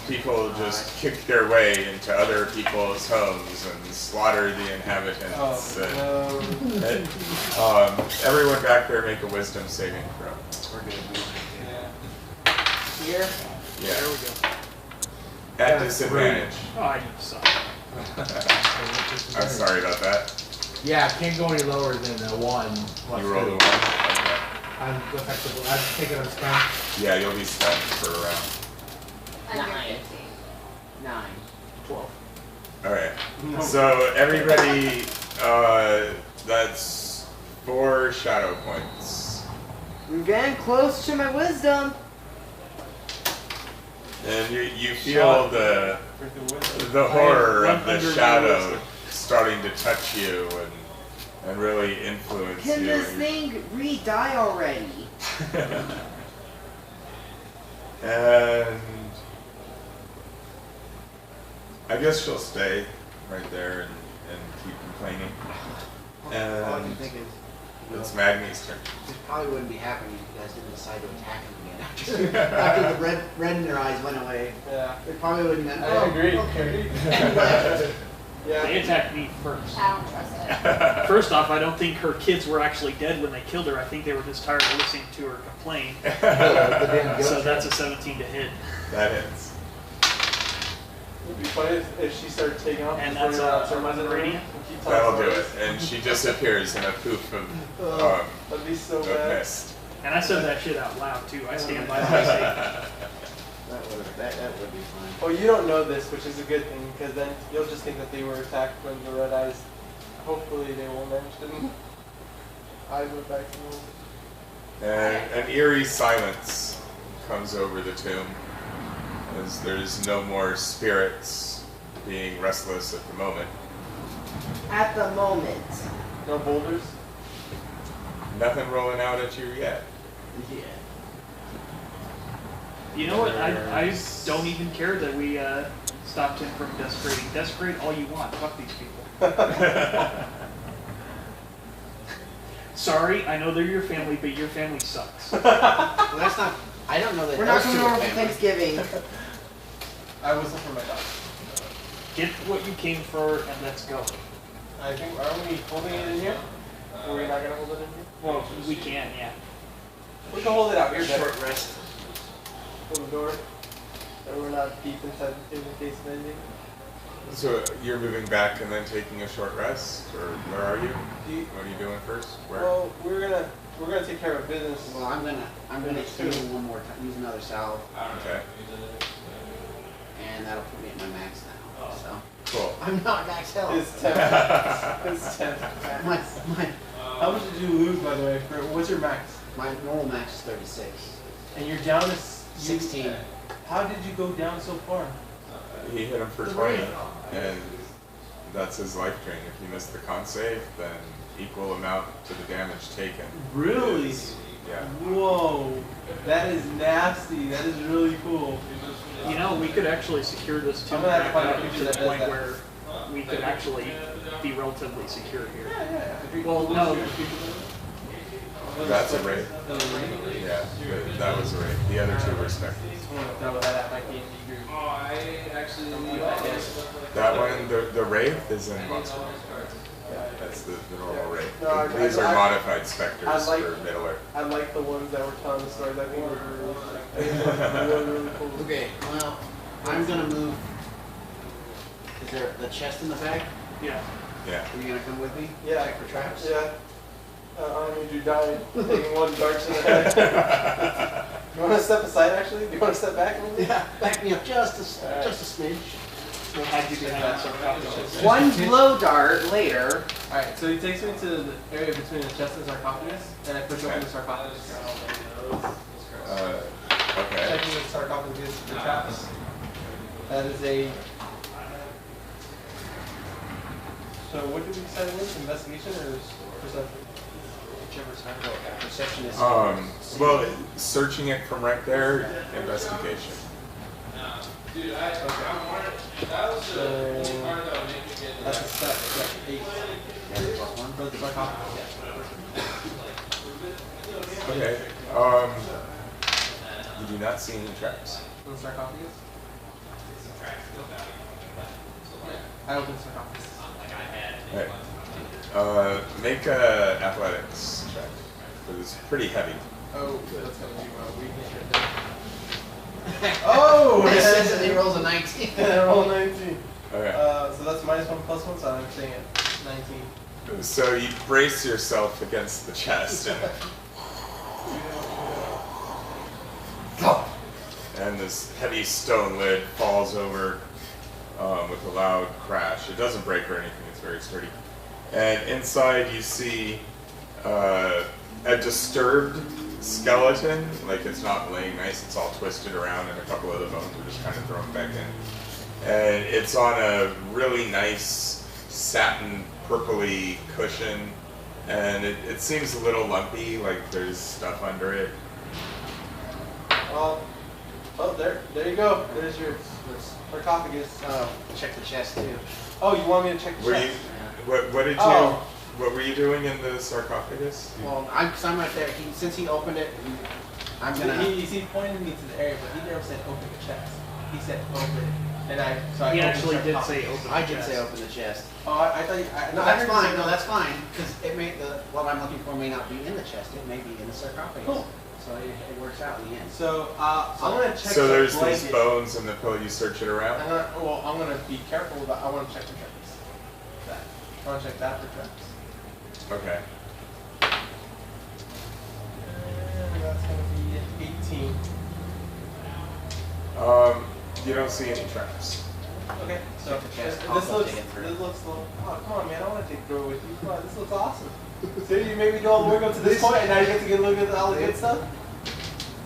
people just kick their way into other people's homes and slaughter the inhabitants. And, everyone back there make a wisdom saving throw. We're good. Yeah. Here? Yeah. There we go. At disadvantage. Oh, you suck. I'm sorry about that. Yeah, I can't go any lower than a 1. You rolled a 1. Okay. I'm effectively, I'm taking a stun. Yeah, you'll be stunned for a round. Under 9. 15. 9. 12. Alright. So everybody, that's 4 shadow points. I'm getting close to my wisdom. And you feel the horror of the shadow starting to touch you and really influence Can you. this thing re-die already? And I guess she'll stay right there and keep complaining. All I can And think is, it's Magni's turn. this probably wouldn't be happening if you guys didn't decide to attack him again after the red in their eyes went away. Yeah. It probably wouldn't have. I agree. Okay. Yeah. They attacked me first. I don't trust it. First off, I don't think her kids were actually dead when they killed her. I think they were just tired of listening to her complain. The damn So ghost. that's a 17 to hit. That hits. It'd be funny if she started taking off. And before that's you a radiant? That'll do it. And she disappears in a poof of That'd be so of bad. mist. And I said that shit out loud too. I stand by my statement. That would be fine. Well, you don't know this, which is a good thing, because then you'll just think that they were attacked when the red eyes. Hopefully, they will mention. Eyes went back to normal. And an eerie silence comes over the tomb, as there's no more spirits being restless at the moment. At the moment. No boulders. Nothing rolling out at you yet. Yeah. You know what? I don't even care that we stopped him from desecrating. Desecrate all you want. Fuck these people. Sorry, I know they're your family, but your family sucks. Well, that's not. I don't know that. We're not those going two are over for family. Thanksgiving. I whistle for my dog. Get what you came for, and let's go. I think, are we holding it in here? Or are we not going to hold it in here? Well, we can, yeah. We can hold it out here, better. Short rest. Hold the door. So we're not deep inside the tomb in case of anything. So you're moving back and then taking a short rest, or where are you? What are you doing first? Where? Well, we're gonna take care of business. Well, I'm gonna heal one more time. Use another salve, Okay. and that'll put me at my max now. So Cool. I'm not max health. It's 10. It's 10. My How much did you lose, by the way? What's your max? my normal max is 36. And you're down to 16. How did you go down so far? He hit him for 20, and that's his life drain. If you miss the con save, then equal amount to the damage taken. Really? Yeah. Whoa. That is nasty. That is really cool. You know, we could actually secure this tomb I'm gonna have to back find a up picture to the that does point that. where we could actually be relatively secure here. Yeah. Well, no. That's a raid. Yeah, that was a raid. The other two were specters. No, that might be in the group. That one, the Wraith is in Monster. That's the normal Wraith. No, These are modified specters I like- for Middle Earth. I like the ones that were telling the stories. I think were really cool. Okay, well, I'm gonna move. Is there the chest in the bag? Yeah. Yeah. Are you gonna come with me? Yeah. Check for traps? Yeah. I don't need you dying. Taking one dart to the head. You want to step aside, actually? Do you want to step back a little bit? Yeah, back me up just a smidge. We'll have you behind that sarcophagus. One blow dart later. Alright, so he takes me to the area between the chest and sarcophagus, and I push open the sarcophagus. Okay. Checking the sarcophagus for traps. That is a... So what did we decide it was? Investigation or perception? Whichever's higher. Perception is. Well, searching it from right there, investigation. So that's a step 8. +1. For the sarcophagus. Okay. You do not see any traps. For the sarcophagus? I open the sarcophagus. Right. Make a athletics check, because it's pretty heavy. Oh, that's gonna be my weakness right there. Oh! It says that he rolls a 19. I roll 19. Okay. So that's -1/+1, so I'm saying 19. So you brace yourself against the chest, and this heavy stone lid falls over with a loud crash. It doesn't break or anything, it's very sturdy. And inside you see a disturbed skeleton, like it's not laying nice, it's all twisted around, and a couple of the bones are just kind of thrown back in. And it's on a really nice satin purpley cushion, and it seems a little lumpy, like there's stuff under it. Oh, there you go. There's your sarcophagus. Check the chest too. Oh, you want me to check the Were you, chest? what did you, Oh. what were you doing in the sarcophagus? Well, I'm right there. Since he opened it, I'm gonna. He pointed me to the area, but he never said open the chest. He said open it. And I He opened actually the did sarcophagus. say open. I did say open the chest. Oh, I thought you... No, I that's heard you fine. say No, that's fine. Because it may what I'm looking for may not be in the chest. It may be in the sarcophagus. Cool. So it works out in the end. So, I'm going to check So the there's blanket. these bones in the pillow, you search it around? I'm going to be careful about... I want to check the traps. That. I want to check that for traps. Okay. And that's going to be 18. You don't see any traps. Okay, so Take the chest, this I'll looks, go take it through. oh, come on, man, I want to take Grow with you. Come on, this looks awesome. So you made me do all the work up to this point, and now you get to get a look at all the good stuff?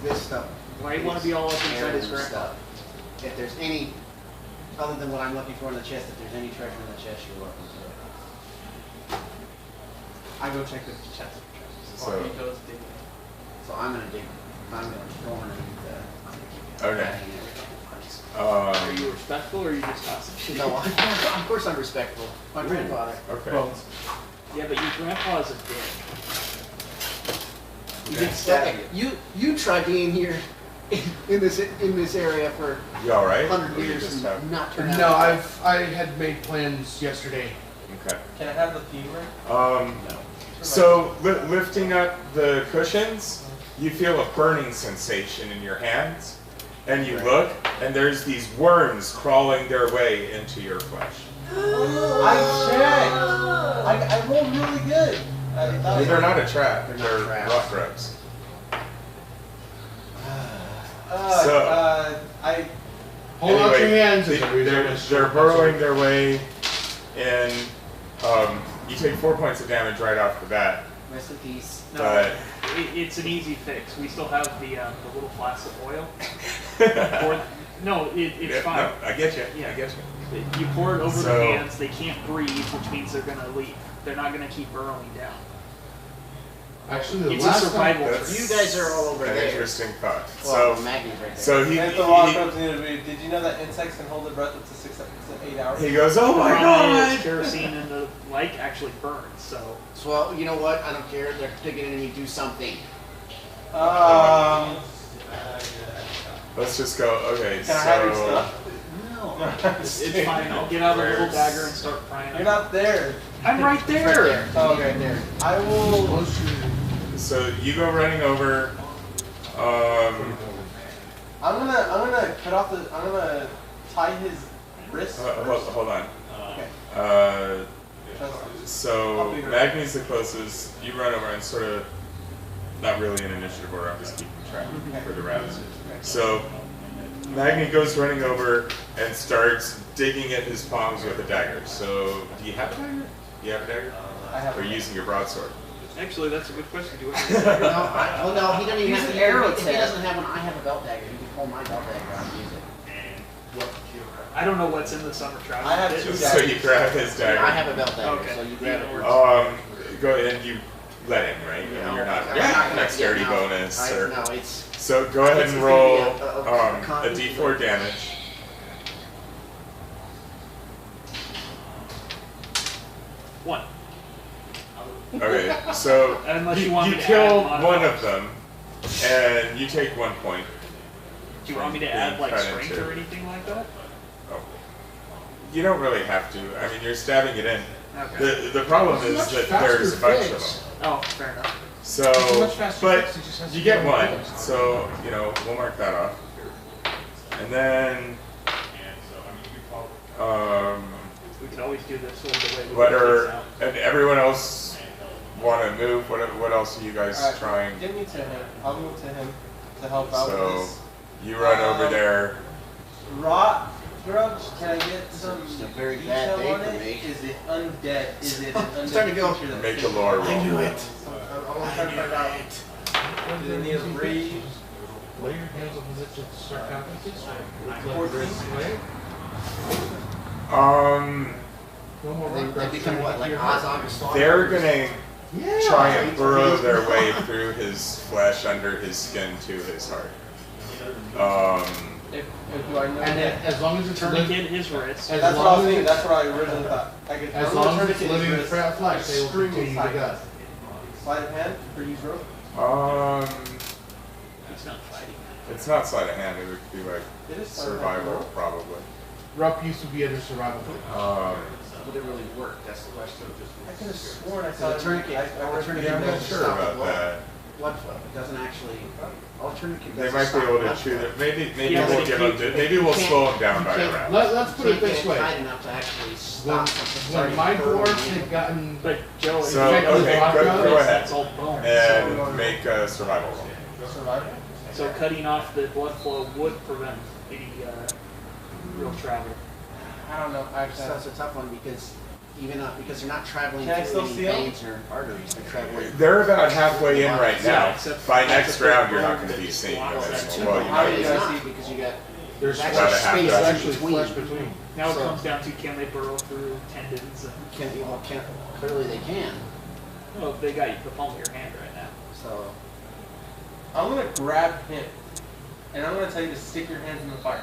This stuff. Why do you want to be all up inside his Heirloom grandpa? stuff. If there's any, other than what I'm looking for in the chest, if there's any treasure in the chest, you're welcome to it. I go check the chest for treasures. So- Or he goes digging. So I'm gonna dig. I'm gonna go underneath Okay. Are you respectful or are you just tossing shit? No, of course I'm respectful. My grandfather. Okay. Bones. Yeah, but your grandpa is a dick. He Okay. did stab you. You try being here in this area for You alright? 100 Or you years just and have... not turn out. No, I had made plans yesterday. Okay. Can I have the femur? So lifting up the cushions, you feel a burning sensation in your hands, and you look, and there's these worms crawling their way into your flesh. I checked! I rolled really good. They're not a trap, They're not they're traps. rock grubs. Hold out your hands. They're burrowing their way in. You take 4 points of damage right off the bat. Rest in peace. No, But it's an easy fix. We still have the little flask of oil. It's yeah, fine. no, I get you. Yeah. I get you. You pour it over So- their hands, they can't breathe, which means they're gonna leave. They're not gonna keep burrowing down. Actually, the It's a last survival That's trick. You guys are all over an there. interesting thought. Well, So, Maggie's right there. so he That's the walk up to the Did you know that insects can hold their breath up to 6 to 8 hours? he goes, oh my The problem is god! kerosene and the like actually burns, so So, well, you know what? I don't care. They're digging into me. Do something. Let's just go. Okay, Can I have your so stuff? No. it's fine. I'll get out a little Where's- dagger and start prying. You're not there. I'm right Right there. there. Oh, okay. Right there. I will. so you go running over. I'm gonna cut off the. I'm gonna tie his wrist. Hold on. Okay. So I'll be right Magni's the closest. You run over and sort of, not really in initiative order. I'm just keeping track for the rounds. So Magni goes running over and starts digging at his palms with a dagger. So do you have a dagger? You have a dagger? I have. Or are you using your broadsword? Actually, that's a good question. Do I? No, no, he doesn't even Use have an to. arrow If he tip. doesn't have one, I have a belt dagger. You can pull my belt dagger out and use it. I don't know what's in the summer travel. I have two So you grab his dagger. I have a belt dagger, Okay. so you grab it. Go ahead and you let him, right? I mean, you're not I'm not gonna- dexterity yeah, no, bonus. I- Or, no, it's so go ahead it's and gonna roll be a d4 damage. One. Okay, so Unless you you want me to kill add one of them, and you take 1 point. Do you want me to from add being like cut strength into- or anything like that? Oh. You don't really have to. I mean, you're stabbing it in. Okay. The problem It's is much that faster there's a bunch of fix. them. Oh, fair enough. So, It's a much faster but fix, it just has to you be get on one. the fix. So, we'll mark that off. And then, We could always do this the way we what work are, this out. and everyone else want to move? What else are you guys Alright, trying? Give me to him. I'll move to him to help out So, with this. you run over there. Rot grubs. Can I get some It's a very bad detail day on for it? me. Is it undead? Is it an undead starting to go. creature that's Make a lore roll. I knew it. I want to try to find out. Do they need a breathe? Lay your hands on the lips of the sarcophagus. No more rock They grubs become trying what, to like get your heart. Ozog or Star? They're gonna try and burrow their way through his flesh, under his skin, to his heart. If do I know And that? then, as long as it's Tourniquet his wrist. as That's what I was long thinking. as That's what I originally thought. I could. as I'm long gonna as it's tourniquet his living wrist, fat flesh, they will scream continue to inside. death. Sleight of hand or use rope? He's not fighting. It's not sleight of hand. It would be like It is sleight of hand. survival, probably. Rupp used to be under survival. Would it really work? That's the question. I could have sworn I So saw the it. tourniquet, I the tourniquet I'm not doesn't sure stop the about blood. that. Blood flow. It doesn't actually. Tourniquet They doesn't might be stop able to blood chew flow. it. Maybe Yeah, we'll but give you them. Maybe we'll can't- slow them down you by a can't- round. Let's put it Can't this get it way. tight enough to actually When, stop something when starting my to burn dwarves you. had gotten But Joe, if So, you check okay, the go ahead. It's all bone. And make a survival roll. Survival. So cutting off the blood flow would prevent any real travel. I don't know. Actually, So that's a tough one because even because they're not traveling Can I through still any see 'em? veins or arteries. They're traveling. They're about halfway in right now. Yeah, except By that's next a round, big you're not room going to be that seeing them blocks anymore. that. Well, you How might do be. you not? Because you got There's That's about a just half space dozen. in actually between. flesh between. Now it So- comes down to can they burrow through tendons? And, can't clearly they can. well, they got you the palm of your hand right now. So I'm gonna grab him, and I'm gonna tell you to stick your hands in the fire.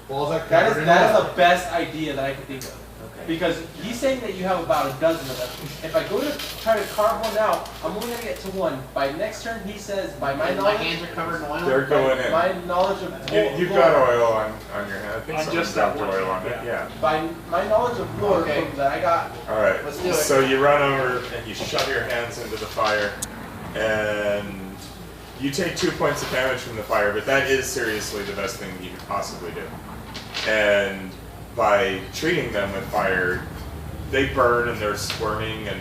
Balls that That covered is in that oil. is the best idea that I could think of. okay. Because he's saying that you have about a dozen of them. If I go to try to carve one out, I'm only gonna get to one. By next turn, he says, by my And my knowledge, hands are covered in oil. They're going in. my knowledge of You've lore, got oil on your hand. I think On someone just that dumped one oil on hand, it. Yeah. by my knowledge of lore Okay. that I got. All right. Let's do it. So you run over and you shove your hands into the fire, and you take 2 points of damage from the fire. But that is seriously the best thing you could possibly do. And by treating them with fire, they burn and they're squirming and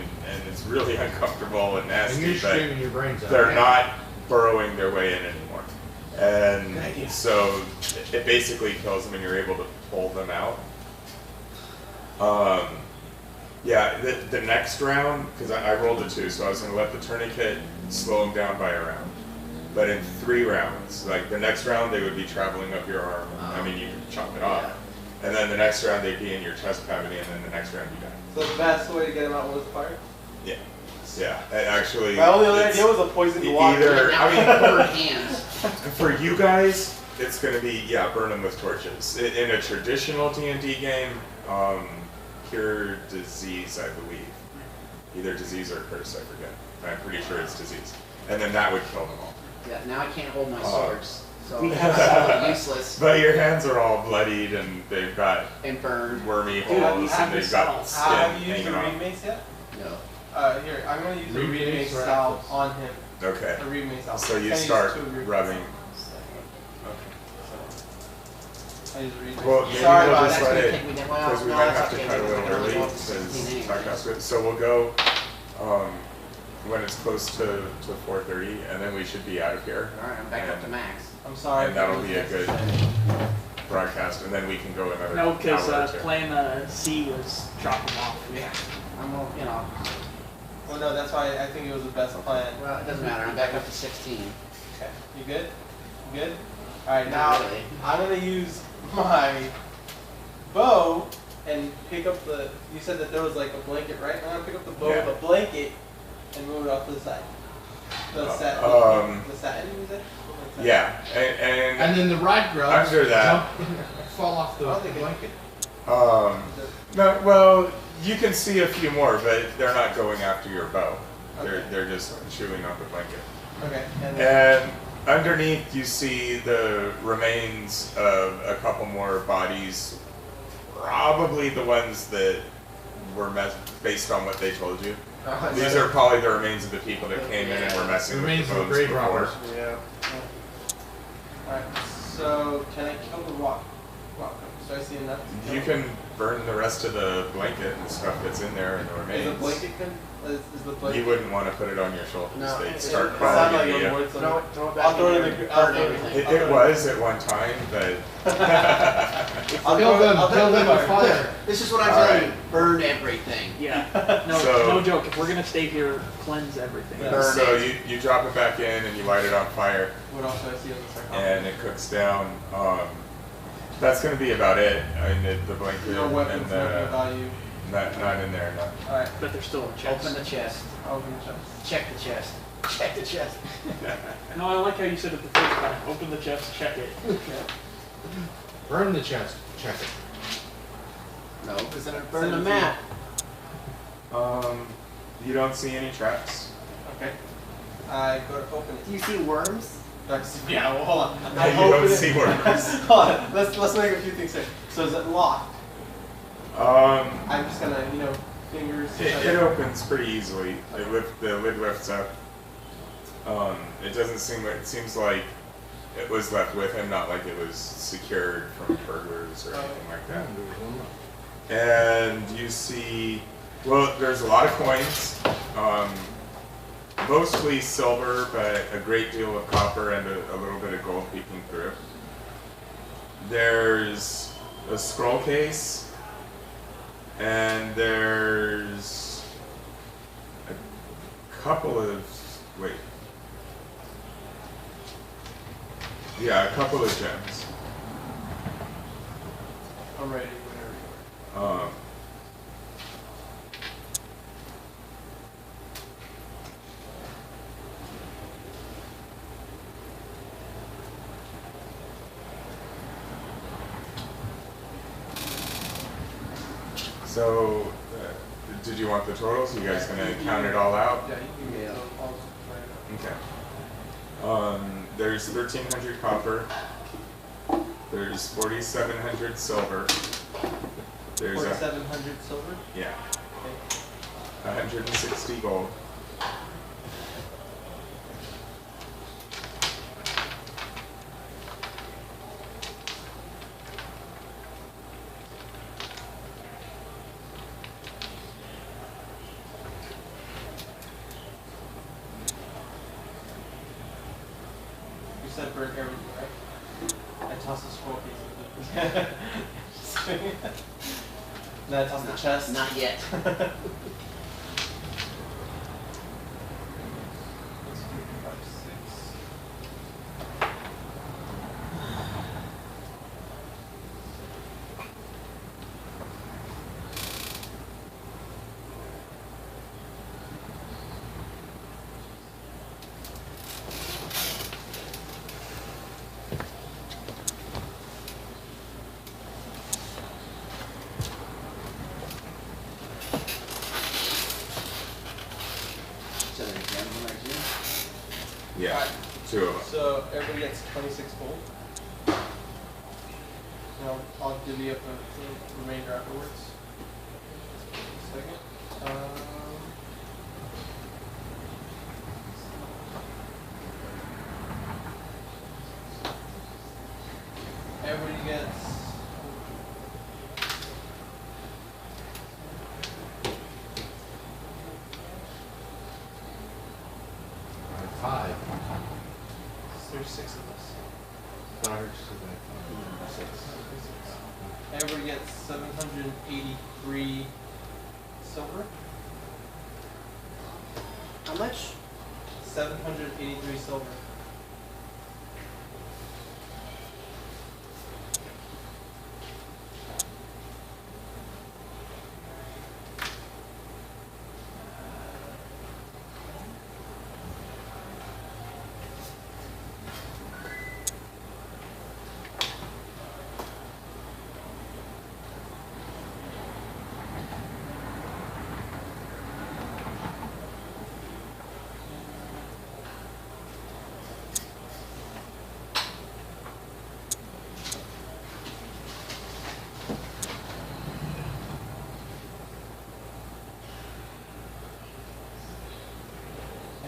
it's really uncomfortable and And you're nasty. But screaming your brains out. they're not burrowing their way in anymore. Good idea. And so it basically kills them and you're able to pull them out. Yeah, the next round, because I rolled a 2, so I was going to let the tourniquet slow them down by a round. But in 3 rounds, like the next round they would be traveling up your arm. I mean, you could chop it off. And then the next round they'd be in your chest cavity, and then the next round you die. So the best way to get him out was fire. Yeah. Yeah, actually. My only other it's idea was a poison water. either, Now I mean, covered hands. for you guys, it's going to be, yeah, burn them with torches. In a traditional D&D game, cure disease, I believe. Either disease or curse, I forget. I'm pretty sure it's disease. And then that would kill them all. Yeah, now I can't hold my Oh. swords, so it's useless But your hands are all bloodied and they've got and burned. wormy Dude, holes have and the they've got salts. skin Have you used the hanging reed mace yet? No. Here, I'm gonna use a Reed reed mace mace or salve apples? on him. off. Okay. A reed mace salve. So you Can I use start 2 of your- rubbing. I use a reed mace. Well, maybe Sorry we'll about just that's let gonna it, take me down. Well, because we no, might that's have to okay, cut a because I little can only early go up to 16 because anyways. Talkhouse good. So we'll go when it's close to 4:30, and then we should be out of here. All right, I'm back up to max. I'm sorry. And that'll if it be a was good necessary. broadcast, and then we can go another No, because hour or 2. plan C was chop them off. Yeah, I'm all, you know. Well, no, that's why I think it was the best plan. Well, it doesn't matter. I'm back up to 16. Okay. You good? You good? Alright, Not now really. I'm gonna use my bow and pick up the. You said that there was like a blanket, right? I'm gonna pick up the bow Yeah. with a blanket and move it off to the side. The um, satin, you said? Yeah, and And then the ride grubs Under that- jump, fall off the I don't think it- blanket. no, well, you can see a few more, but they're not going after your bow. Okay. They're just chewing on the blanket. Okay. And then, And underneath, you see the remains of a couple more bodies, probably the ones that were based on what they told you. These are probably the remains of the people that came in and were messing Remains with of the the bones grave before. robbers. Yeah. alright. So can I kill the rock? So I see enough. to You kill can burn the rest of the blanket and stuff that's in there and the Is remains. the blanket is the blanket? You wouldn't want to put it on your shoulders. No, They'd it start sounds crawling like into a you. word. Throw it back I'll throw in it in there. the. I'll Burn throw everything. It was at one time, but I'll Kill throw it- them, I'll throw kill it in them the with fire. This is what I'm All telling right. you. Burn everything. Yeah. No, So- no joke. If we're gonna stay here, cleanse everything. Yeah. Burn so it. you drop it back in and you light it on fire What else do I see on the sarcophagus? and it cooks down. That's going to be about it. I mean, the blanket No weapons, and no the value. not in there. No. Alright, But they're still in chest. Open the chest. I'll open the chest. Check the chest. Check the chest. No, I like how you said it the first time. Open the chest, check it. Burn the chest. Check it. No, because then it burn the map. You don't see any traps. Okay. I go to open it. Do you see worms? Yeah, well, hold on. You I don't open it. see worms. Hold on. Let's make a few things here. So is it locked? I'm just gonna, fingers. It opens pretty easily. The lid lifts up. It doesn't seem like, it seems like it was left with him, not like it was secured from burglars or anything like that. And you see, well, there's a lot of coins. mostly silver, but a great deal of copper and a little bit of gold peeking through. There's a scroll case, and there's a couple of, wait. Yeah, a couple of gems. I'm ready whenever you are. So, did you want the totals? You guys gonna count it all out? Yeah, you can get all right Okay. There's 1,300 copper. There's 4,700 silver. There's 4,700 silver? yeah, Okay. 160 gold. You said burn everything, right? I tossed the scroll piece. Then I tossed the chest. Not yet. Yeah, 2 of them. So everybody gets 26 gold. And I'll divvy up the remainder afterwards. Second. Everybody gets 5. there's 6 of us. Daughters, 6. Everybody gets 783 silver. How much? 783 silver.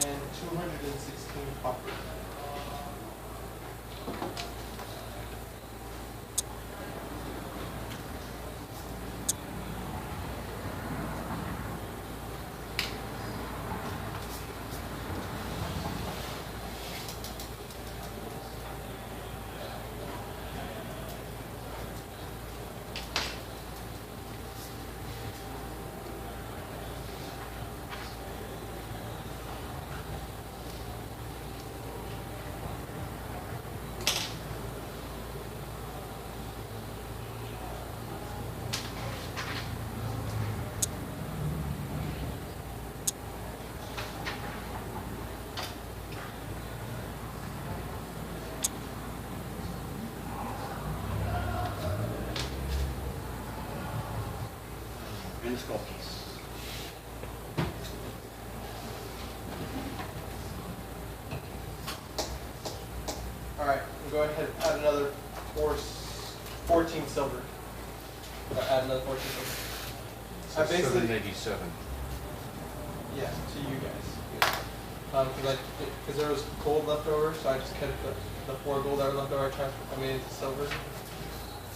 And 216 copper. And the skull piece. Alright, we'll go ahead and add another 14 silver. Add another 14 silver. So I basically, 787. yeah, to you guys. Because there was gold left over, so I just kept the 4 gold that were left over, I made it into silver.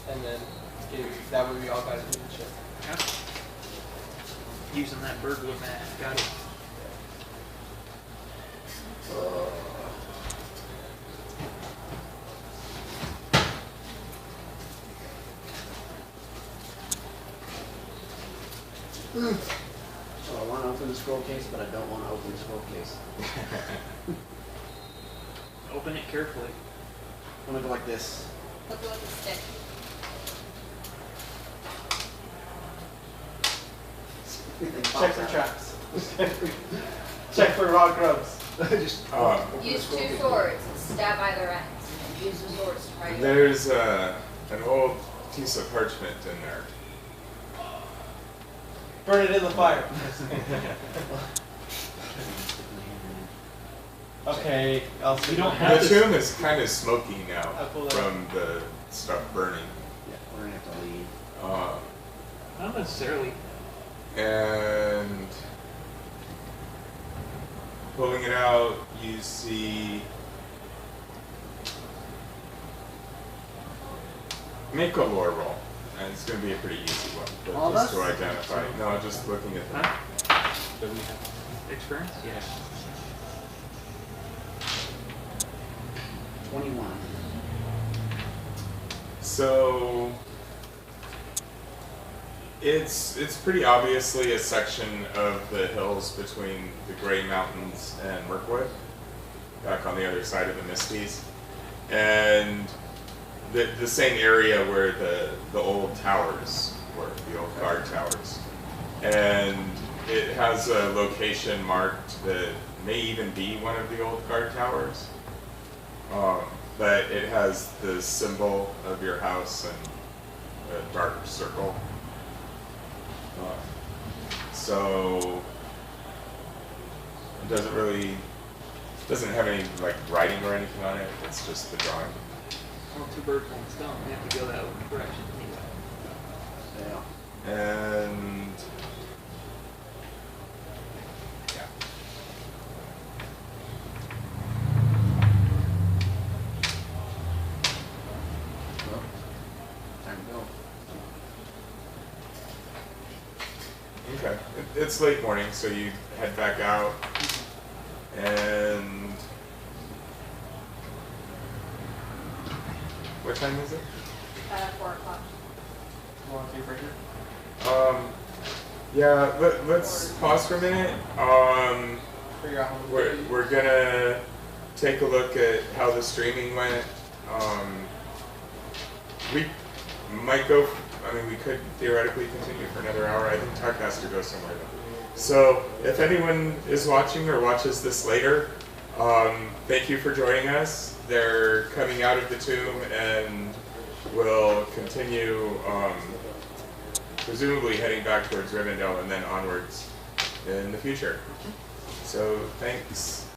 And then that way we all got it in the ship. Yeah. Using that burglar math, got it. So I want to open the scroll case, but I don't want to open the scroll case. Open it carefully. I'm gonna go like this. Look with the stick. Check for traps. Check for raw grubs. Just open the Use scroll 2 case. swords and stab either ends. And use the swords to pry it. There's an old piece of parchment in there. Burn it in the fire. Okay, I'll see. You don't have The to. tomb is kind of smoky now I'll pull that. from the stuff burning. Yeah, we're gonna have to leave. Not necessarily. And pulling it out, you see. Make a lore roll. And it's going to be a pretty easy one, but All just of to us? identify. No, just looking at them. Huh? Do we have experience? Yeah. 21. So it's pretty obviously a section of the hills between the Grey Mountains and Mirkwood, back on the other side of the Misties, and the same area where the old towers were, the old guard towers, and it has a location marked that may even be one of the old guard towers. But it has the symbol of your house and a dark circle. So it doesn't have any like writing or anything on it. It's just the drawing. Well, 2 birds, 1 stone. We have to go that direction anyway. Yeah. And yeah. Well, time to go. Okay. It's late morning, so you head back out, and what time is it? 4 o'clock. You want to take a break here? Yeah. Let's pause for a minute. Figure out how to We're gonna take a look at how the streaming went. We might go. I mean, we could theoretically continue for another hour. I think Talk has to go somewhere though. So, if anyone is watching or watches this later, thank you for joining us. They're coming out of the tomb and will continue, presumably heading back towards Rivendell and then onwards in the future. So, thanks.